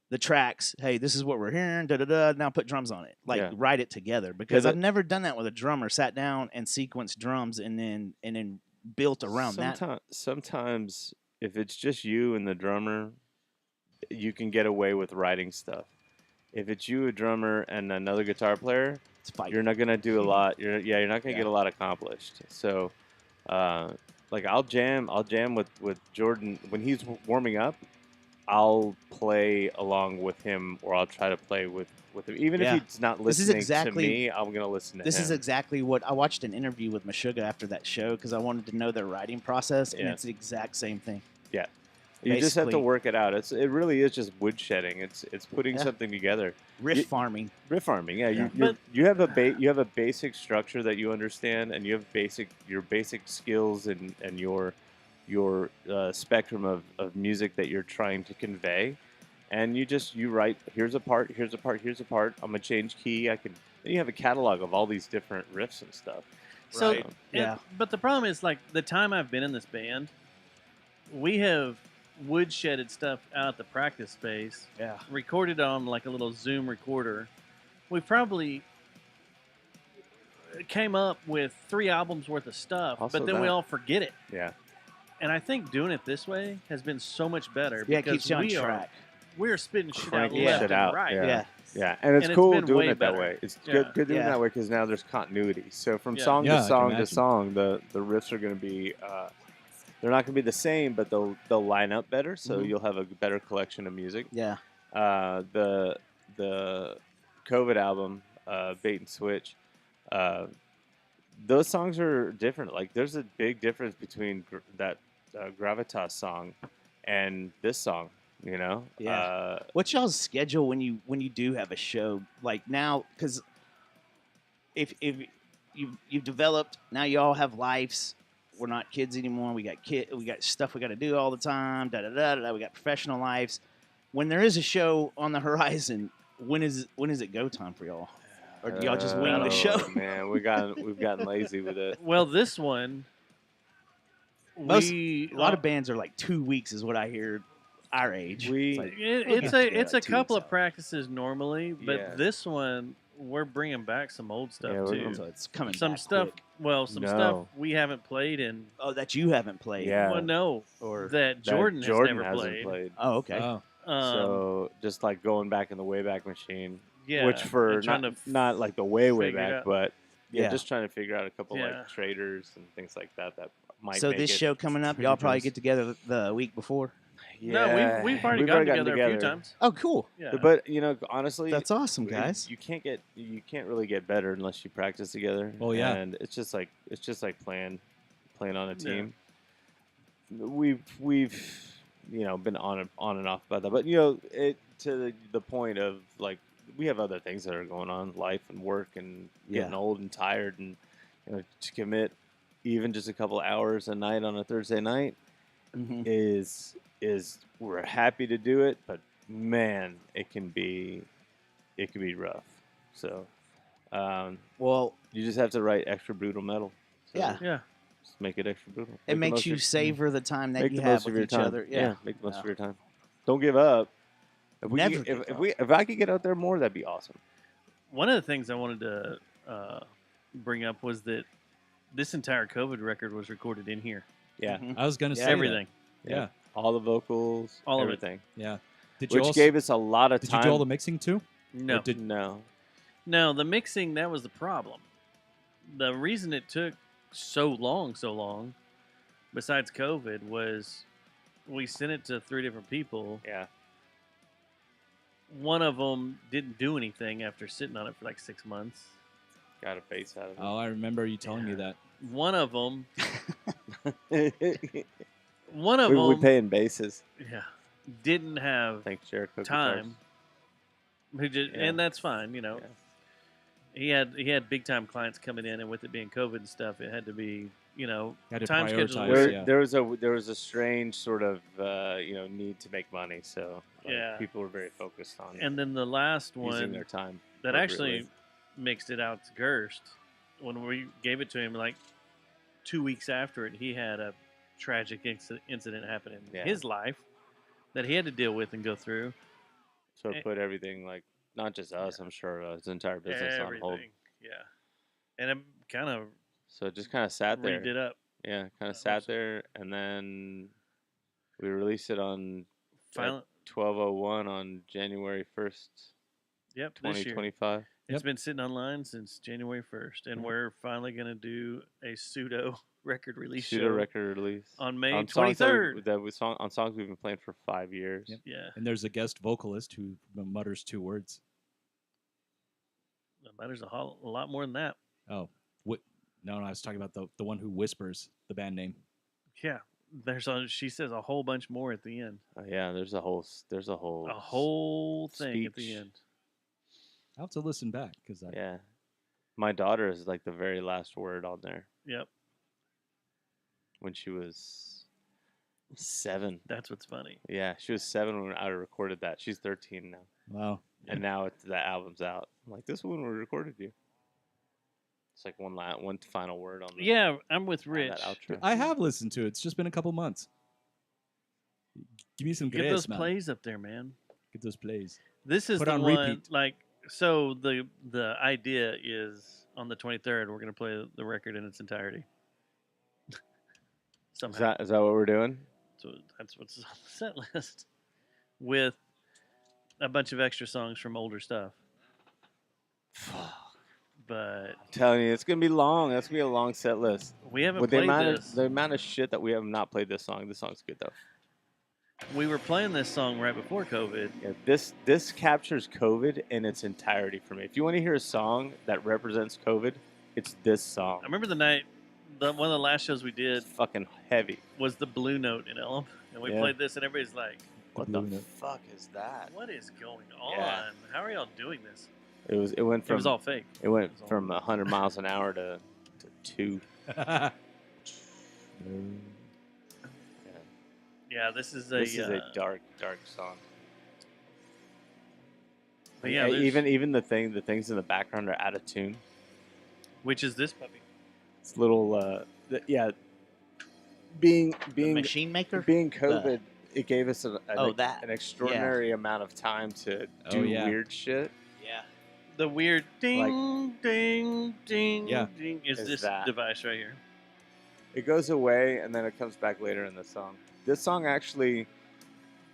the tracks. Hey, this is what we're hearing. Da da da. Now put drums on it. Like write it together, because I've never done that with a drummer. Sat down and sequenced drums and then built around that. Sometimes if it's just you and the drummer, you can get away with writing stuff. If it's you, a drummer, and another guitar player, you're not gonna do a lot. You're not gonna get a lot accomplished. So, like I'll jam with Jordan when he's warming up. I'll play along with him, or I'll try to play with him, even if he's not listening to me. I'm gonna listen to him. This is exactly what I watched an interview with Meshuggah after that show because I wanted to know their writing process, and it's the exact same thing. Yeah. You just have to Basically- work it out. It really is just wood shedding. It's putting Yeah. something together. Riff farming. Riff farming. Yeah. Yeah. You have a basic structure that you understand, and you have your basic skills and your spectrum of music that you're trying to convey, and you write. Here's a part. Here's a part. Here's a part. I'm gonna change key. Then you have a catalog of all these different riffs and stuff. So Right. but the problem is, like, the time I've been in this band, we have woodshedded stuff out at the practice space. Yeah. Recorded on like a little Zoom recorder. We probably came up with 3 albums worth of stuff, Also but then we that. all forget it. Yeah. And I think doing it this way has been so much better. Yeah, it because keeps you on we track. We're spitting shit out Cranking left shit and out. right. Yeah. Yeah, and it's cool been doing way it that better. way. It's Yeah. good doing it Yeah. that way because now there's continuity. So from Yeah. song Yeah, to I can song to imagine. song, the riffs are going to be they're not going to be the same, but they'll line up better. So Mhm. you'll have a better collection of music. Yeah. The COVID album, Bait and Switch, those songs are different. Like there's a big difference between that Gravitas song and this song. Yeah. What's y'all's schedule when you do have a show like now? Because if you've developed now, you all have lives. We're not kids anymore. We got stuff we got to do all the time. Da da da da. We got professional lives. When there is a show on the horizon, when is it go time for y'all? Or do y'all just wing the show? Man, we've gotten lazy with it. Well, this one, A lot of bands are like 2 weeks, is what I hear. Our age, We- it's a 2 couple weeks of practices normally, but Yeah. this one we're bringing back some old stuff Yeah, we're too. so it's coming. Some back stuff. quick. Well, some No. stuff we haven't played in. Oh, that you haven't played. Yeah. Well, no, Or that Jordan has never hasn't played. Oh, okay. Oh. So just like going back in the Wayback Machine, Yeah, which for and trying to not like the way figure it back, out. but Yeah. just trying to figure out a couple Yeah. like traders and things like that might. So make this it. show coming up, Trader y'all probably Joe's. get together the week before. No, we've already gotten together a few times. Oh, cool. Yeah. But honestly, That's awesome, guys. You can't really get better unless you practice together. Oh, yeah. And it's just like playing on a team. We've been on and off about that, but it to the point of like we have other things that are going on, life and work and getting old and tired, and to commit even just a couple hours a night on a Thursday night is we're happy to do it, but man, it can be rough. So, well, you just have to write extra brutal metal. So Yeah. just make it extra brutal. It Make the makes most you of- savor the time that make you the have most of with your each time. other. Yeah. Make the most of your time. Don't give up. If we Never could- give if I could get out there more, that'd be awesome. One of the things I wanted to bring up was that this entire COVID record was recorded in here. Yeah. I was gonna say that. everything. Yeah. All the vocals, All of it. everything. Yeah. Did Which gave us a lot of Did time. you do all the mixing too? No. Or did- No. No, the mixing, that was the problem. The reason it took so long, besides COVID, was we sent it to 3 different people. Yeah. One of them didn't do anything after sitting on it for like 6 months. Got a face out of it. Oh, I remember you telling me that. One of them, we pay in bases. yeah, didn't have Thanks, Jericho. time. Who just, Yeah. And that's fine, He had big time clients coming in, and with it being COVID and stuff, it had to be Had to time schedule. prioritize, There was a strange sort of need to make money, so Yeah. people were very focused on And then the last using one their time that actually appropriately. mixed it out to Gerst, when we gave it to him, like 2 weeks after it, he had a tragic incident happen in Yeah. his life that he had to deal with and go through. So it put everything, like, not just us, I'm sure, his entire business on hold. Everything, yeah. And it kind of So it just kind of sat there. rigged it up. Yeah, kind of sat there, and then we released it on Final- 12/01 on January 1st, Yep, this year. 2025. It's been sitting online since January 1st, and we're finally going to do a pseudo record release Pseudo show record release on May songs 23rd. on songs we've been playing for 5 years. Yep. Yeah. And there's a guest vocalist who mutters 2 words. That matters a lot more than that. Oh, what? No, I was talking about the one who whispers the band name. Yeah. She says a whole bunch more at the end. Yeah, there's a whole thing at the speech. end. I'll have to listen back because Yeah, my daughter is like the very last word on there. Yep. When she was 7. That's what's funny. Yeah, she was 7 when I recorded that. She's 13 now. Wow. And now the album's out. I'm like, this is when we recorded you. It's like one final word on the Yeah, I'm with on Rich. that outro. I have listened to it. It's just been a couple months. Give me some Get grace, those man. plays up there, man. Get those plays. This is Put the on one. repeat. Like, so the idea is on the 23rd we're going to play the record in its entirety. Somehow. Is that what we're doing? So that's what's on the set list, with a bunch of extra songs from older stuff. But I'm telling you, it's gonna be long. That's gonna be a long set list. we haven't With played the this. amount of shit that we have not played this song. This song's good though. We were playing this song right before COVID. Yeah, this captures COVID in its entirety for me. If you want to hear a song that represents COVID, it's this song. I remember the night, one of the last shows we did It's fucking heavy. was the Blue Note in Elm, and we Yeah. played this, and everybody's like, What the fuck is that? "What is going on? Yeah. How are y'all doing this?" It went from It was all fake. It went from 100 miles an hour to 2. Yeah, this is This is a dark song. But yeah, even the things in the background are out of tune. which is this puppy? It's little being Machine Maker? being COVID, it gave us an that. extraordinary amount of time to Oh, do yeah. weird shit. Yeah. The weird ding, ding, ding, Yeah. ding is Is this that. device right here. It goes away and then it comes back later in the song. This song actually,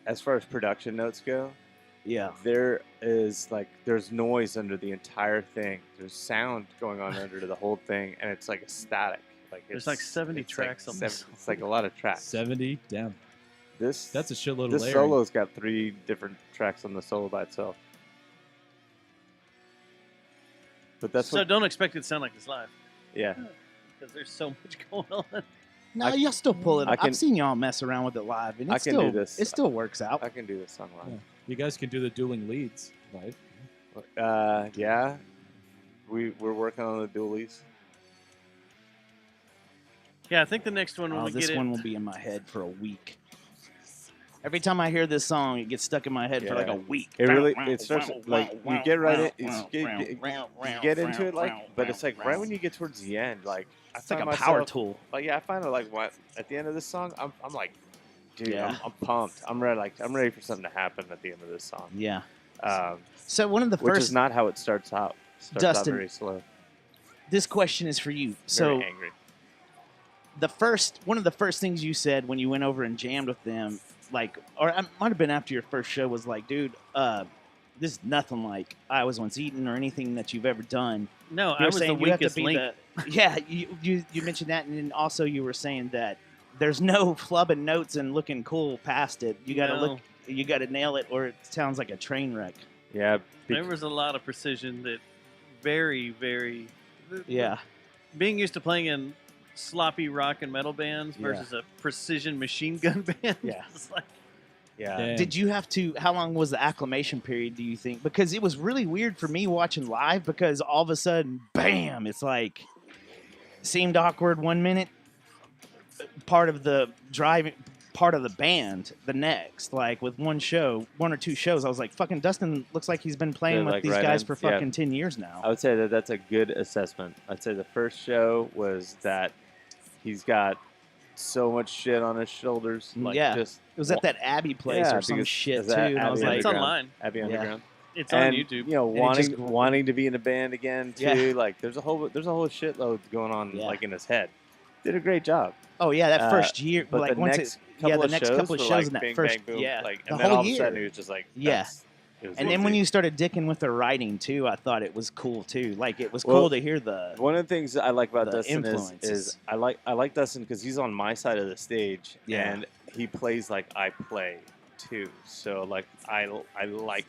as far as production notes go, Yeah. There's noise under the entire thing. There's sound going on under the whole thing, and it's like a static. Like There's like 70 tracks on this. It's like a lot of tracks. 70? Damn. That's a shitload of This layering. solo's got 3 different tracks on the solo by itself. But that's So don't expect it to sound like this live. Yeah. Because there's so much going on. No, y'all still pull it. I can- I've seen y'all mess around with it live, and I it can still do this. it still works out. I can do this song live. Yeah. You guys can do the dueling leads live. Yeah. We're working on the dualies. Yeah, I think the next one when Oh, we this get one it. will be in my head for a week. Every time I hear this song, it gets stuck in my head for like a week. It really, it starts like you get right in, you get into it but it's like right when you get towards the end, like it's like a power tool. Like I find it like at the end of this song, I'm like, dude, Yeah. I'm pumped. I'm ready for something to happen at the end of this song. Yeah. Um, So one of the which first, is not how it starts out. It starts out Dustin, very slow. this question is for you. So Very angry. one of the first things you said when you went over and jammed with them, like, or it might have been after your first show, was like, dude, this is nothing like I Was Once Eaten or anything that you've ever done. No, You I were was the saying you have to weakest be link. Yeah, you mentioned that, and then also you were saying that there's no flubbing notes and looking cool past it. You got to No. you got to nail it, or it sounds like a train wreck. Yeah. There was a lot of precision that very, very. Yeah. Being used to playing in sloppy rock and metal bands Yeah. versus a precision machine gun band. Yeah. It's like, Yeah. Did you have to? How long was the acclimation period? Do you think? Because it was really weird for me watching live. Because all of a sudden, bam! It's like seemed awkward 1 minute. Part of the driving, part of the band the next. Like with one or two shows, I was like, "Fucking Dustin looks like he's been playing They're, with like, these right guys in. for Yeah. fucking 10 years now." I would say that that's a good assessment. I'd say the first show was that he's got so much shit on his shoulders. Like Yeah. just It was at that Abbey place or some because- shit is too, that and I was Abbey like, it's online. Abbey Yeah. Underground. It's and, on YouTube. You know, And it just- wanting to be in a band again too. Yeah. Like there's a whole shitload going on Yeah. like in his head. Did a great job. "Oh yeah, that first year, But like the once next it, couple yeah, the of next shows couple of were, shows like, in that bing, first, bang, boom, yeah, like, the and then whole all of a year, sudden he was just like, yeah." it was And then when easy. you started dicking with the writing too, I thought it was cool too. Like it was Well, cool to hear the One of the things that I like about the Dustin is influences. I like Dustin because he's on my side of the stage, Yeah. and he plays like I play too. So like I like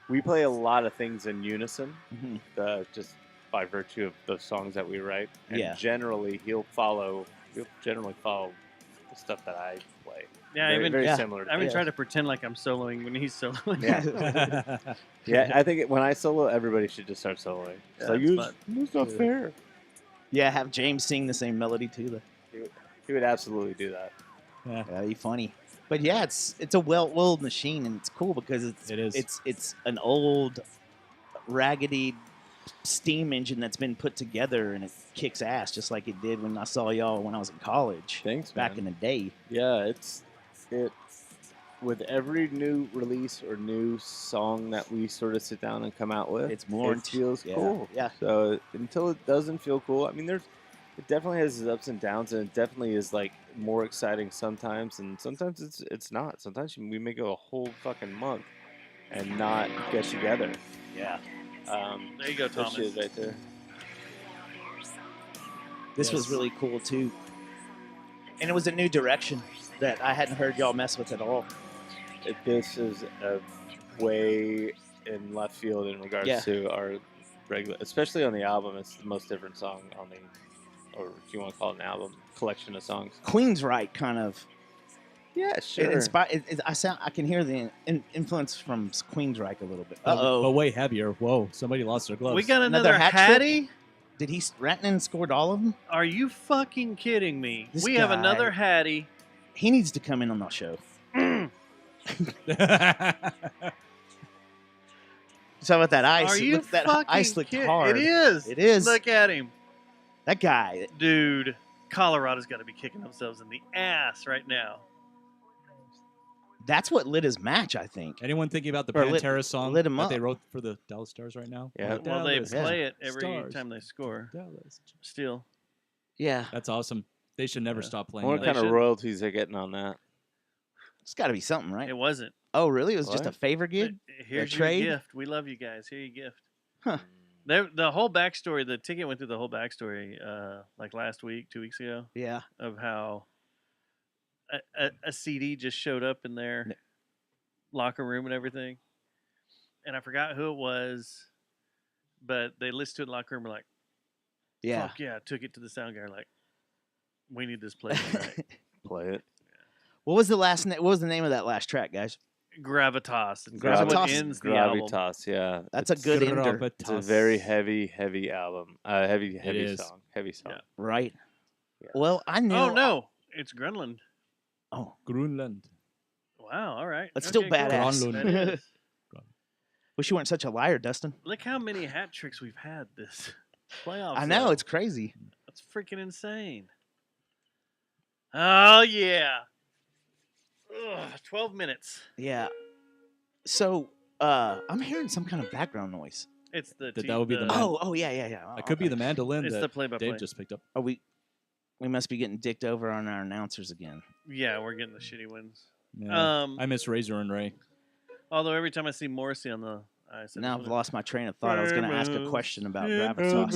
we play a lot of things in unison, Mhm. just by virtue of the songs that we write. And Yeah. generally he'll generally follow the stuff that I play. Yeah, very, even very yeah. similar. To I even me. try to pretend like I'm soloing when he's soloing. Yeah. Yeah, I think when I solo, everybody should just start soloing. Yeah, So that's fun. it's not fair. Yeah, have James sing the same melody too. He would absolutely do that. Yeah. That'd be funny. But yeah, it's a well-oiled machine, and it's cool because It is. it's an old, raggedy steam engine that's been put together, and it kicks ass just like it did when I saw y'all when I was in college. Thanks, back man. in the day. Yeah, it with every new release or new song that we sort of sit down and come out with, It's more it feels yeah, cool. yeah. So until it doesn't feel cool, I mean, it definitely has its ups and downs, and it definitely is like more exciting sometimes, and sometimes it's not. Sometimes we may go a whole fucking month and not get together. Yeah. There you go, That Thomas. shit right there. This was really cool too, and it was a new direction that I hadn't heard y'all mess with at all. This is a way in left field in regards Yeah. to our regular, especially on the album. It's the most different song on the, or if you want to call it an album, collection of songs. Queensryche kind of. Yeah, sure. I can hear the influence from Queensryche a little bit. But Uh-oh. way heavier. Whoa, somebody lost their gloves. We got Another another hat Hattie? trick? Did he Ratnan scored all of them? Are you fucking kidding me? This We have guy- another Hattie. He needs to come in on the show. So about that ice. Are you look, that fucking ice looked kidding? hard. It is. It is. Look at him. That guy. Dude, Colorado's got to be kicking themselves in the ass right now. That's what lit his match, I think. Anyone thinking about the Or lit- Pantera song lit 'em that up. they wrote for the Dallas Stars right now? Yeah. Well, they Dallas play it every Stars. time they score. Dallas. Still. Yeah. That's awesome. They should never stop playing. What that. kind of should. royalties they're getting on that? It's got to be something, right? It wasn't. Oh, really? It was just a What? favor gig? Here's your trade? gift. We love you guys. Here you gift. Huh. The whole backstory. The ticket went through the whole backstory. Like last week, 2 weeks ago, Yeah. of how a CD just showed up in their locker room and everything. And I forgot who it was, but they listened to it in the locker room and were like, Yeah. fuck yeah, took it to the sound guy like, we need this played tonight. Play it. What was the what was the name of that last track, guys? Gravitas. And that's what Gravitas. ends the album. Gravitas, yeah. That's a good ender. It's a very heavy album. Heavy is. song. Heavy song. Yeah. Right. Yeah. Well, I knew. Oh, no. It's Grunland. Oh, Greenland. Wow. All right. that's still Okay, cool. badass. That is. Wish you weren't such a liar, Dustin. Look how many hat tricks we've had this playoffs. I know, though. it's crazy. That's freaking insane. Oh, yeah. Ugh, 12 minutes. Yeah. So, I'm hearing some kind of background noise. It's the. That would be the man. Oh, yeah. It could be the mandolin It's that the play-by-play. Dave just picked up. Are we must be getting dicked over on our announcers again. Yeah, we're getting the shitty ones. Yeah. I miss Razor and Ray. Although every time I see Morrissey on the. I said, Now I've lost my train of thought. I was going to ask a question about gravitas.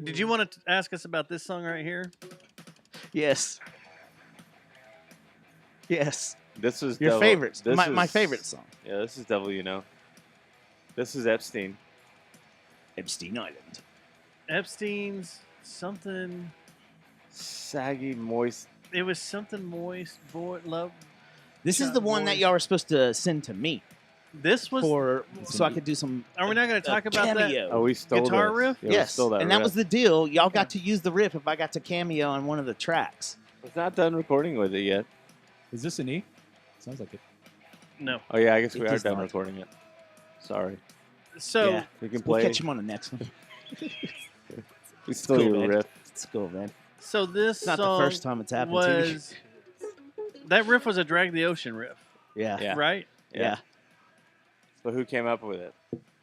Did you want to ask us about this song right here? Yes. Yes. This is Your Devil- favorite. this My is- favorite song. Yeah, this is Devil You Know. This is Epstein. Epstein Island. Epstein's something. Saggy, moist. It was something moist. Boy, love. This is the one that y'all were supposed to send to me This was. so I could do some. Are we not going to talk about cameo. Oh, we stole Guitar this. riff? Yeah, we Yes, stole that and that riff. was the deal. Y'all got to use the riff if I got to cameo on one of the tracks. It's not done recording with it yet. Is this an E? Sounds like it. No. Oh yeah, I guess It we are does done not. recording it. Sorry. So. Yeah. We can We'll play. catch him on the next one. We stole Cool, your man. riff. It's cool, man. So this It's not the song first time it's happened to me. was. That riff was a Drag the Ocean riff, Yeah. Yeah. right? Yeah. So who came up with it?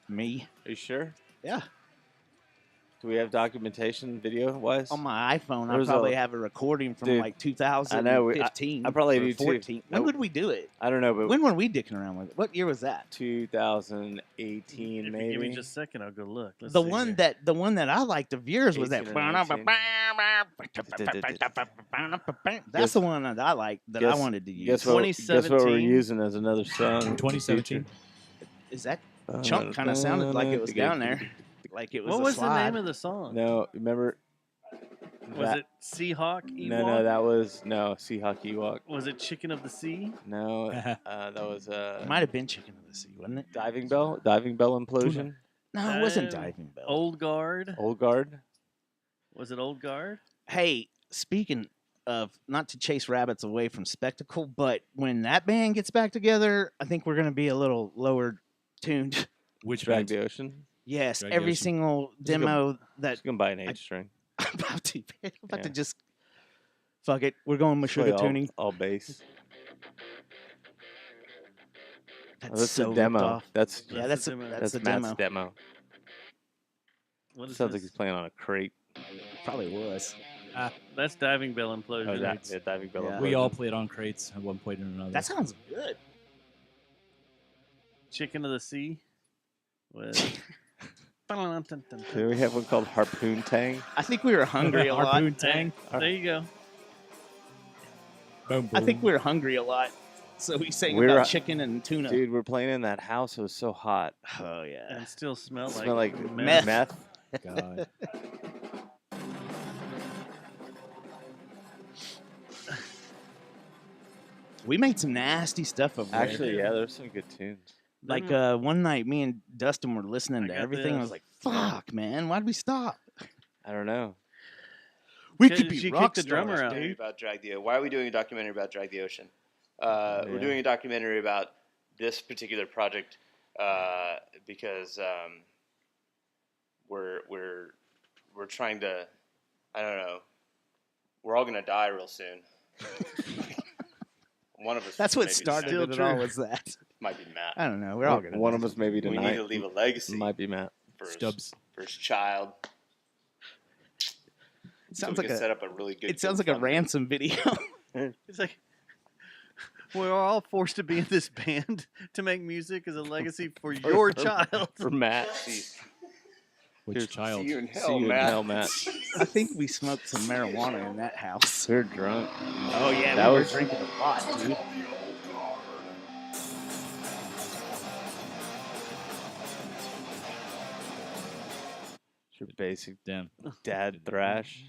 Me. Are you sure? Yeah. Do we have documentation video-wise? On my iPhone, I There's probably a- have a recording from Dude, like 2015. I know, I probably or do too. 14. When Nope. would we do it? I don't know, but When were we dicking around with it? What year was that? 2018 If maybe. you give me just a second, I'll go look. Let's The see one here. that I liked of yours was that. 18 or 19. That's the one that I liked that I Guess- wanted to use. Guess what we're 2017. using as another song? 2017. Is that chunk kind of sounded like it was down there, like it was. What a was slide. the name of the song? No, remember? Was that- it Seahawk Ewok? No, that was Seahawk Ewok. Was it Chicken of the Sea? No, that was It might have been Chicken of the Sea, wasn't it? Diving Bell implosion. No, it wasn't Uh, Diving Bell. Old Guard? Old Guard. Was it Old Guard? Hey, speaking of, not to chase rabbits away from spectacle, but when that band gets back together, I think we're going to be a little lower tuned. Which Drag band? the Ocean. Yes, Drag the every Ocean. single Just go- demo that Just gonna buy an H string. I'm about to, man. I'm about to Yeah. just fuck it. We're going with Play sugar all, tuning. all bass. That's Oh, that's so a ripped demo. off. That's Yeah, that's the demo. that's the Matt's demo. demo. What is Sounds like this? he's playing on a crate. Probably was. That's Diving Bell Implosion. Oh, Yeah. yeah, Diving Bell. Yeah. We all played on crates at one point or another. That sounds good. Chicken of the Sea. Was... Do we have one called Harpoon Tang? I think we were hungry a lot. Harpoon Tang. There you go. Boom, I think boom. we were hungry a lot. So we sang We were- about chicken and tuna. Dude, we're playing in that house. It was so hot. Oh yeah. And still smell It like, smelled like meth. meth. God. We made some nasty stuff over there. Actually, yeah, there's some good tunes. Like one night, me and Dustin were listening I to got everything. I was this. like, "Fuck, man, why'd we stop? I don't know. We Because could be you rock kicked the drummer stars, out. dude." About Drag the Why are we doing a documentary about Drag the Ocean? Yeah. We're doing a documentary about this particular project because we're trying to, I don't know, we're all gonna die real soon. One of us. That's what maybe started Still it all. true. Was that? Might be Matt. I don't know. We're all gonna. One die. of us maybe We tonight. need to leave a legacy Might be Matt. for Stubbs. for his child. It sounds so we like can a. set up a really good. It sounds like a GoFundMe. ransom video. It's like We're all forced to be in this band to make music as a legacy for your child. For Matt. Which child? See you in See hell, you in Matt. hell, Matt. I think we smoked some marijuana in that house. We're drunk. Oh yeah, That we was- were drinking a lot, dude. It's your basic Damn. dad thrash.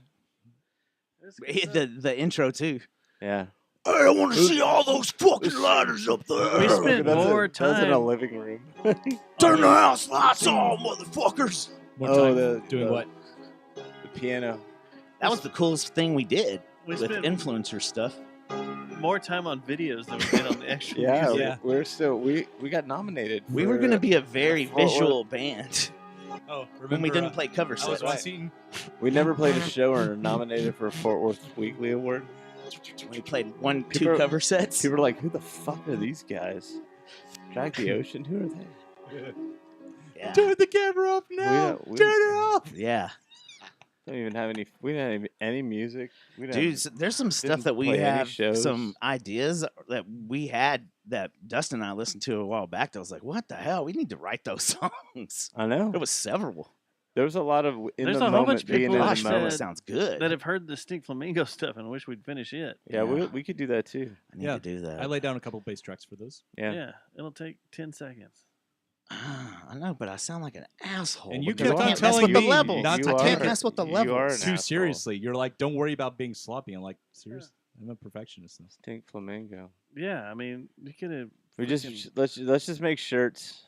The intro too. Yeah. Hey, I want to see all those fucking lighters up there. We spent more That's in a time. living room. Turn the house lights on, motherfuckers. More Oh, time doing what? The piano. That was the coolest thing we did We with spent influencer stuff. more time on videos than we did on the actual Yeah, music. Yeah. we're still we got nominated. We were for- going to be a very Fort Worth. visual band Oh, when we didn't play cover I was sets. one scene. We never played a show or nominated for a Fort Worth Weekly Award. We played two People- cover sets. People are like, "Who the fuck are these guys?" Drag the Ocean. Who are they? Yeah. Turn the camera off now. we Turn it off. Yeah. don't even have any. We didn't have any music. We didn't Dude, have, there's some stuff didn't that we play any have, shows. some ideas that we had that Dustin and I listened to a while back that was like, what the hell? We need to write those songs. I know. There was several. There was a lot of in There's the a whole moment bunch of being people in that Gosh, the that moment. sounds good. That have heard the Stink Flamingo stuff and wish we'd finish it. Yeah, we could do that too. I need Yeah. to do that. I laid down a couple bass tracks for those. Yeah. Yeah, it'll take 10 seconds. I know, but I sound like an asshole. And you because kept I on can't mess telling with me the levels. not You to I are- can't mess with the you are levels. an Too asshole. seriously. You're like, don't worry about being sloppy. I'm like, seriously? I'm a perfectionist. Now. Stink Flamingo. Yeah, I mean, you could have. We just freaking- let's just make shirts.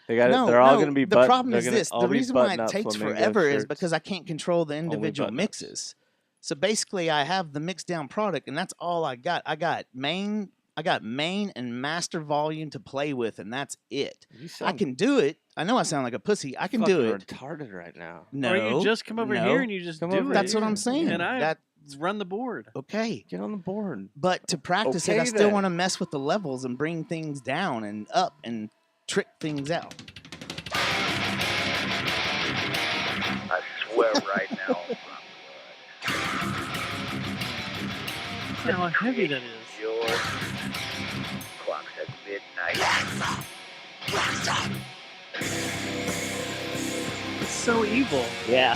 They got No, They're all no, going to be. the problem they're is gonna this: all the be reason why it button-up takes flamingo forever is shirts. because I can't control the individual button-ups. mixes. So basically, I have the mixed down product, and that's all I got. I got main and master volume to play with, and that's it. You I sound can do it. I know I sound like a pussy. I can do fucking it. retarded right now. No, Or you just come over no. here and you just Come do over it. That's what here. I'm saying. And I that run the board. okay. Get on the board. But to practice it, I Okay, still then. want to mess with the levels and bring things down and up and trick things out. I swear right now. How heavy that is. Your clock's at midnight. It's so evil. Yeah.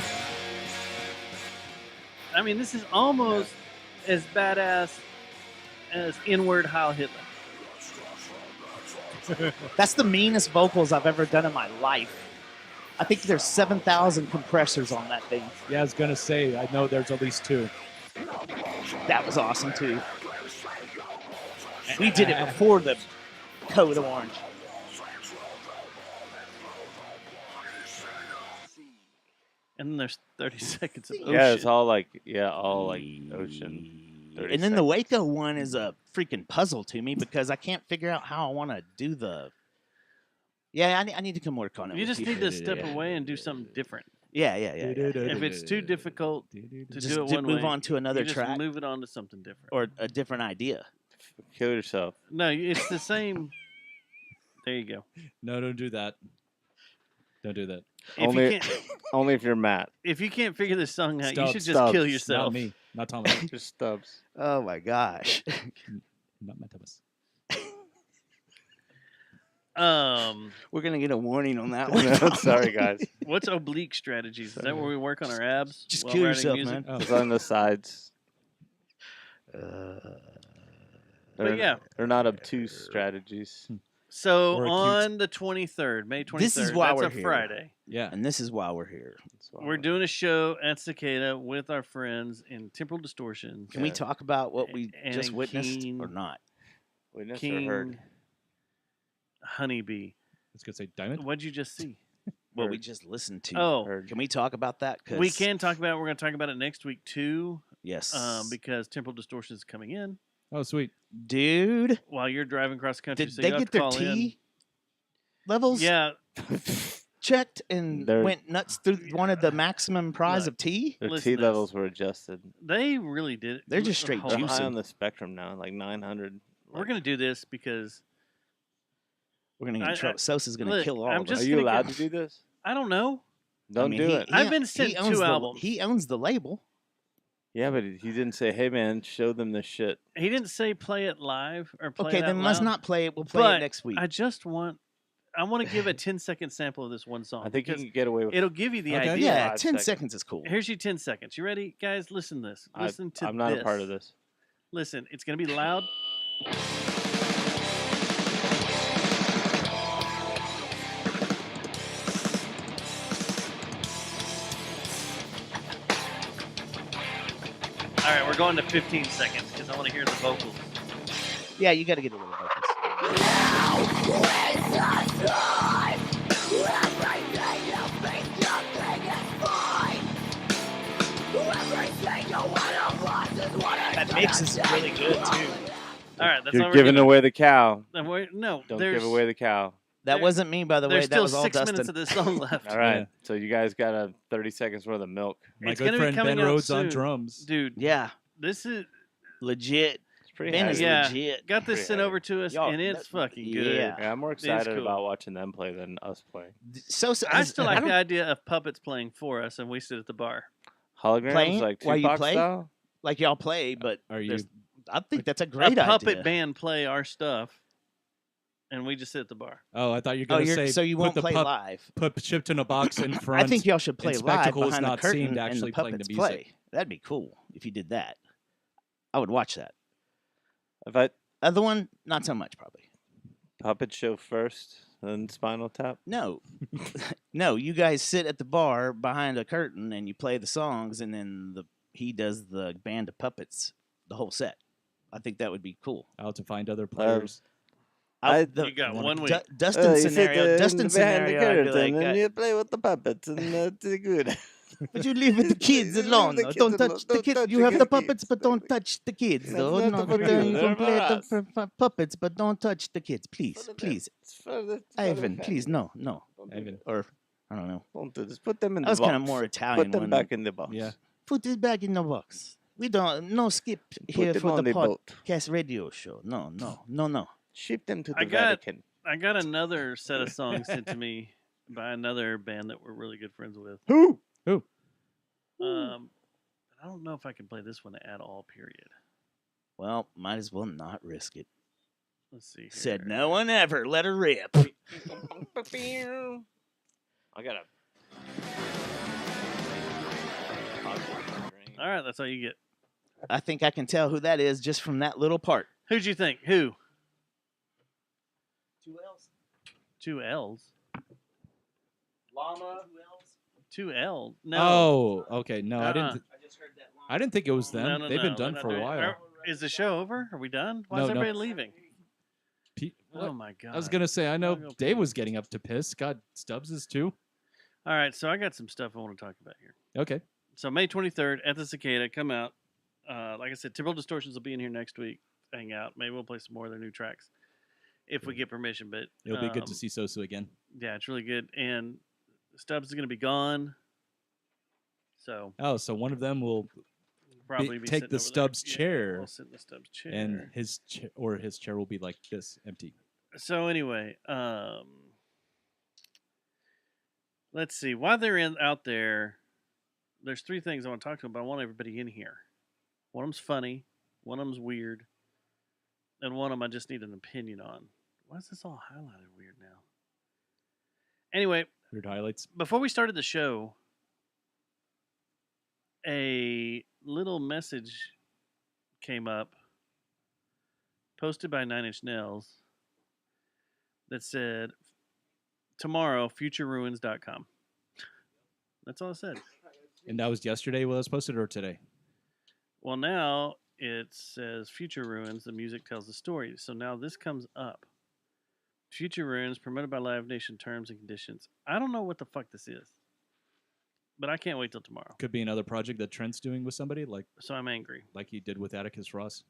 I mean, this is almost as badass as N-word Heil Hitler. That's the meanest vocals I've ever done in my life. I think there's 7,000 compressors on that thing. Yeah, I was going to say, I know there's at least 2. That was awesome too. We did it before the Code Orange. And then there's 30 seconds of ocean. Yeah, it's all like ocean. 30 And then the seconds. Waco one is a freaking puzzle to me because I can't figure out how I want to do the. Yeah, I need to come work on it. You with just you. need to step away and do something different. Yeah. If it's too difficult to Just do it one move way, on to another you just track move it on to something different. or a different idea. Kill yourself. No, it's the same. There you go. No, don't do that. Don't do that. If Only, you can't, only if you're Matt. if you can't figure this song out, you Stubbs. should just kill Stubbs. yourself. Not me. Not Thomas. Just Stubbs. Oh my gosh. Not my Thomas. We're gonna get a warning on that one. No, sorry, guys. What's oblique strategies? Is that where we work on our abs? Just while kill writing yourself, music? man. It's on the sides. But yeah. They're not obtuse strategies. So Or acute. on the 23rd, May 23rd, This is why that's we're a here. Friday. Yeah. And this is why we're here. That's why We're doing a show at Cicada with our friends in Temporal Distortion. Can we talk about what we And just witnessed Keen- or not? Witness or heard? King Honeybee. I was going to say Diamond. What'd you just see? What we just listened to. Oh, Heard. Can we talk about that? 'Cause- we can talk about it. We're going to talk about it next week too, Yes. because Temporal Distortion is coming in Oh, sweet. Dude, while you're driving across country. did so they you have get to their call T levels Yeah, checked and They're- went nuts through wanted the maximum prize Look. of T? Their Listen T to this. levels were adjusted. they really did it. They're just straight Hold They're on. high juicing. on the spectrum now, like 900. We're going to do this because We're gonna get in I- trouble. Sosa's gonna look, kill all I'm of just us. Are you gonna allowed get- to do this? I don't know. Don't I mean, do he- it. he- I've been he sent owns 2 the- albums. He owns the label. Yeah, but he didn't say, "Hey, man, show them this shit." He didn't say play it live or play Okay, it out then must loud, not play it. We'll play but it next week. I want to give a 10-second sample of this one song. I think you because can get away with. it'll give you the Okay. idea. Yeah, 5 10 seconds. seconds is cool. Here's your 10 seconds. You ready, guys? Listen to this. Listen to I'm not this. a part of this. Listen, it's going to be loud. All right, we're going to 15 seconds because I want to hear the vocals. Yeah, you got to get a little vocals. That mix is really good too. All right, that's You're all we're giving giving. away the cow. No, Don't there's, give away the cow. That There- wasn't me, by the way. there's That still was all 6 Dustin. minutes of this song left. All right, Yeah. so you guys got a 30 seconds worth of milk. My It's good gonna be friend coming Ben out Rhodes on soon. drums. Dude, Yeah, this is legit. It's pretty Ben heavy. is Yeah. legit. got this Pretty sent heavy. over to us, Y'all, and it's fucking good. yeah. Yeah, I'm more It's excited cool. about watching them play than us playing. I still like don't- the idea of puppets playing for us, and we sit at the bar. Holograms Playing like while you Tupac play? style. like y'all play, but Are you? there's- I think that's a great a puppet idea. band play our stuff, and we just sit at the bar. Oh, I thought you were Oh, going to say. so you put won't the play pup- live. Put shipped in a box in front. I think y'all should play and live spectacles behind the not curtain seen to actually and the playing the puppets music. play. That'd be cool if you did that. I would watch that. If I Other one, not so much probably. puppet show first, then Spinal Tap. No, no. You guys sit at the bar behind a curtain and you play the songs, and then he does the band of puppets, the whole set. I think that would be cool. Out to find other players. You got 1 week. Dustin scenario. Dustin behind the scenario. I'd be curtain like, and you play with the puppets, and that's good. but you leave with the kids Leave alone. the though. kids Don't alone. touch the Don't kids. touch You the have the kids. puppets, but don't touch the kids. That's Though. not No, for but, you. you They're can play for the us. puppets, but don't touch the kids, please, For the please. It's for the Ivan, family. please, no. Don't do Ivan. that. Or I don't know. Don't do this. Put them in That the was box. kind of more Italian. Put them one. back in the box. Yeah. Put it back in the box. We don't no skip here them for on the the boat. podcast radio show. No. Ship them to the I got- Vatican. I got another set of songs sent to me by another band that we're really good friends with. Who? I don't know if I can play this one at all. Period. Well, might as well not risk it. Let's see. Here. Said no one ever. Let her rip. I got All right, that's all you get. I think I can tell who that is just from that little part. Who'd you think? Who? 2 L's. 2 L's. Llama. Who else? 2 L. No. Oh, okay. No, I didn't. Uh-uh. I just heard that. I didn't think it was them. No, They've been no, done they're for not a doing- while. Is the show over? Are we done? Why No, is no. everybody leaving? What? Oh my god! I was gonna say I know I'll go Dave pee. was getting up to piss. God, Stubbs is too. All right, so I got some stuff I want to talk about here. Okay. So May 23rd at the Cicada, come out. Like I said, Typical Distortions will be in here next week. Hang out. Maybe we'll play some more of their new tracks if we get permission. But It'll be good to see Sosu again. Yeah, it's really good. And Stubbs is going to be gone, so Oh, so one of them will probably be take sitting the over Stubbs there. Yeah, chair, we'll sit in the Stubbs chair. and his chair will be like this, empty. So anyway, let's see. While they're out there, there's 3 things I want to talk to them, but I want everybody in here. One of them's funny, one of them's weird, and one of them I just need an opinion on. Why is this all highlighted weird now? Anyway, Weird highlights. before we started the show, a little message came up, posted by 9 Inch Nails, that said, tomorrow, futureruins.com. That's all it said. And that was yesterday when it was posted, or today? Well, now it says Future Ruins, the music tells the story. So now this comes up. Future Ruins, promoted by Live Nation, terms and conditions. I don't know what the fuck this is, but I can't wait till tomorrow. Could be another project that Trent's doing with somebody, So I'm angry. like he did with Atticus Ross,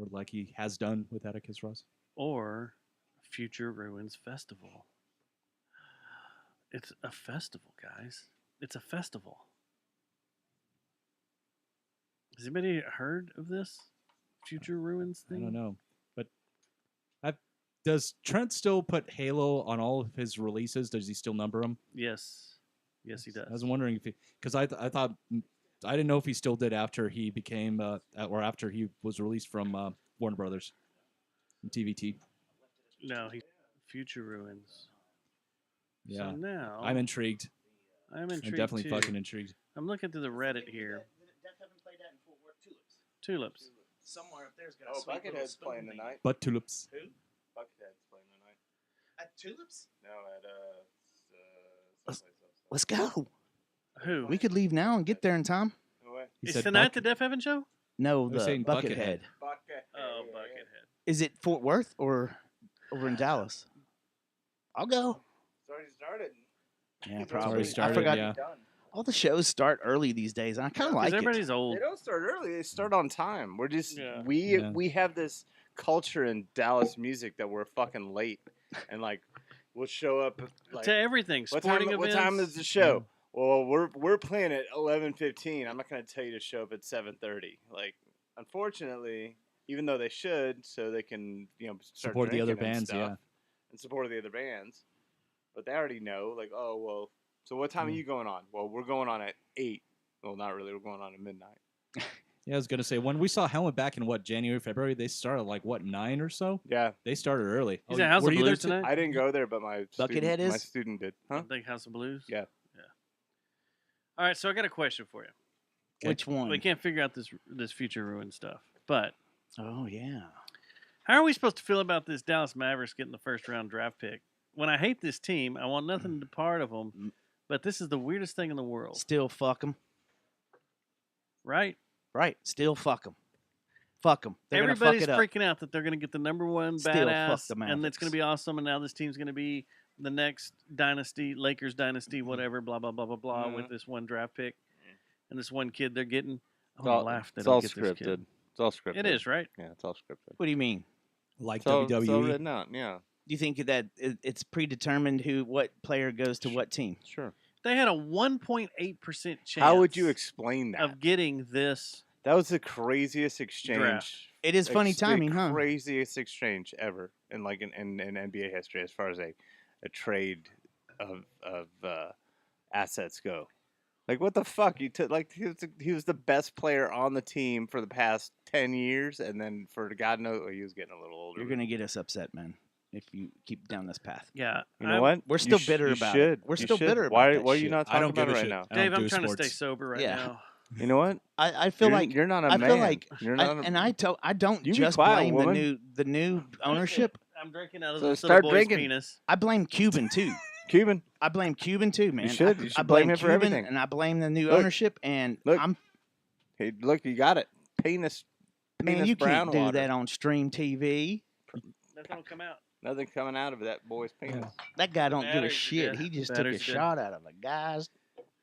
or like he has done with Atticus Ross. Or Future Ruins Festival. It's a festival, guys. It's a festival. Has anybody heard of this Future Ruins thing? I don't know, but does Trent still put Halo on all of his releases? Does he still number them? Yes. Yes, he does. I was wondering if because I thought I didn't know if he still did after he became or after he was released from Warner Brothers and TVT. No, he's Future Ruins. Yeah. So now I'm intrigued. I'm intrigued. I'm definitely too. fucking intrigued. I'm looking through the Reddit here. Tulips. Somewhere up there's got Oh, Buckethead's playing tonight. But Tulips. Who? Buckethead's playing tonight. At Tulips? No, at someplace else. Let's go. Who? We could leave now and get there in time. No way. He Is said tonight the Def Heaven show? No, They're the saying Buckethead. Buckethead. Oh, Buckethead. Is it Fort Worth or over in Dallas? I'll go. It's already started. Yeah, It's probably. already started, I forgot. yeah. All the shows start early these days, and I kind of like it. Everybody's old. They don't start early. They start on time. We're just Yeah. we have this culture in Dallas music that we're fucking late, and like we'll show up like To everything. Sporting events. What time is the show? Well, we're playing at 11:15. I'm not gonna tell you to show up at 7:30. Like, unfortunately, even though they should, so they can start Support the other drinking and bands, stuff, yeah. and support the other bands. But they already know, like, oh well. So what time are you going on? Well, we're going on at 8. Well, not really. We're going on at midnight. Yeah, I was gonna say when we saw Helmet back in January, February, they started like 9 or so. Yeah, they started early. He's at House were of you there Blues tonight? I didn't go there, but my Buckethead is? my student did. I Huh? think House of Blues. Yeah. All right, so I got a question for you. Which one? We can't figure out this Future Ruin stuff, but Oh yeah. how are we supposed to feel about this Dallas Mavericks getting the first round draft pick? When I hate this team, I want nothing to part of them, but this is the weirdest thing in the world, Still fuck them. right? Right. Still fuck them. Fuck them. They're Everybody's gonna fuck it up. freaking out that they're going to get the number one Still fuck badass, the and it's going Mavericks. to be awesome. And now this team's going to be the next dynasty, Lakers dynasty, whatever. Blah blah blah blah blah. With this one draft pick and this one kid they're getting. I want to laugh that It's all get this kid. scripted. It's all scripted. It is, right? Yeah, it's all scripted. What do you mean? Like It's all WWE. written out. Yeah, Do you think that it's predetermined what player goes to what team? sure. They had a 1.8% chance. How would you explain that? of getting this? That was the craziest exchange. Draft. It is funny the timing, huh? Craziest exchange ever in NBA history, as far as a trade of assets go. Like, what the fuck? You took like he was the best player on the team for the past 10 years, and then for God knows, he was getting a little older. You're gonna get us upset, man, if you keep down this path. Yeah, You know what? We're You still sh- bitter you about should. it. We're You still should. bitter about Why that are you shit. not I talking don't about give it a right shit. now? I don't Dave, I'm do trying to sports. stay sober right Yeah. now. You know what? I feel like you're not a I man. feel like You're not. I don't You be just quiet, blame woman. the new ownership. I'm drinking out of So this start little boy's drinking. penis. I blame Cuban too. Cuban. I blame Cuban too, man. should. I, You should I blame him for Cuban everything. and I blame the new Look. ownership. And Look. I'm Hey, look, you got it. Penis. man, Penis you brown can't do water. that on stream TV. Nothing will come out. Nothing coming out of that boy's penis. That guy don't give a Batteries are shit. dead. He just Batteries took a dead. shot out of a guy's.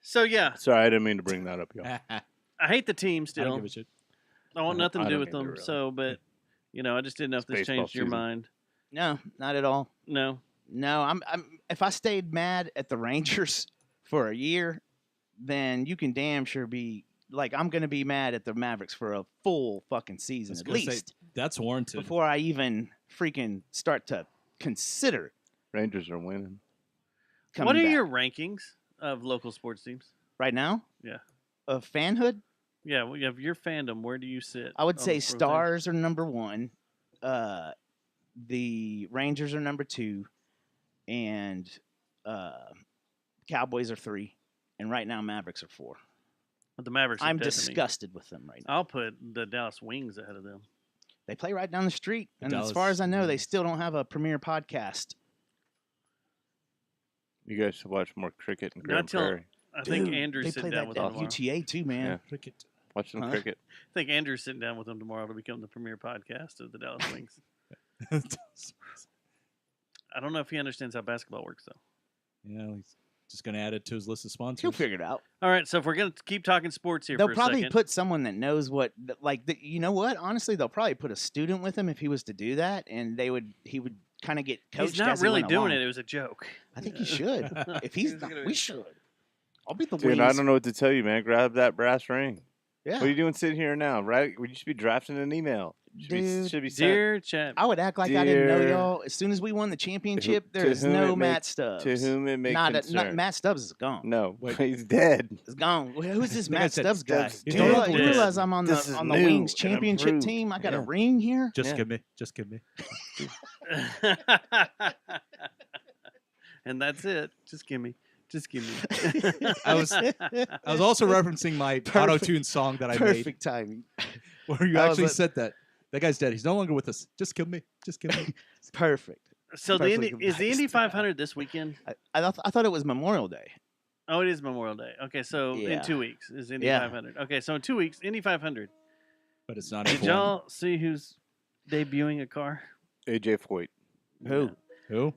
So yeah, Sorry, I didn't mean to bring that up, y'all. I hate the team I still. don't give a shit. I want nothing to I do don't with either, them. really. So, but I just didn't know if It's this baseball changed your season. mind. No, not at all. No. No, I'm. If I stayed mad at the Rangers for a year, then you can damn sure be like I'm going to be mad at the Mavericks for a full fucking I season was at gonna say, least that's warranted. before I even freaking start to consider Rangers are winning. coming What are back. your rankings of local sports teams? right now Yeah. of fanhood? Yeah, well, you have your fandom. Where do you sit? I would on say the rotation? Stars are number 1. The Rangers are number 2, and Cowboys are 3, and right now Mavericks are 4. But the Mavericks. Are I'm dead to me. disgusted with them right now. I'll put the Dallas Wings ahead of them. They play right down the street, and as Dallas far as I know, they Wings. still don't have a premier podcast. You guys should watch more cricket and Not Grand till Prairie. I think Dude, Andrew's they sitting play down that with them tomorrow. UTA too, man. Yeah. Cricket. Watch some Huh? cricket. I think Andrew's sitting down with them tomorrow to become the premier podcast of the Dallas Wings. I don't know if he understands how basketball works though. He's just gonna add it to his list of sponsors. He'll figure it out. All right, so if we're gonna keep talking sports here They'll for a probably second, put someone that knows what, you know what? Honestly, they'll probably put a student with him if he was to do that, and he would kind of get coached. he's not as he really went doing along. it. It was a joke. I think he should. If he's He's not, gonna- we should. I'll be the Dude, Wings. I don't know what to tell you, man. Grab that brass ring. Yeah. What are you doing sitting here now, right? We should be drafting an email. Dude, should be sent. Dear chat. I would act like I didn't know Dear- y'all. As soon as we won the championship, to there is whom no it may- Matt Stubbs. to whom it may not concern. Matt Stubbs is gone. No, Wait. he's dead. It's gone. Well, who's this That Matt guy said Stubbs guy? Stubbs Do is you dead. realize, you Dead. realize I'm on This the is on the new Wings and championship improved. team? I got a Yeah. ring here. Just Yeah. give me. Just give me. And that's it. Just give me. I was also referencing my Perfect. auto-tune song that I Perfect timing. made, where you I was actually like- said that. That guy's dead. He's no longer with us. Just kill me. Just kill me. Perfect. So the Perfectly Indy, is the Indy nice. 500 this weekend? I thought it was Memorial Day. Oh, it is Memorial Day. Okay, so in Yeah. 2 weeks is Indy Yeah. 500. Okay, so in 2 weeks, Indy 500. But it's not. Did F1. y'all see who's debuting a car? AJ Foyt. Who? Who?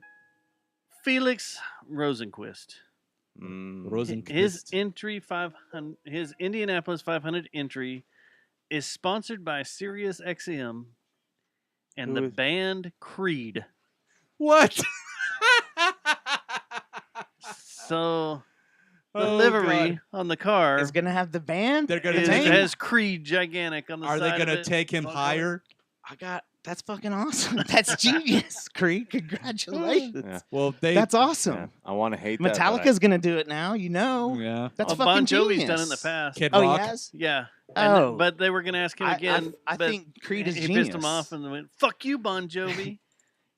Felix Rosenquist. Rosenquist. His entry 500, his Indianapolis 500 entry is sponsored by Sirius XM and Who the is- band Creed. What? So the Oh, livery God. on the car Is gonna have the band. They're gonna is, take him- has Creed gigantic on the Are side. they going of to it. take him On higher? That's fucking awesome. That's genius, Creed. Congratulations. Yeah. Well, they. That's awesome. Yeah. I want to hate that. but Metallica's gonna do it now. You know. Yeah. That's Well, fucking Bon Jovi's genius. done it in the past. Kid Oh, Rock. he has. Yeah. Oh. But they were going to ask him again. I but think Creed is he genius. pissed him off and they went, "Fuck you, Bon Jovi."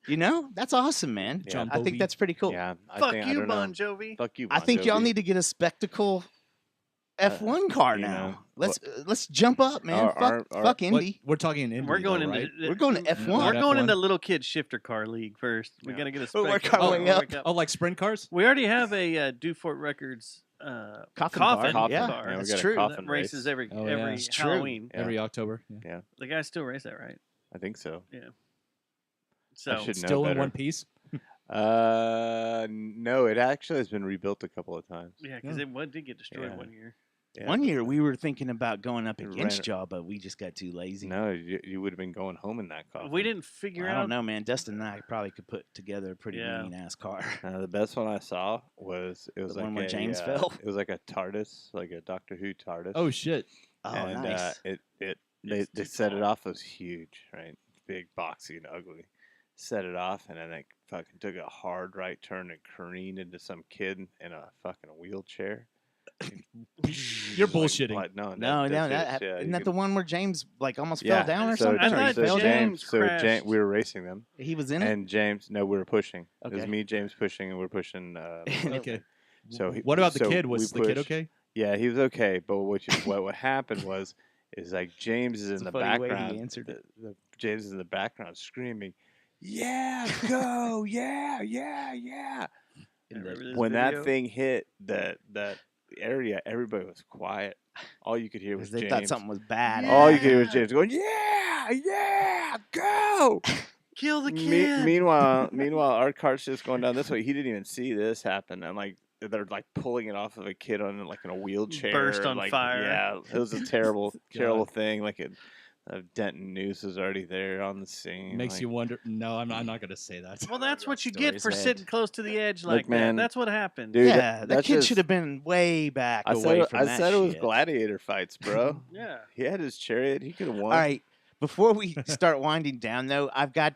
You know, that's awesome, man. Yeah. I think that's pretty cool. Yeah. I Fuck think, I you, don't know. Bon Jovi. Fuck you. I Bon think y'all Jovi. need to get a spectacle F1 car you now. know, Let's jump up, man. our- Fuck What- Indy. we're talking in Indy. We're going though, into right? We're going to F1. We're Not going F1. into little kid shifter car league first. We Yeah. got to get a We'll work spectacle. our way up. Oh, like sprint cars? We already have a Dufort Records Coffin coffin car. Yeah, car. Yeah, we that's got a true. coffin that races race. every Oh, yeah. every It's true. Halloween. Yeah. Every October. Yeah. Yeah, The guys still race that, right? I think so. So I should know Still in better. one piece? No, it actually has been rebuilt a couple of times. yeah, because Yeah. it did get destroyed Yeah. one year. Yeah. One year we were thinking about going up It against ran- y'all, but we just got too lazy. No, you would have been going home in that coffin. We didn't figure I out. don't know, man. Dustin and I probably could put together a pretty Yeah. mean ass car. The best one I saw was it was The like one where a, James fell? It was like a TARDIS, like a Doctor Who TARDIS. Oh, shit. Oh, and nice. they set it off. It was huge, right? Big, boxy, and ugly. Set it off, and then they fucking took a hard right turn and careened into some kid in a fucking wheelchair. You're Like, bullshitting. what? No, no, that's that it, yeah, isn't you that can- the one where James like almost yeah, fell down or so something? I Or he thought fell James down? so crashed. we were racing them, He was in it. and James. No, we were pushing. It was Okay. me, James pushing, and we're pushing. Okay. So What about the so kid? we Was the kid pushed- okay? Yeah, he was okay. But what happened is like James is It's in a the funny way he background. answered James is in the background screaming, "Yeah, go, yeah, yeah, yeah!" I remember this When that video. thing hit that area, everybody was quiet. All you could hear was Because they James. thought something was bad. All you could hear was James going, "Yeah, yeah, go!" Kill the kid. Meanwhile, our cart's just going down this way. He didn't even see this happen, and like they're like pulling it off of a kid on like in a wheelchair, Burst on like, fire. Yeah, it was a terrible, terrible thing. Like Denton News was already there on the scene. Makes like, you wonder. No, I'm not going to say that. Well, that's what you get for Stories, sitting close to the edge Look, like man, that. That's what happened. dude, Yeah, that that's kid just- should have been way back I away said, from I that said it was shit. gladiator fights, bro. Yeah. He had his chariot. He could have won. All right, before we start winding down, though, I've got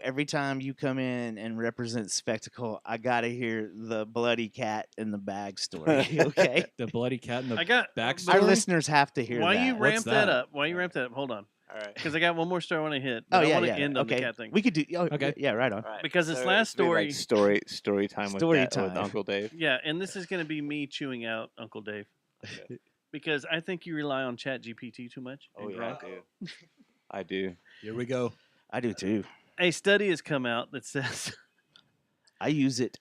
every time you come in and represent spectacle, I gotta hear the bloody cat in the bag story. Okay, The bloody cat in the I got backstory? our listeners have to hear Why that. you What's ramp that that? up? Why you ramp that up? Hold on. All right. Because I got one more story I want to hit. Oh But I yeah, want to yeah. end on Okay, the cat thing. we could do. Oh, Okay. yeah, right on. All right. Because this So last it's gonna be story- like story time with, Story with time. Uncle Dave. Yeah, and this is going to be me chewing out Uncle Dave. Because I think you rely on Chat GPT too much. Oh and yeah, Gronk. I do. I do. Here we go. I do too. A study has come out that says I use it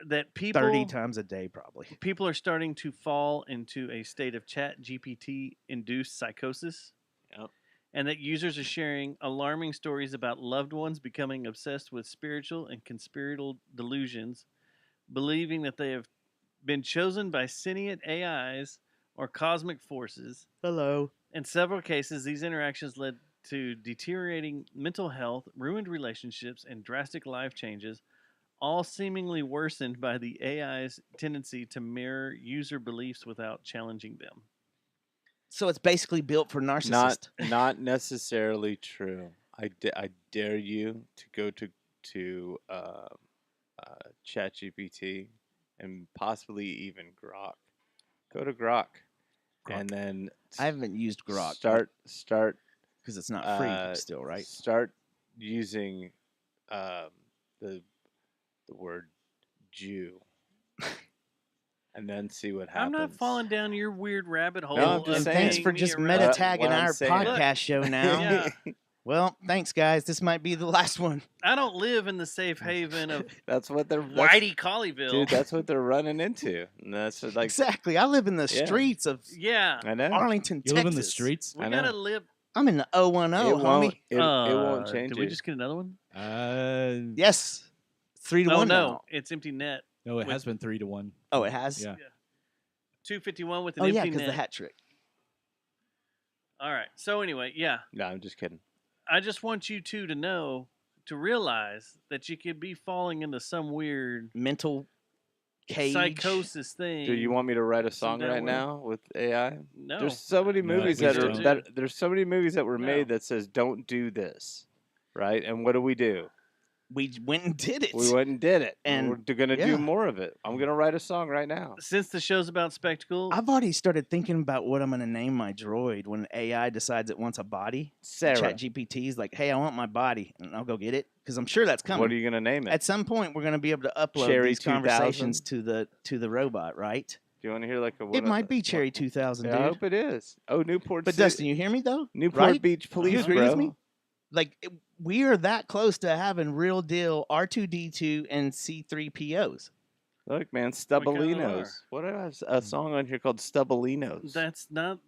that people 30 times a day, probably. people are starting to fall into a state of Chat GPT induced psychosis. Yep. And that users are sharing alarming stories about loved ones becoming obsessed with spiritual and conspiratorial delusions, believing that they have been chosen by sentient AIs or cosmic forces. Hello. In several cases, these interactions led to deteriorating mental health, ruined relationships, and drastic life changes, all seemingly worsened by the AI's tendency to mirror user beliefs without challenging them. So it's basically built for narcissists. Not necessarily true. I dare you to go to ChatGPT and possibly even Grok. Go to Grok. And then I haven't used Grok. Start because it's not free still, right? Start using the word Jew, and then see what happens. I'm not falling down your weird rabbit hole. No, I'm just And saying. thanks for just meta tagging what I'm our saying. podcast show now. Yeah. Well, thanks, guys. This might be the last one. I don't live in the safe haven of That's what they're Whitey Colleyville. Dude, that's what they're running into. And that's what, like Exactly. I live in the streets of I know. Arlington, You Texas. live in the streets? We I gotta know. live. I'm in the 010, homie. It won't change. Did we just get another one? Yes. 3-1 Oh no, now. it's empty net. No, it With- has been 3-1. Oh, it has? Yeah. 251 with an Oh, empty yeah, net. because the hat trick. All right. So anyway, yeah. No, I'm just kidding. I just want you two to know, to realize that you could be falling into some weird mental cage psychosis thing. Do you want me to write a Some song right downward- now with AI? No. There's so many No, movies we that don't. are there's so many movies that were No. made that says don't do this, right? And what do? We went and did it. We went and did it, And, we're going to yeah. do more of it. I'm going to write a song right now. Since the show's about spectacle, I've already started thinking about what I'm going to name my droid when AI decides it wants a body. Sarah. ChatGPT's like, hey, I want my body, and I'll go get it because I'm sure that's coming. What are you going to name it? At some point, we're going to be able to upload Cherry these 2000? conversations to the robot, right? Do you want to hear like a? It might be Cherry 2000, Yeah, dude. I hope it is. Oh, Newport. But City- Dustin, you hear me though? Newport Right? Beach Police, You agree bro. with me? Like we are that close to having real deal R2D2 and C3POs. Look, man, are. Stubbalinos. What is a song on here called Stubbalinos? that's not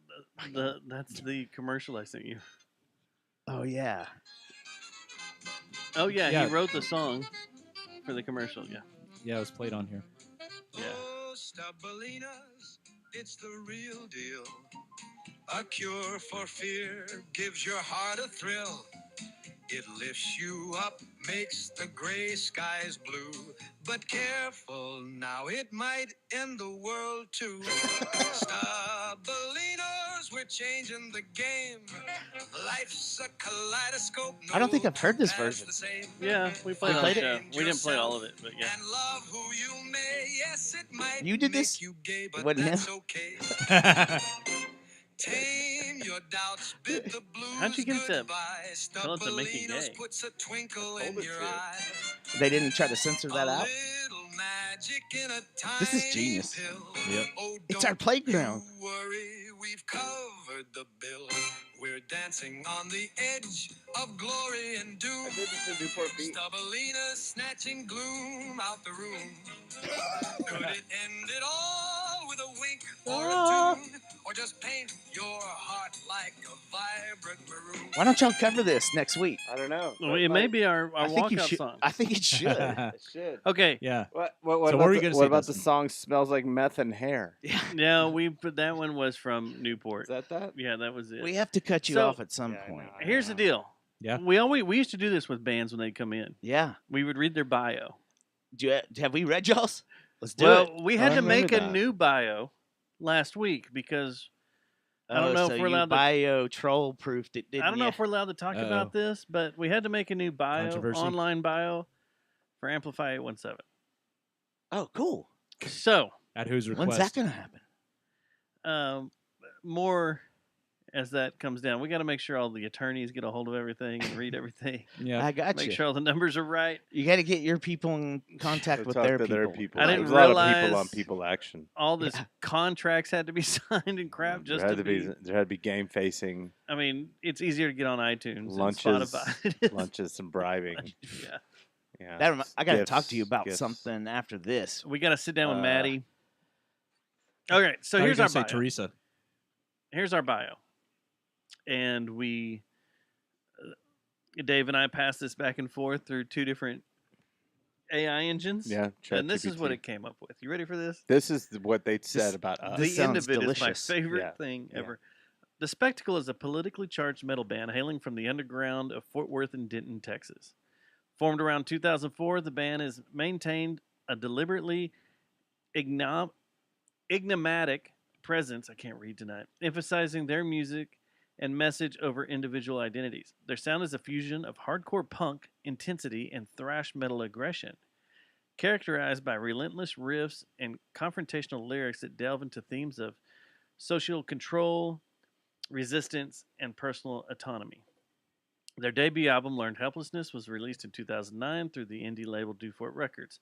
that's the commercial I sent you. Oh yeah. Oh yeah, Yeah. he wrote the song for the commercial. Yeah. Yeah, it was played on here. Yeah. Oh, Stubbalinas, it's the real deal. A cure for fear gives your heart a thrill. It lifts you up, makes the gray skies blue. But careful now, it might end the world too. Stubbalinos, we're changing the game. Life's a kaleidoscope. I don't think I've heard this that's version. the same. Yeah, we played You it on played the it? show. We didn't play all of it, but yeah. And love who you may. Yes, it might You did make this? you gay, It but wasn't that's him? okay. Tame your doubts, bid the blues How'd you get it to goodbye. tell it to make it Stubbalinos gay? puts a twinkle in your eye. They didn't try to censor that A out. little magic in a This is tiny genius. pill. Yep. Oh, It's our don't playground. you worry, we've covered the bill. We're dancing on the edge of glory and doom. Stubbalinas snatching gloom out the room. Could it end it all with a wink or a tune? Or just paint your heart like a vibrant maroon? Why don't y'all cover this next week? I don't know. Well, it may be our I think you walkout should. song. I think it should. It should. Okay. Yeah. What So what about were you gonna what say, about the Dustin? song "Smells Like Meth and Hair"? No, that one was from Newport. Is that? Yeah, that was it. We have to cut you So- off at some point. Here's the deal. Yeah. We used to do this with bands when they come in. Yeah. We would read their bio. Have we read y'all's? Let's do Well, it. we had to make a new bio last week because I don't know so if we're you allowed to. bio troll proofed it, didn't I don't know ya? if we're allowed to talk Uh-oh. about this, but we had to make a new bio, Controversy. online bio for Amplify 817. Oh, cool. So, At whose request? When's that gonna happen? more as that comes down. We got to make sure all the attorneys get a hold of everything and read everything. Yeah. I got Make you. sure all the numbers are right. You got to get your people in contact with Talk their to people. their people. I didn't There's a lot of people realize- on People Action. All this contracts had to be signed and crap just there had to to be. there had to be game facing I mean, it's easier to get on iTunes lunches, and Spotify. lunches, and bribing. Yeah. Yeah, I got to talk gifts, to you about gifts. something after this. We got to sit down with Uh, Maddie. Okay, so Thought you were here's gonna our say bio. Teresa. Here's our bio. And Dave and I passed this back and forth through two different AI engines. Yeah, And this is what ChatGPT. it came up with. You ready for this? This is what they said about us. The This end sounds of it is delicious. my favorite Yeah. thing Yeah. ever. The Spectacle is a politically charged metal band hailing from the underground of Fort Worth and Denton, Texas. Formed around 2004, the band has maintained a deliberately enigmatic presence, I can't read tonight, emphasizing their music and message over individual identities. Their sound is a fusion of hardcore punk intensity and thrash metal aggression, characterized by relentless riffs and confrontational lyrics that delve into themes of social control, resistance, and personal autonomy. Their debut album, Learned Helplessness, was released in 2009 through the indie label Dufort Records.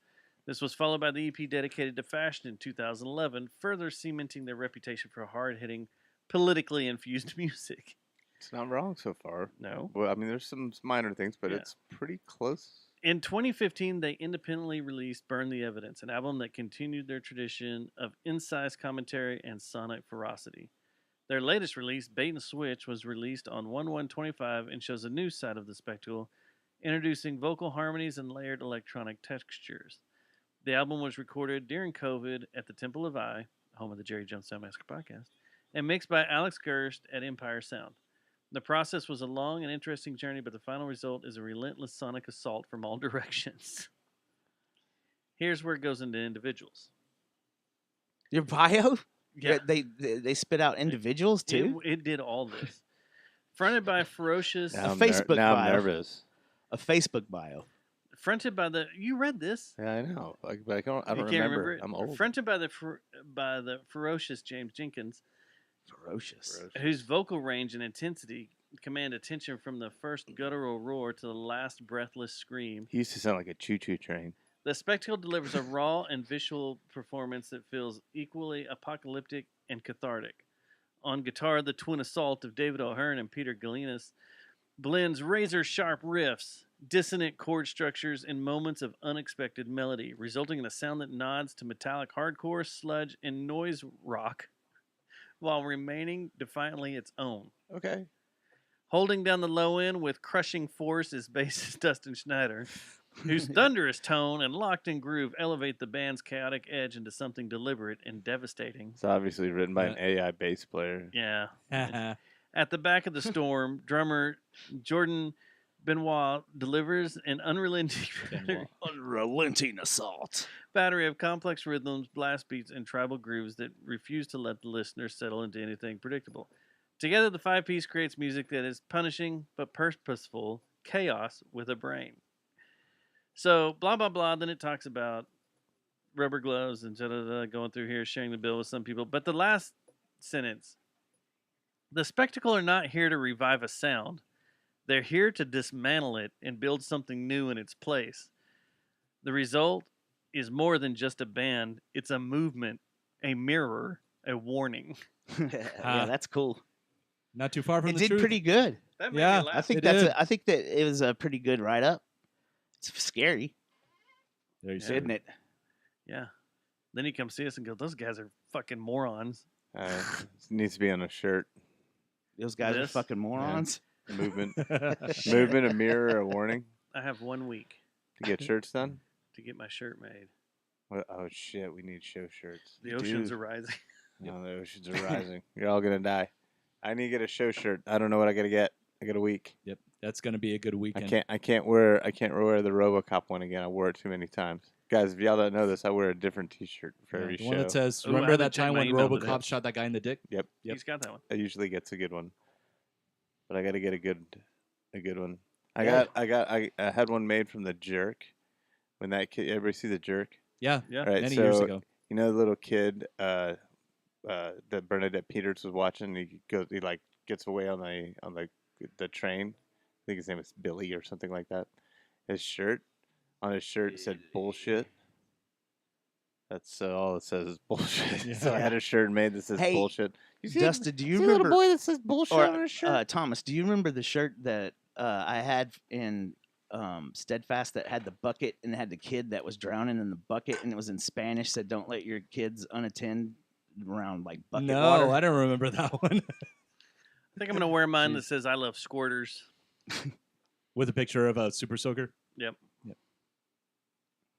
This was followed by the EP dedicated to fashion in 2011, further cementing their reputation for hard-hitting, politically infused music. It's not wrong so far. No. Well, I mean, there's some minor things, but Yeah. it's pretty close. In 2015, they independently released Burn the Evidence, an album that continued their tradition of incisive commentary and sonic ferocity. Their latest release, Bait and Switch, was released on 1/1/25 and shows a new side of the spectacle, introducing vocal harmonies and layered electronic textures. The album was recorded during COVID at the Temple of I, home of the Jerry Jones Sound Massacre podcast, and mixed by Alex Gerst at Empire Sound. The process was a long and interesting journey, but the final result is a relentless sonic assault from all directions. Here's where it goes into individuals. Your bio? Yeah. They spit out individuals too. It did all this. Fronted by ferocious. A Facebook now bio. I'm nervous. A Facebook bio. Fronted by the. You read this? Yeah, I know. But I don't You can't remember. it? I'm old. Fronted by the ferocious James Jenkins, Ferocious. whose vocal range and intensity command attention from the first guttural roar to the last breathless scream. He used to sound like a choo-choo train. The spectacle delivers a raw and visual performance that feels equally apocalyptic and cathartic. On guitar, the twin assault of David O'Hearn and Peter Galinas blends razor-sharp riffs, dissonant chord structures, and moments of unexpected melody, resulting in a sound that nods to metallic hardcore, sludge, and noise rock, while remaining defiantly its own. Okay. Holding down the low end with crushing force is bassist Dustin Schneider, whose thunderous tone and locked-in groove elevate the band's chaotic edge into something deliberate and devastating. It's obviously written by an AI bass player. Yeah. At the back of the storm, drummer Jordan Benoit delivers an unrelenting assault. Battery of complex rhythms, blast beats, and tribal grooves that refuse to let the listener settle into anything predictable. Together, the five-piece creates music that is punishing but purposeful chaos with a brain. So, blah, blah, blah. Then it talks about rubber gloves and going through here, sharing the bill with some people. But the last sentence, the spectacle are not here to revive a sound. They're here to dismantle it and build something new in its place. The result is more than just a band. It's a movement, a mirror, a warning. Yeah, that's cool. Not too far from it the did truth. pretty good. That made Yeah, me laugh. I think It that's. did. I think that it was a pretty good write up. It's scary, There you Yeah. see isn't it? Yeah. Then you come see us and go, those guys are fucking morons. It needs to be on a shirt. Those guys are This? fucking morons. Movement. Movement, a mirror, a warning. I have 1 week To get shirts done? to get my shirt made. Oh, shit. We need show shirts. The oceans are rising. No, the oceans are rising. You're all going to die. I need to get a show shirt. I don't know what I got to get. I got a week. Yep, that's going to be a good weekend. I can't wear the RoboCop one again. I wore it too many times. Guys, if y'all don't know this, I wear a different T-shirt for Yeah, every the show. one that says, Ooh, I "Remember haven't that checked time my when email today. RoboCop shot that guy in the dick?" Yep. He's got that one. That usually gets a good one. But I got to get a good one. Yeah. I had one made from the Jerk. When that kid, everybody see the Jerk? Yeah, Yeah. Right, many so, years ago. You know the little kid that Bernadette Peters was watching. He gets away on the train. I think his name is Billy or something like that. On his shirt said bullshit. That's all it says is bullshit. So I had a shirt made that says Hey, bullshit. Dustin, do you see a remember? little boy that says bullshit or, on his shirt? Thomas, do you remember the shirt that I had in Steadfast that had the bucket and it had the kid that was drowning in the bucket and it was in Spanish, said "Don't let your kids unattended around like bucket No, water." I don't remember that one. I think I'm going to wear mine that says, I love squirters. With a picture of a super soaker. Yep.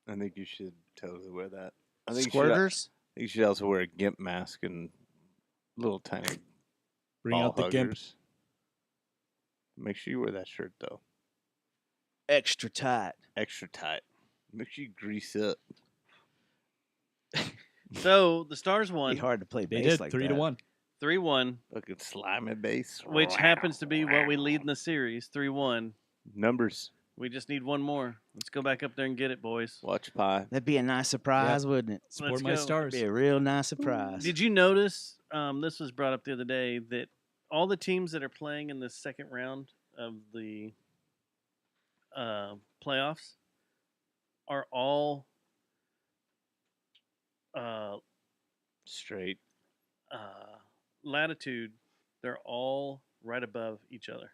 I think you should totally wear that. I think Squirters. you should also wear a gimp mask and little tiny Bring ball out the gimp. huggers. Make sure you wear that shirt though. Extra tight. Extra tight. Make sure you grease up. So the Stars It'd won. be hard to play They bass did like 3-1. 3-1, Fucking slimy bass. which happens to be what we lead in the series. 3-1. Numbers. We just need one more. Let's go back up there and get it, boys. Watch pie. That'd be a nice surprise, wouldn't it? Support Let's my go. Stars. Be a real nice surprise. Did you notice? This was brought up the other day that all the teams that are playing in the second round of the playoffs are all Straight. latitude. They're all right above each other.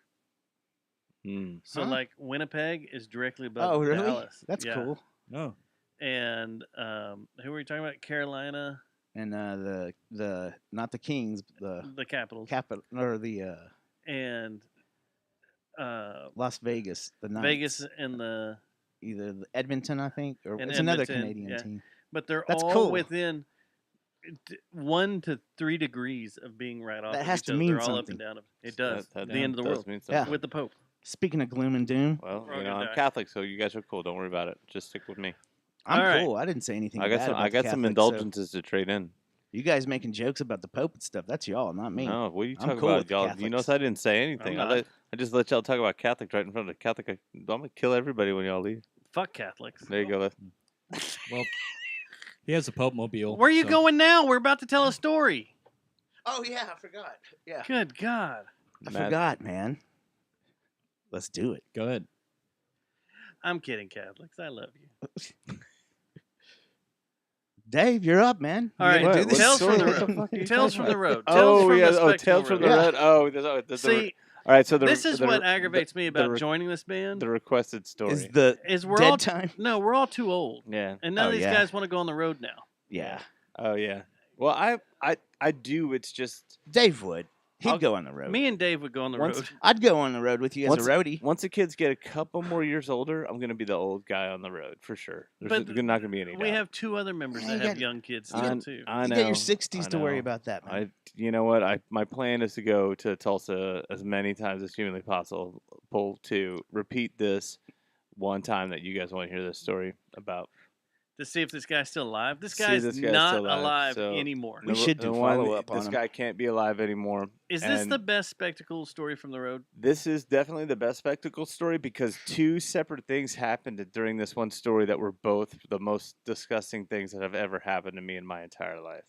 So, Huh? like, Winnipeg is directly above Oh, really? Dallas. That's Yeah. cool. Oh. And who were you talking about? Carolina, And the not the Kings, the the Capitals, or the and Las Vegas, the Knights. Vegas and the either the Edmonton, I think, or and it's another Edmonton, Canadian yeah. team. But they're That's all cool. within 1 to 3 degrees of being right off. That of has each to other. mean They're all up something. and down. It does. That The end of the does world mean Yeah. something. with the Pope. Speaking of gloom and doom, Well, We're all you know, gonna I'm die. Catholic, so you guys are cool. Don't worry about it. Just stick with me. I'm All right. cool. I didn't say anything. I got bad some. about I the got some Catholics, so indulgences to trade in. You guys making jokes about the Pope and stuff? That's y'all, not me. No, what are you I'm talking cool about, with the y'all? You Catholics. notice I didn't say anything. I'm not. I just let y'all talk about Catholics right in front of the Catholic. I'm gonna kill everybody when y'all leave. Fuck Catholics. There you go. Well, he has a Pope mobile. Where are you so- going now? We're about to tell a story. Oh yeah, I forgot. Yeah, Good God. I Matt. forgot, man. Let's do it. Go ahead. I'm kidding, Catholics. I love you. Dave, you're up, man. All right, You gonna What? do this? Tales from the What the road. fuck are you Tales talking from the about? road. Tales from yeah. the Oh, spectacle Tales from the road. Red. Oh, See, all right. So this is what aggravates me about the, joining this band. the requested story. Is the Is we're dead all time? no, we're all too old, yeah. and none Oh, of these yeah. guys want to go on the road now. Yeah, Oh yeah. Well, I do. It's just Dave would. He'd I'll- go on the road. Me and Dave would go on the Once- road. I'd go on the road with you as once, a roadie. Once the kids get a couple more years older, I'm gonna be the old guy on the road for sure. There's But not gonna be any. We doubt. have 2 other members Yeah, that you have got- young kids you still got- too. I You know. got your 60s I to worry know. about that, man. You know what? My plan is to go to Tulsa as many times as humanly possible to repeat this one time that you guys want to hear this story about. To see if this guy's still alive. This See guy's, this guy's not still alive, alive so- anymore. We should do follow-up on This him. guy can't be alive anymore. Is this and the best spectacle story from the road? This is definitely the best spectacle story because 2 separate things happened during this one story that were both the most disgusting things that have ever happened to me in my entire life.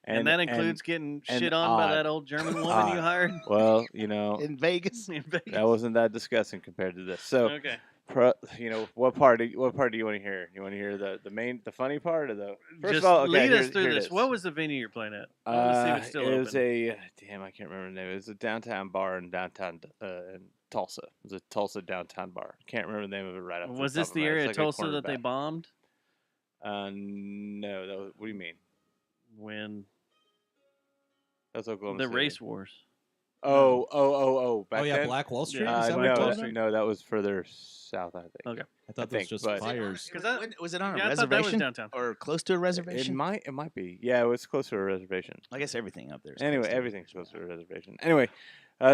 And that includes getting and shit on by odd. that old German woman you Odd. hired Well, you know, In Vegas. in Vegas. that wasn't that disgusting compared to this. So, Okay. you know, what part do you want to hear? You want to hear the funny part or the first Just of all? Okay, lead us here through it this. is. What was the venue you're playing at? I want to see if it's still it was open. a damn. I can't remember the name. It was a downtown bar in downtown in Tulsa. It was a Tulsa downtown bar. Can't remember the name of it right off. Was the this top of the my head. area It's of like a Tulsa that they cornerback. bombed No, that was, what do you mean? when That's Oklahoma the City. race wars? Oh! Back Oh yeah, then? Black Wall Street. Yeah. Is that what you're No, talking about? no, that was further south. I think. Okay. I thought I that was think, just but- fires. Was it on a Yeah, I thought that was reservation downtown. or close to a It reservation? might be. Yeah, it was close to a reservation. I guess everything up there. Is Anyway, close to a everything's close reservation. to a reservation. Anyway,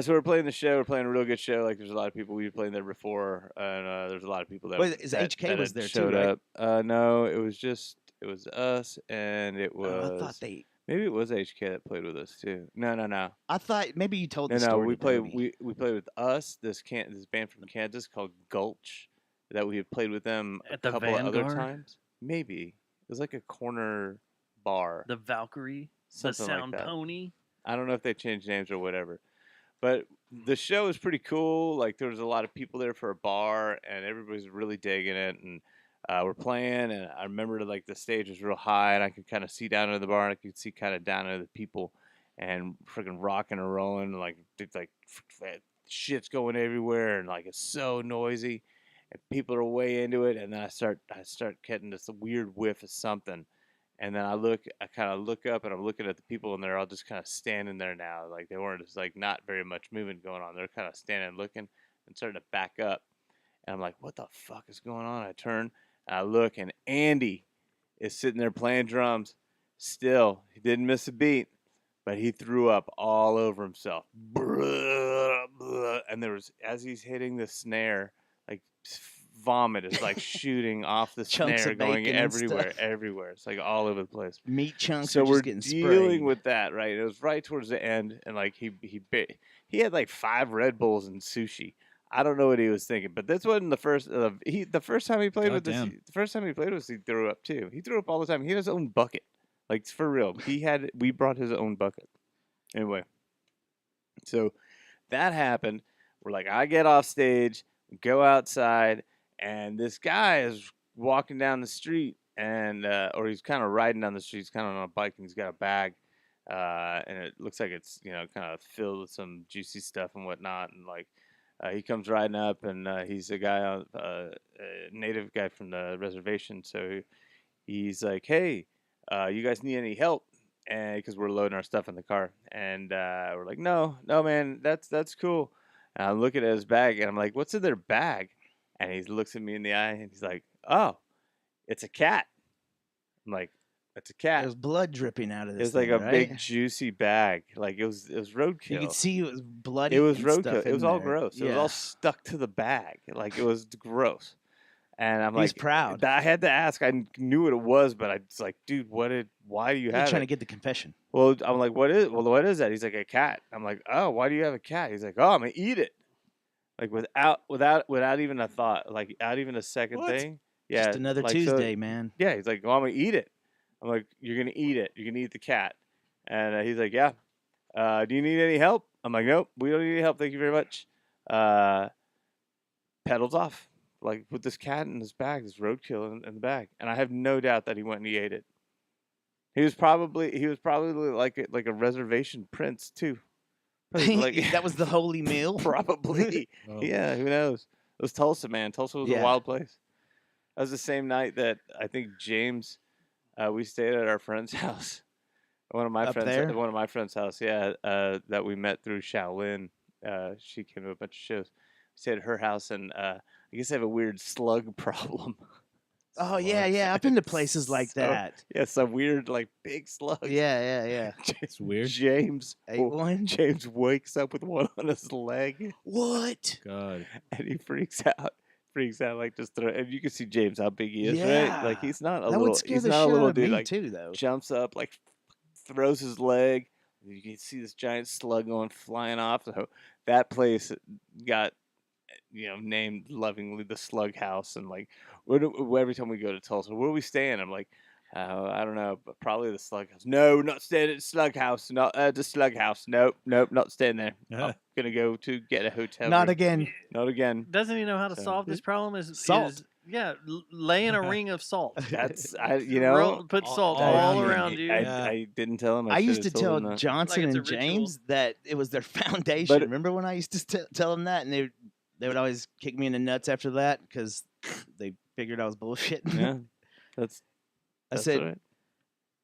so we're playing the show. We're playing a real good show. Like there's a lot of people we were playing there before, and there's a lot of people that. Wait, is that, HK that was had there too, showed right? up. No, it was us, and it was. Oh, I thought they. Maybe it was HK that played with us too. No. I thought maybe you told No, the story. we to played. Dobie. We played with us. This band from Kansas called Gulch, that we had played with them At a the couple of other Vanguard? times. Maybe it was like a corner bar, The Valkyrie, something the Sound like that. Pony. I don't know if they changed names or whatever, but the show was pretty cool. Like there was a lot of people there for a bar, and everybody was really digging it. And we're playing, and I remember like the stage was real high, and I could kind of see down into the bar, and I could see kind of down into the people, and freaking rocking and rolling, like it's like shit's going everywhere, and like it's so noisy, and people are way into it. And then I start getting this weird whiff of something. And then I kind of look up, and I'm looking at the people, and they're all just kind of standing there now. Like they weren't just like not very much movement going on. They're kind of standing, looking, and starting to back up. And I'm like, what the fuck is going on? I turn, and I look, and Andy is sitting there playing drums. Still, he didn't miss a beat, but he threw up all over himself. And there was, as he's hitting the snare, like vomit is like shooting off the Chunks snare, of going bacon and everywhere, stuff. everywhere. It's like all over the place. Meat chunks So are we're just getting dealing sprayed. with that, right? It was right towards the end, and like he had like 5 Red Bulls and sushi. I don't know what he was thinking, but this wasn't the first. The first time he played with this, Goddamn. the first time he played with us, he threw up too. He threw up all the time. He had his own bucket, like for real. We brought his own bucket. Anyway, so that happened. We're like, I get off stage, go outside, and this guy is walking down the street, and or he's kind of riding down the street. He's kind of on a bike, and he's got a bag, and it looks like it's kind of filled with some juicy stuff and whatnot. And like, he comes riding up, and he's a guy, a native guy from the reservation. So he's like, "Hey, you guys need any help?" And because we're loading our stuff in the car, and we're like, "No, man, that's cool." And I'm looking at his bag, and I'm like, "What's in their bag?" And he looks at me in the eye, and he's like, "Oh, it's a cat." I'm like, "It's a cat." There's blood dripping out of this. It's like thing, a right? big juicy bag. Like it was roadkill. You could see it was bloody. It was and roadkill. stuff It was in all there. gross. It was Yeah. all stuck to the bag. Like it was gross. And I'm He was like, proud. I had to ask. I knew what it was, but I was like, dude, why do you You're have trying it? to get the confession. Well, I'm like, what is that? He's like, a cat. I'm like, oh, why do you have a cat? He's like, oh, I'm gonna eat it. Like without even a thought, like without even a second What? thing. Yeah, Just another like, Tuesday, man. Yeah, he's like, oh, I'm gonna eat it. I'm like, you're gonna eat it. You're gonna eat the cat. And he's like, yeah. Do you need any help? I'm like, nope, we don't need any help. Thank you very much. Pedals off. Like with this cat in his bag, this roadkill in the bag, and I have no doubt that he went and he ate it. He was probably like a reservation prince too. Probably like That was the holy meal. probably. Oh. Yeah, who knows? It was Tulsa, man. Tulsa was a Yeah. wild place. That was the same night that I think James. We stayed at our friend's house. One of my Up friends. there? One of my friend's house. Yeah, that we met through Shaolin. She came to a bunch of shows. We stayed at her house, and I guess I have a weird slug problem. Oh yeah. I've been to places like So, that. Yeah, some weird like big slugs. Yeah. It's weird. James Ate one? James wakes up with one on his leg, What? God. and he freaks out. Like just throw. And you can see James how big he is, right? Yeah. Like he's not a That little. would scare He's the not a shit little out of dude. me Like too, though. jumps up, like throws his leg. You can see this giant slug going flying off. So that place got named lovingly the Slug House. And like every time we go to Tulsa, where are we staying? I'm like, I don't know, but probably the Slug House. No, not staying at the Slug House. Not the Slug House. Nope, not staying there. I'm gonna go to get a hotel. Not room. again. Not again. Doesn't he know how to So- solve this problem? Is Salt. lay in a ring of salt. That's Put salt all all around around you. you. I didn't tell him. I used to should've told tell him that. Johnson Like it's and a ritual. James that it was their foundation. But- Remember when I used to tell them that, and they would always kick me in the nuts after that because they figured I was bullshit. Yeah, that's. I that's said, all right.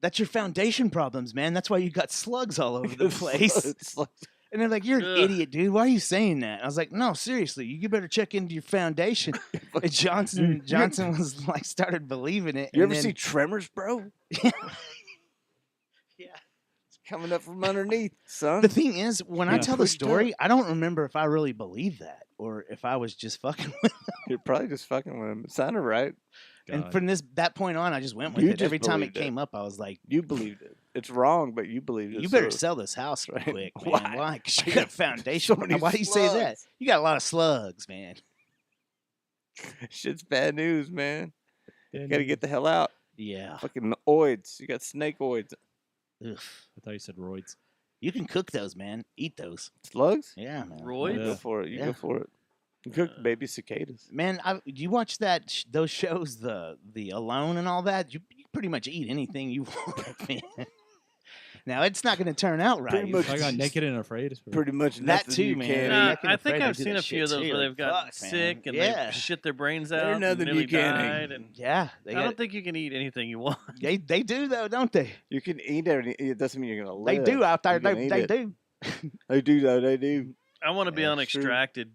"That's your foundation problems, man. That's why you got slugs all over the It's place." like- And they're like, "You're an Ugh. idiot, dude. Why are you saying that?" I was like, "No, seriously, you better check into your foundation." And Johnson was like, started believing it. You and ever then- see Tremors, bro? Yeah. It's coming up from underneath, son. The thing is, when I Yeah. tell the Pushed up. story, I don't remember if I really believed that or if I was just fucking with them. You're probably just fucking with him. It sounded right. And God. from that point on, I just went with You it. just Every time it believed it. came up, I was like, You believed it. It's wrong, but you believed it. "You better so- sell this house Right. quick, man. Why? Why? Because you got a foundation. So many Why do you say that? slugs. You got a lot of slugs, man." Shit's bad news, man. You gotta get the hell out. Yeah. Fucking oids. You got snake oids. Ugh. I thought you said roids. You can cook those, man. Eat those. Slugs? Yeah, man. Roids? You Yeah. go for it. You Yeah. go for it. You cook baby cicadas. Man, do you watch those shows, the Alone and all that? You pretty much eat anything you want, man. Now it's not going to turn out right. Pretty much I got naked and afraid. Pretty much That nothing too, you man. can Yeah. eat. Naked I and think Afraid I've they do seen that a few of shit those too, where like, they've got fuck, man. sick and Yeah. they shit their brains out. There's and nothing nearly you can't eat. died. And Yeah, I don't think you can eat anything you want. they do though, don't they? You can eat it. It doesn't mean you're gonna They live. do out there. You can eat They it. do. They do though. They do. I want to be Yeah, on it's true. Extracted.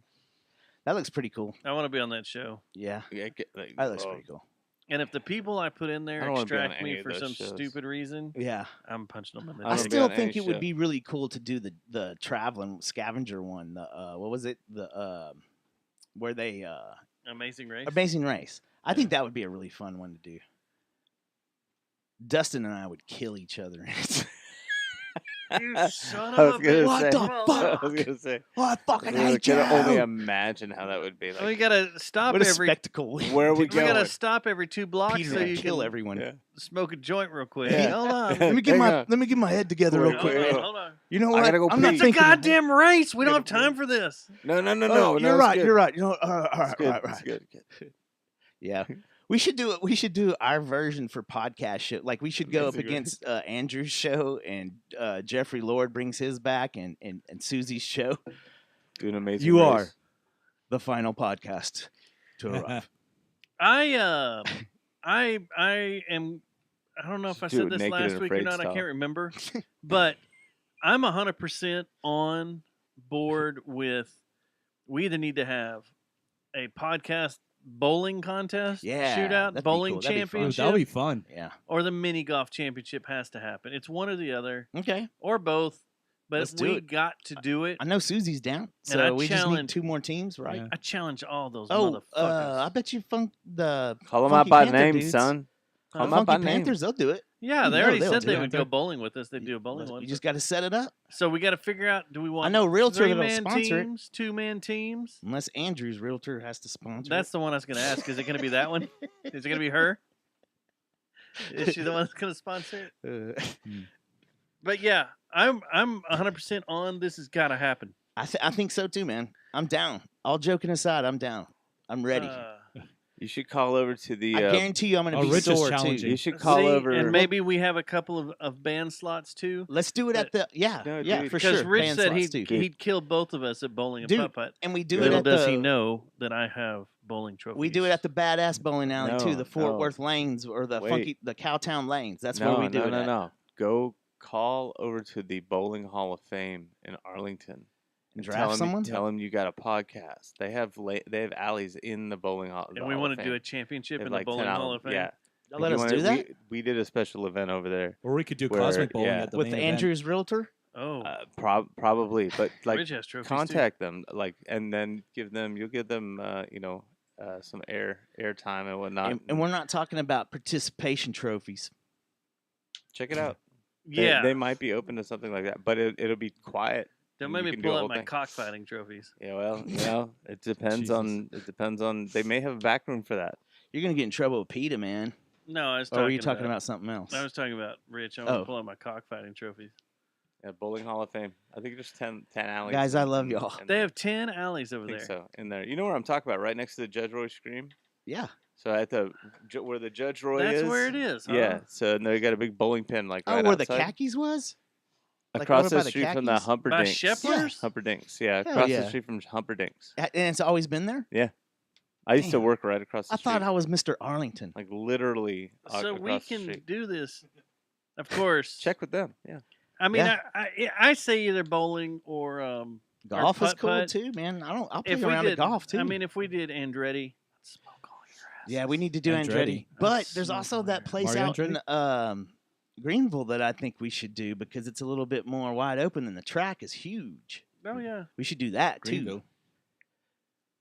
That looks pretty cool. I want to be on that show. Yeah, Yeah, that looks pretty cool. And if the people I put in I there don't wanna be on extract any me of for those some shows. stupid reason, Yeah, I'm punching them in the I I don't dick. wanna be still on think any it would show. be really cool to do the traveling scavenger one. The what was it? The where they Amazing Race. Amazing Race. I think that would be a really fun one to do. Dustin and I would kill each other. You son I of was a gonna bitch. What say. the Well, fuck? I was gonna say. Oh, I fucking I hate you. can only imagine how that would be. we Like, gotta stop What a every. spectacle. where are we We gotta going? stop every 2 blocks Peter so would you kill can everyone. Yeah. smoke a joint real quick. Yeah. Hold on. Let me get Hang on. let me get my head together real Wait, quick. wait, Hold on. You know I what? gotta go I'm pee. not It's a thinking. goddamn race. We don't have Gotta time for this. No. No, No, you're it's right. good. You're right. You know, all It's right, good. right, It's right. good. Yeah. We should do it. We should do our version for podcast show. Like we should go up Amazing against Andrew's show and Jeffrey Lord brings his back and Susie's show. Do an amazing. You race. are the final podcast to arrive. I am. I don't know if I Should do said it this naked last and week or afraid not. I style. can't remember, but I'm 100% on board with. We either need to have a podcast bowling contest, Yeah, shootout, that'd be bowling cool. That'd be fun. Dude, championship, that would be fun. Yeah. or the mini golf championship has to happen. It's one or the other, Okay. or both. But Let's do we it. got to do it. I know Susie's down, And I so we just need challenge- 2 more teams, right? Yeah. I challenge all those Oh, motherfuckers. I bet you the Call them out Funky by Panther name, dudes. son. Call Huh? them out by Funky name. Panthers, they'll do it. Yeah, You they know already they'll said do they it. would go bowling with us. They do a bowling You one. just got to set it up. So we got to figure out: do we want? I know Realtor that'll 3-man sponsor it. teams, 2-man teams. Unless Andrew's Realtor has to sponsor That's the one I was going to ask. Is it going to be that one? Is it going to be her? Is she the one that's going to sponsor it? it. But yeah, I'm 100% on. This has got to happen. I think so too, man. I'm down. All joking aside, I'm down. I'm ready. You should call over to the. I guarantee you I'm going to be Rich is sore too. challenging. You should call See, over. and maybe we have a couple of band slots too. Let's do it at the No, yeah, dude. for Because sure. Rich Band said slots, he'd too. kill both of us at bowling and Dude, putt-putt. and we do it Little at does the he know that I have bowling trophies. we do it at the badass bowling alley too, No, the Fort no. Worth Lanes or the Wait. Cowtown Lanes. That's no, where we do no, it. no, at. no. Go call over to the Bowling Hall of Fame in Arlington. And Tell draft them, someone. Tell them you got a podcast. They have alleys in the bowling hall. And we want to do a championship in the Bowling Hall of Fame. Yeah. They'll let us do that We did a special event over there. Or we could do where- cosmic bowling yeah. at the with main event. Andrew's Realtor. Oh, Probably, but like Ridge has trophies, contact them, like, and then you'll give them, some air time and whatnot. And we're not talking about participation trophies. Check it out. yeah. they might be open to something like that, but it'll be quiet. Don't and make you me can do pull a out whole my thing. cockfighting trophies. Yeah, well, it depends on. It depends on. They may have a back room for that. You're gonna get in trouble with PETA, man. No, I was Or talking. are you talking about something else? I was talking about Rich. I want Oh. to pull out my cockfighting trophies. Yeah, Bowling Hall of Fame. I think there's 10 alleys. Guys, I love y'all. They have 10 alleys over I think there. so in there. You know where I'm talking about? Right next to the Judge Roy Scream. Yeah. So at where the Judge Roy That's is. where it is, huh? Yeah. So and they got a big bowling pin like Oh, right where outside. the khakis was? Like Across over by the the street from the Khakis? By Humperdinks. Sheplers? Humperdinks. Yeah. Hell Across yeah. the street from Humperdinks. And it's always been there. Yeah. I used to Damn. work right across the I street. thought I was Mr. Arlington. Like literally. So we across the can street. do this. Of course. Check with them. Yeah. I mean, Yeah. I say either bowling or Golf or is cool putt-putt. too, man. I'll play If we around did at golf too. I mean, if we did Andretti, I'd smoke all your ass. yeah, we need to do Andretti. Andretti. But there's also that place Mario out in Greenville that I think we should do because it's a little bit more wide open and the track is huge. Oh yeah. We should do that too. Greenville.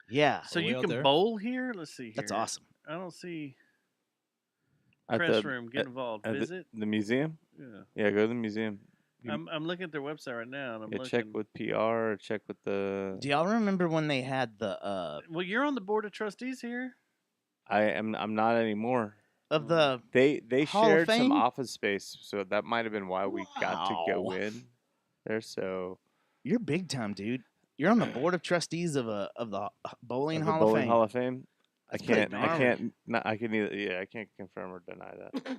Yeah. So Way you out can there? bowl here. Let's see here. That's awesome. I don't see At press the- room. Get involved. at Visit. the museum. Yeah. Yeah. Go to the museum. You- I'm looking at their website right now, and I'm yeah, looking. check with PR. Or check with the. Do y'all remember when they had the Well, you're on the board of trustees here. I'm not anymore. of the They Hall of shared some Fame? office space, so that might have been why we got to go Wow. in there. So You're big time, dude. You're on the board of trustees of the Bowling of the Hall Bowling of Fame. Hall of Fame. That's pretty I can't. gnarly. I can either. Yeah, I can't confirm or deny that.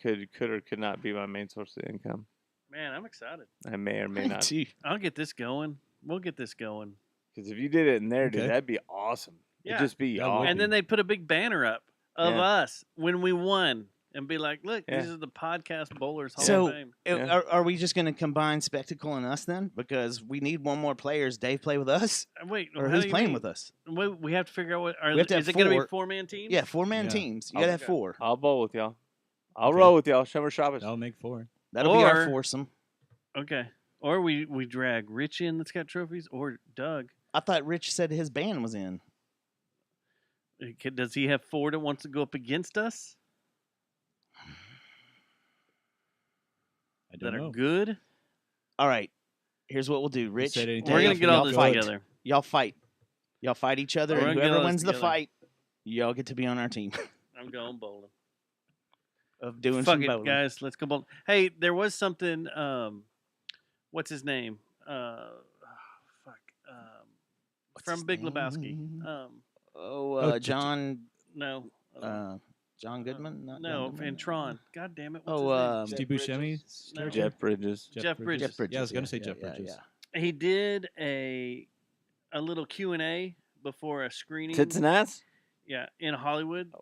Could or could not be my main source of income. Man, I'm excited. I may or may Me not. too. I'll get this going. We'll get this going. Because if you did it in there, dude, Okay. that'd be awesome. Yeah. It'd just be That would awesome. And then they put a big banner up of Yeah. us when we won, and be like, "Look, Yeah. these are the podcast bowlers Hall So, of Fame." Yeah. Are we just going to combine Spectacle and us then? Because we need one more player. Is Dave play with us? Wait, Or how who's do you playing mean? with us? We have to figure out what. We have to is have it going to be four. 4-man teams? Yeah, 4-man Yeah. teams. You got to have Okay. 4. I'll bowl with y'all. I'll Okay. roll with y'all. Shomer Shabbos. That'll make 4. That'll be our Or- foursome. Okay. Or we drag Rich in that's got trophies, or Doug. I thought Rich said his band was in. Does he have 4 that wants to go up against us I that don't know. are good? All right. Here's what we'll do, Rich. said anything We're Dave, gonna get all y'all this fight. together. Y'all fight. Y'all fight each other, We're and gonna get whoever all this wins the together. fight, y'all get to be on our team I'm going bowling. of doing Fuck some it, bowling. guys. Let's go bowling. Hey, there was something. What's his name? From Big Lebowski. John. No. John Goodman. Not John No, Goodman. and Tron. God damn it! What's his name? Steve Buscemi. No. Jeff Bridges. Jeff Bridges. Yeah, I was gonna say Jeff Bridges. He did a little Q&A before a screening. Tits and ass? Yeah, in Hollywood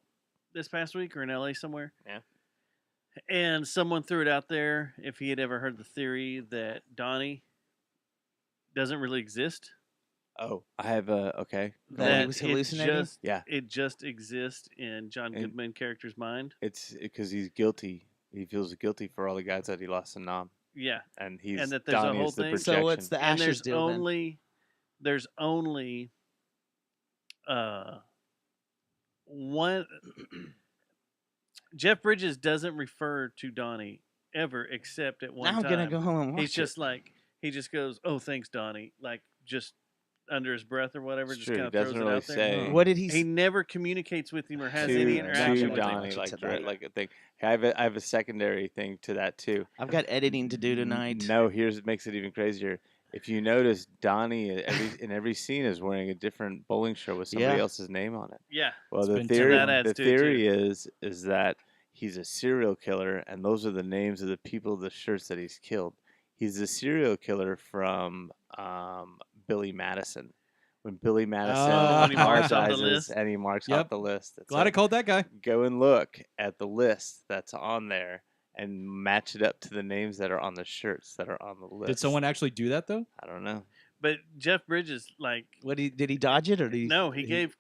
this past week or in LA somewhere. Yeah. And someone threw it out there if he had ever heard the theory that Donnie doesn't really exist. Oh, I have a okay. That he was hallucinating? Yeah. It just exists in John Goodman character's mind. It's because he's guilty. He feels guilty for all the guys that he lost in Nam. Yeah. And he's and that there's Donnie a whole is the thing. projection. So what's the And Ashes deal then? there's only one. Jeff Bridges doesn't refer to Donnie ever except at one Now I'm time. gonna go home and watch He's just like he just goes, "Oh, thanks, Donnie," like just under his breath or whatever. It's Just true, kind of he throws doesn't it really out there. say- What did he? He never communicates with him or has to, any interaction to with him. Donnie, like a thing. I have a secondary thing to that too. I've got editing to do tonight. No, here's makes it even crazier. If you notice, Donnie in every scene is wearing a different bowling shirt with somebody Yeah. else's name on it. Yeah. Well, It's the been theory that adds the to it, theory is that he's a serial killer, and those are the names of the people, the shirts that he's killed. He's a serial killer from Billy Madison. When Billy Madison When he marks off the apologizes list. and he marks Yep. off the list. Glad I called that guy. Go and look at the list that's on there and match it up to the names that are on the shirts that are on the list. Did someone actually do that though? I don't know. But Jeff Bridges, like, did he dodge it or did he? No, he gave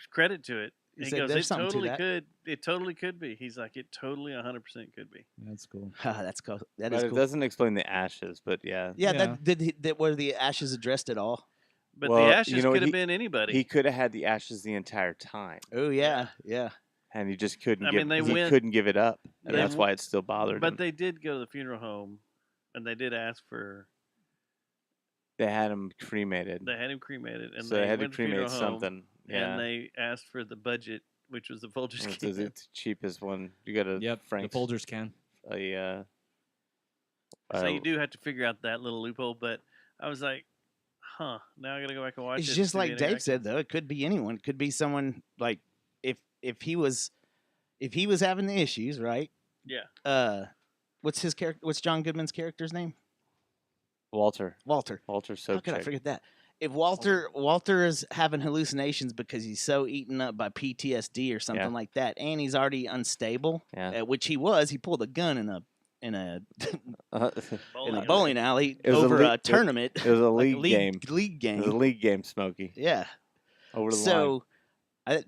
credit to it. He He said goes, there's "It something to totally that." could. It totally could be." He's like, "It totally 100% could be." That's cool. That's cool. That But is it cool. doesn't explain the ashes, but yeah. Yeah, that were the ashes addressed at all? But Well, the ashes you know what, could have he- been anybody. He could have had the ashes the entire time. Oh yeah, yeah. And he just couldn't I give mean, they he went- couldn't give it up. And they that's why it still bothered But him. they did go to the funeral home, and they did ask for. They had him cremated. They had him cremated, and So they had to went funeral cremate home, something. Yeah. And they asked for the budget, which was the Folgers It's, can. it's the cheapest one. You got a Yep, Frank's, the Folgers can. So you do have to figure out that little loophole. But I was like, "Huh." Now I got to go back and watch it. It's and just see the like Dave interaction. said, though. It could be anyone. It could be someone like if he was having the issues, right? Yeah. What's his character? What's John Goodman's character's name? Walter. Walter. Walter How could I Sobchak. forget that? If Walter is having hallucinations because he's so eaten up by PTSD or something Yeah. like that, and he's already unstable, Yeah. which he was. He pulled a gun in a in a Bowling bowling alley It was over lea- a tournament. It was a like league game. League game. It was a league game, Smokey. Yeah. Over the line. So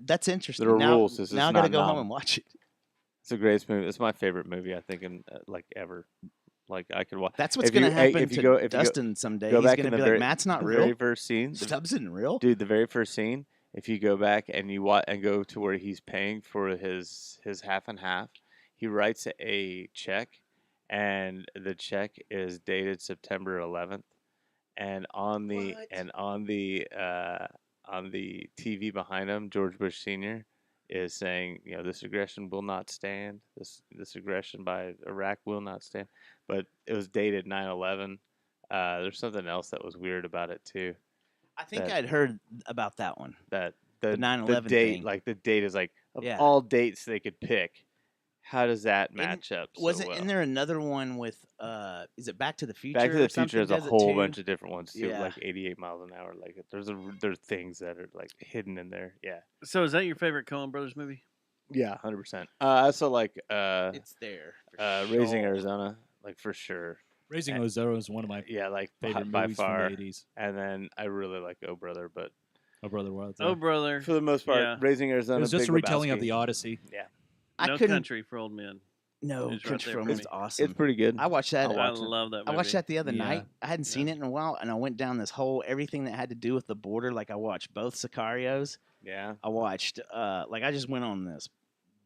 that's interesting. There are now, rules. This is now I got to not go home nom. and watch it. It's the greatest movie. It's my favorite movie, I think, in like ever. Like I could watch. That's what's If you- going to hey, happen if you to go- if you go- Dustin someday. go He's back going in to the be very- like, Matt's not the real. very first scene. Stubbs isn't real. Dude, the very first scene. If you go back and you watch and go to where he's paying for his half and half, he writes a check, and the check is dated September 11th, and on the TV behind him, George Bush Sr. is saying, this aggression will not stand. This aggression by Iraq will not stand. But it was dated 9/11. There's something else that was weird about it too. I think I'd heard about that one. That The the 9/11 date, thing. like the date is like of Yeah. all dates they could pick. How does that match up? So Wasn't well? in there another one with is it Back to the Future? Back to or the Future something has a does it whole too? bunch of different ones too, Yeah. like 88 miles an hour. Like there's things that are like hidden in there. Yeah, So is that your favorite Coen Brothers movie? yeah, 100%. I also like It's there. for Raising sure. Arizona, like for sure. Raising And- Ozero is one of my Yeah, like favorite by movies far. from the 80s. And then I really like Oh Brother, but Oh Brother Wild. Oh, brother. for the most part, Yeah. Raising It Arizona. was just Big a retelling of Lebowski. the Odyssey. Yeah. I No couldn't. Country for Old Men. No, It's right Country there for for Old me. Men's awesome. It's pretty good. I watched that. I love that movie. I watched that the other Yeah. night. I hadn't seen it in a while, and I went down this whole everything that had to do with the border. Like I watched both Sicarios. Yeah. I watched I just went on this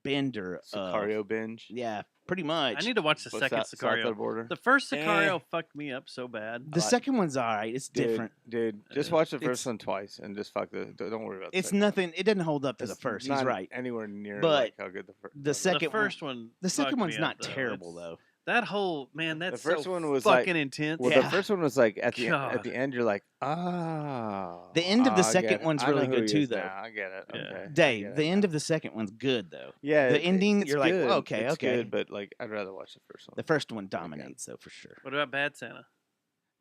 bender. Sicario binge. Yeah, pretty much. I need to watch the What's second that, south of the Sicario. border? The first Eh. Sicario fucked me up so bad. The second one's all right. It's different. Dude. Just watch the It's- first one twice and just fuck the. Don't worry about. The It's second nothing. It doesn't hold up to one. the It's first. not He's right. Anywhere near But like how good the first. The second the first one. The second fucked one's me not up, though. terrible It's- though. That whole man. That's the first so one was fucking like, intense. Well, Yeah. the first one was like at the God. end. You're like, ah. The end of the I get second it. one's I know really who good he too, is though. now. I get it. Yeah. Okay. I Dave, get the it end now. of the second one's good though. Yeah, the ending, it's you're like, good. well, okay, It's okay. good, but like, I'd rather watch the first one. The first one dominates though for sure. What about Bad Santa?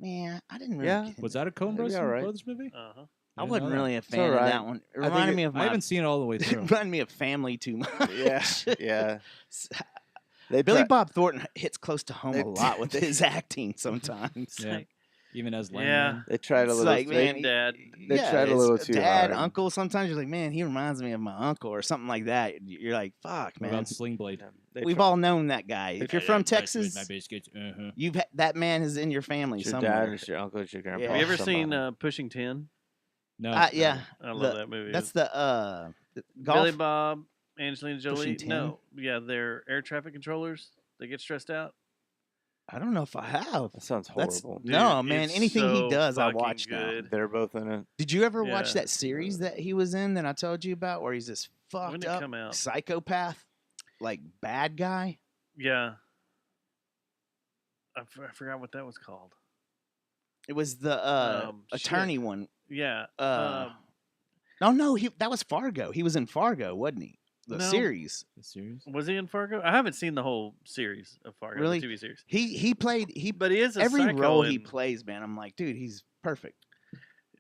Man, I didn't really. Yeah. Get Was that a Coen Maybe Brothers, all right. Brothers movie? Uh huh. I didn't wasn't know that. really a It's fan all of right. that one. It I think reminded it- me of I my. haven't seen it all the way It through. reminded me of Family too much. Yeah, yeah. They Billy try- Bob Thornton hits close to home They- a lot with his acting sometimes. Yeah. Even as Yeah. Landman. They tried a It's little. like, man, Big Dad. They tried a little it's too dad, hard. uncle. Sometimes you're like, man, he reminds me of my uncle or something like that. You're like, fuck, What man. about Sling Blade? They We've try- all known that guy. If you're from Texas, My biscuits. Uh-huh. that man is in your family It's your somewhere. dad, it's your uncle, it's your grandpa. Yeah. Have you ever somebody. seen Pushing 10? No. Yeah, I love that movie. That's the golf. Billy Bob, Angelina Jolie. 10? No, yeah, they're air traffic controllers. They get stressed out. I don't know if I have. That sounds That's horrible. no Dude, man. it's Anything so he does, I fucking watch now. good. They're both in it. Did you ever watch Yeah. that series that he was in that I told you about, where he's this When fucked did it up come out? psychopath, like bad guy? Yeah. I forgot what that was called. It was the Shit. attorney one. Yeah. No, that was Fargo. He was in Fargo, wasn't he? The No. series. The series? Was he in Fargo? I haven't seen the whole series of Fargo, Really? the TV series. He played But he is a every psycho role he in- plays, man. I'm like, dude, he's perfect.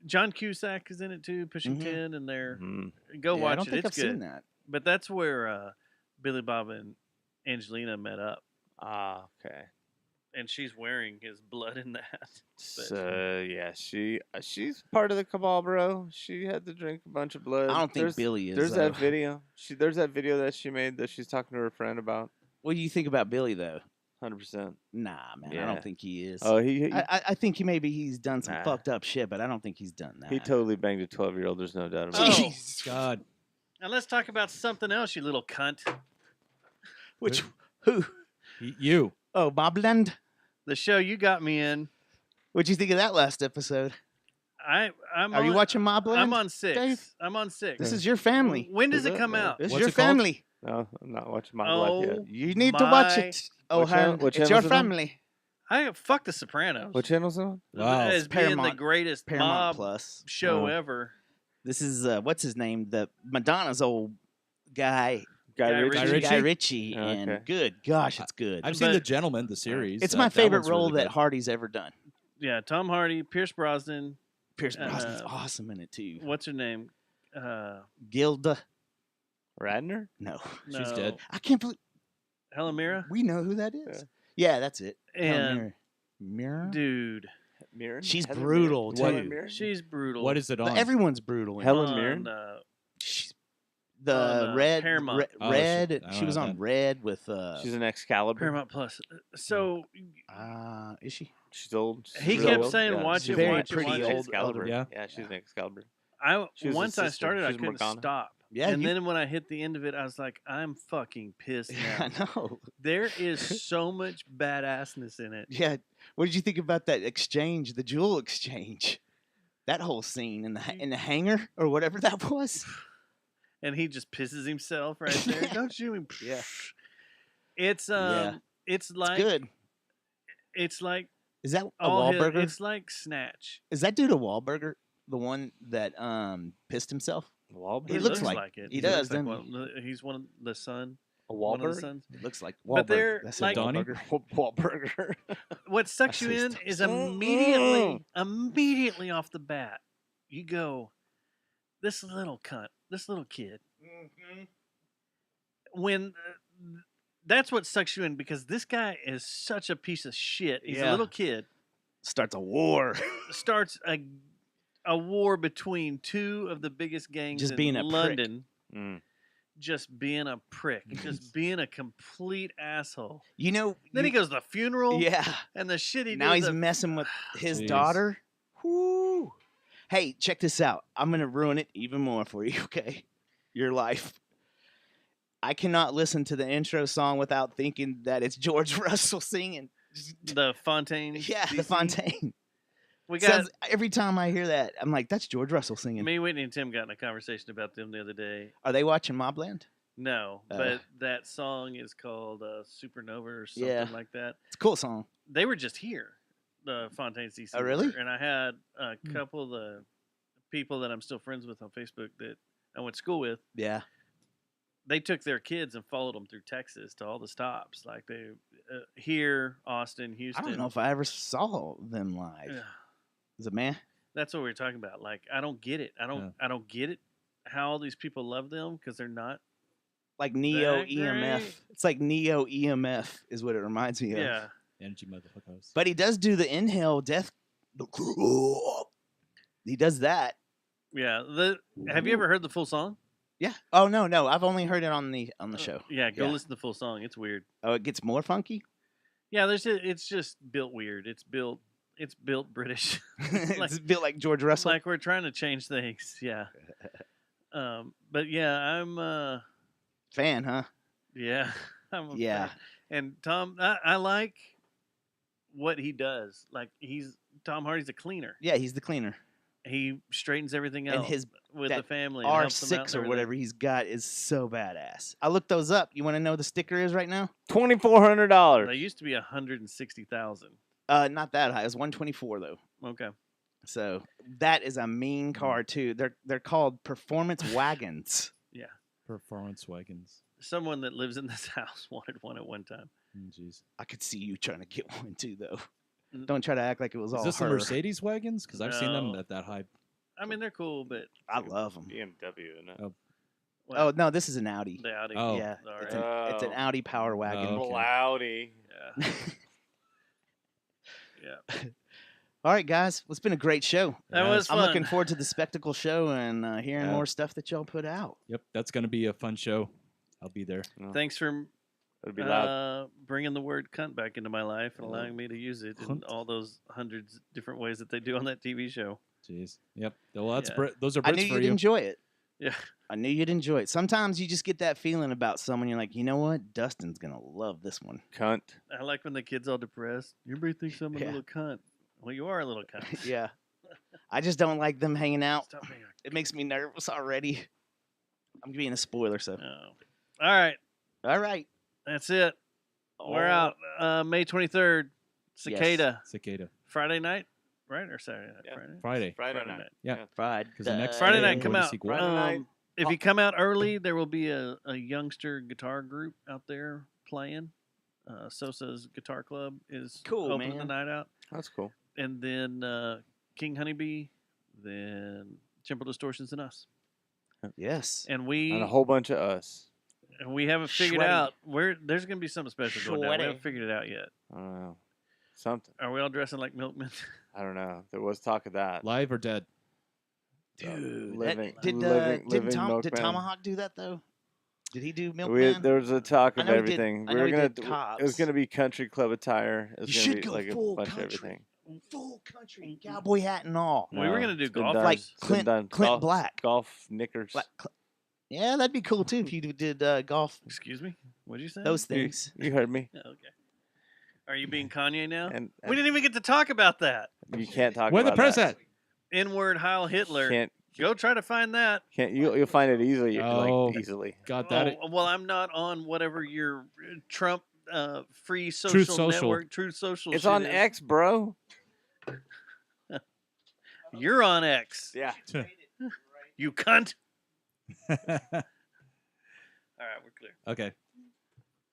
John Cusack is in it too, Pushing Mhm. 10, and they're Mhm. go Yeah, watch I don't it. think It's I've good. seen that. But that's where Billy Bob and Angelina met up, Ah, okay. and she's wearing his blood in that. So yeah, she's part of the cabal, bro. She had to drink a bunch of blood. I don't think Billy is, There's though. that video. There's that video that she made that she's talking to her friend about. What do you think about Billy though? 100%. Nah, man, I Yeah. don't think he is. Oh, he I think he's done some Nah. fucked up shit, but I don't think he's done that. he totally banged a 12-year-old. There's no doubt about it. Oh, Jesus. God. now let's talk about something else, you little cunt. Which who? You. Oh, Mobland. The show you got me in. What'd you think of that last episode? I'm. Are you on- watching Mobland? I'm on 6. Dave? I'm on 6. This is your family. When does Is it it? come No. out? This is What's your it called? family. No, I'm not watching my Oh, life yet. You need to watch my- it. Oh, What channel- Han, what it's channel your is it on? family. I fuck the Sopranos. What channel's it on? Wow. As being the Paramount- greatest Paramount mob Plus. show Oh. ever. This is what's his name? The Madonna's old guy, Guy Guy Ritchie. Ritchie. Guy Ritchie, Oh, and okay. good gosh, it's good. I've seen The But- Gentleman, the series. It's That- my that favorite one's role really that good. Hardy's ever done. Yeah, Tom Hardy, Pierce Brosnan. Pierce Brosnan's Uh, awesome in it too. What's her name? Gilda, Radner? no, No, She's dead. I can't believe Helen Mirren. we know who that is. Yeah, that's it. Helen And Mirren. Mirren? dude, Mirren? She's Helen brutal, Mirren? too. Helen Mirren? she's brutal. What is it on? But everyone's brutal. In Helen it. Mirren? She's- on, the red, Paramount. Oh, red. shit. I She don't was know on that. Red with. She's an Excalibur. Paramount Plus. So Is she? She's old. She's He really kept old. saying, Yeah, "Watch she's it, very watch it, pretty watch old- it." Excalibur. Yeah. Yeah, she's an Excalibur. She was Once the I sister. started, I She's couldn't Morgana. stop. Yeah, and you- then when I hit the end of it, I was like, I'm fucking pissed now. I know. There is so much badassness in it. Yeah. What did you think about that exchange, the jewel exchange? That whole scene in the hangar or whatever that was. And he just pisses himself right there. Don't shoot him. Yeah. It's Yeah. it's like Good. it's like Is that a all his- Wahlburger? it's like Snatch. Is that dude a Wahlburger? The one that pissed himself? Wahlburger? He looks like it. He does, looks like doesn't one, he's one of the son. A One of the Wahlberg? sons. It looks like But Wahlburger. they're That's like- a Donnie? Wahlburger. Wahlburger. What sucks you in That's is his immediately off the bat, you go, this little cunt, this little kid. When that's what sucks you in, because this guy is such a piece of shit. He's a Yeah. little kid. Starts a war. Starts a war between two of the biggest gangs Just in being a prick. London. Mm. just being a prick, just being a complete asshole. You know, Then he goes to the funeral. Yeah. And the shit he Now did he's the- messing with his Jeez. daughter. Whoo. Hey, check this out. I'm going to ruin it even more for you, okay? Your life. I cannot listen to the intro song without thinking that it's George Russell singing. the Fontaine. Yeah, the Fontaine. We got every time I hear that, I'm like, that's George Russell singing. me, Whitney, and Tim got in a conversation about them the other day. Are they watching Mobland? No, but that song is called Supernova or something Yeah. like that. It's a cool song. They were just here, the Fontaine CC. Oh, really? were, And I had a couple of the people that I'm still friends with on Facebook that I went to school with. Yeah. They took their kids and followed them through Texas to all the stops. Like they here, Austin, Houston. I don't know if I ever saw them live. Yeah. Is it man? That's what we were talking about. Like I don't get it. I don't get it. How all these people love them because they're not Like Neo that EMF. great. It's like Neo EMF is what it reminds me of. Yeah. Energy motherfuckers. But he does do the inhale death. He does that. Yeah. Have you ever heard the full song? Yeah. Oh no. I've only heard it on the show. Yeah, go listen to the full song. It's weird. Oh, it gets more funky. Yeah, it's just built weird. It's built British. It's built like George Russell. Like we're trying to change things. Yeah. But yeah, I'm Fan, huh? yeah. I'm a Yeah. fan. And Tom, I like what he does. Like Tom Hardy's a cleaner. Yeah, he's the cleaner. He straightens everything out And his with that the family. and helps them out R6 and or whatever everything. he's got is so badass. I looked those up. You want to know what the sticker is right now? $2,400. They used to be 160,000. Not that high. It's 124 though. Okay. So that is a mean car too. They're called performance wagons. Yeah. Performance wagons. Someone that lives in this house wanted one at one time. Jeez. I could see you trying to get one too though. Mm. Don't try to act like it was Is all this the her. Mercedes wagons? Because I've seen them No. at that high. I mean, they're cool, but I love them. BMW, isn't it? Oh no, this is an Audi. the Audi. Oh. Yeah, All it's right. an Audi Power Wagon. Oh, okay. Cloudy. Yeah. Yeah. All right, guys, well, it's been a great show. That was I'm fun. looking forward to the spectacle show and hearing Yeah. more stuff that y'all put out. Yep, that's gonna be a fun show. I'll be there. Thanks for It'll be loud. bringing the word cunt back into my life and allowing me to use it in Cunt. all those hundreds different ways that they do on that TV show. Jeez. Yep. Well, that's Yeah. those are I Brits knew for you'd you. enjoy it. Yeah. I knew you'd enjoy it. Sometimes you just get that feeling about someone. You're like, you know what? Dustin's gonna love this one. Cunt. I like when the kid's all depressed. Everybody thinks I'm a Yeah. little cunt. Well, you are a little cunt. Yeah. I just don't like them hanging out. Stop being It makes me nervous already. I'm being a spoiler, so. Oh. All right. All right. That's it. We're out. May 23rd. Cicada. Cicada. Friday night, right? Or Saturday night? Yeah. Friday. Friday. Friday night. Yeah. Friday. Because the next Friday day night, we're come going to out. see Gloom. Friday night. If you come out early, there will be a youngster guitar group out there playing. Sosa's Guitar Club is Cool, opening the man. night out. That's cool. And then King Honeybee, then Temple Distortions and us. Yes. And we And a whole bunch of us. and we haven't figured Sweaty. out where there's going to be something special going down. We Sweaty. haven't figured it out yet. I don't know. Something. Are we all dressing like milkmen? I don't know. There was talk of that. Live or dead? Dude, living- didn't living did milkman. Tomahawk do that though? Did he do We, Milkman? there was a talk I of know he did- everything. I We know were he gonna. did It was Cops. gonna be country club attire. It was You gonna should be go like a full bunch country. of everything. Full country, cowboy hat and all. We were going to do it's been golf. done. Like It's been Clint done. Clint Black. Golf knickers. Yeah, that'd be cool too if you did golf. Excuse me? What did you say? Those You, things. you heard me. Yeah, okay. Are you being Kanye now? And, We didn't even get to talk about that. you can't talk Where the about press that. at? N-word Heil Hitler. Can't. Go try to find that. You'll find it easily. Oh. Like easily. Got that. Oh, well, I'm not on whatever your Trump free social Social. network, Truth Social. It's shit on is. X, bro. You're on X. Yeah. You cunt. All right, we're clear. Okay.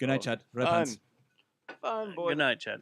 Good night, Chad. Red Fun. Pants. Fun, boy. Good night, Chad.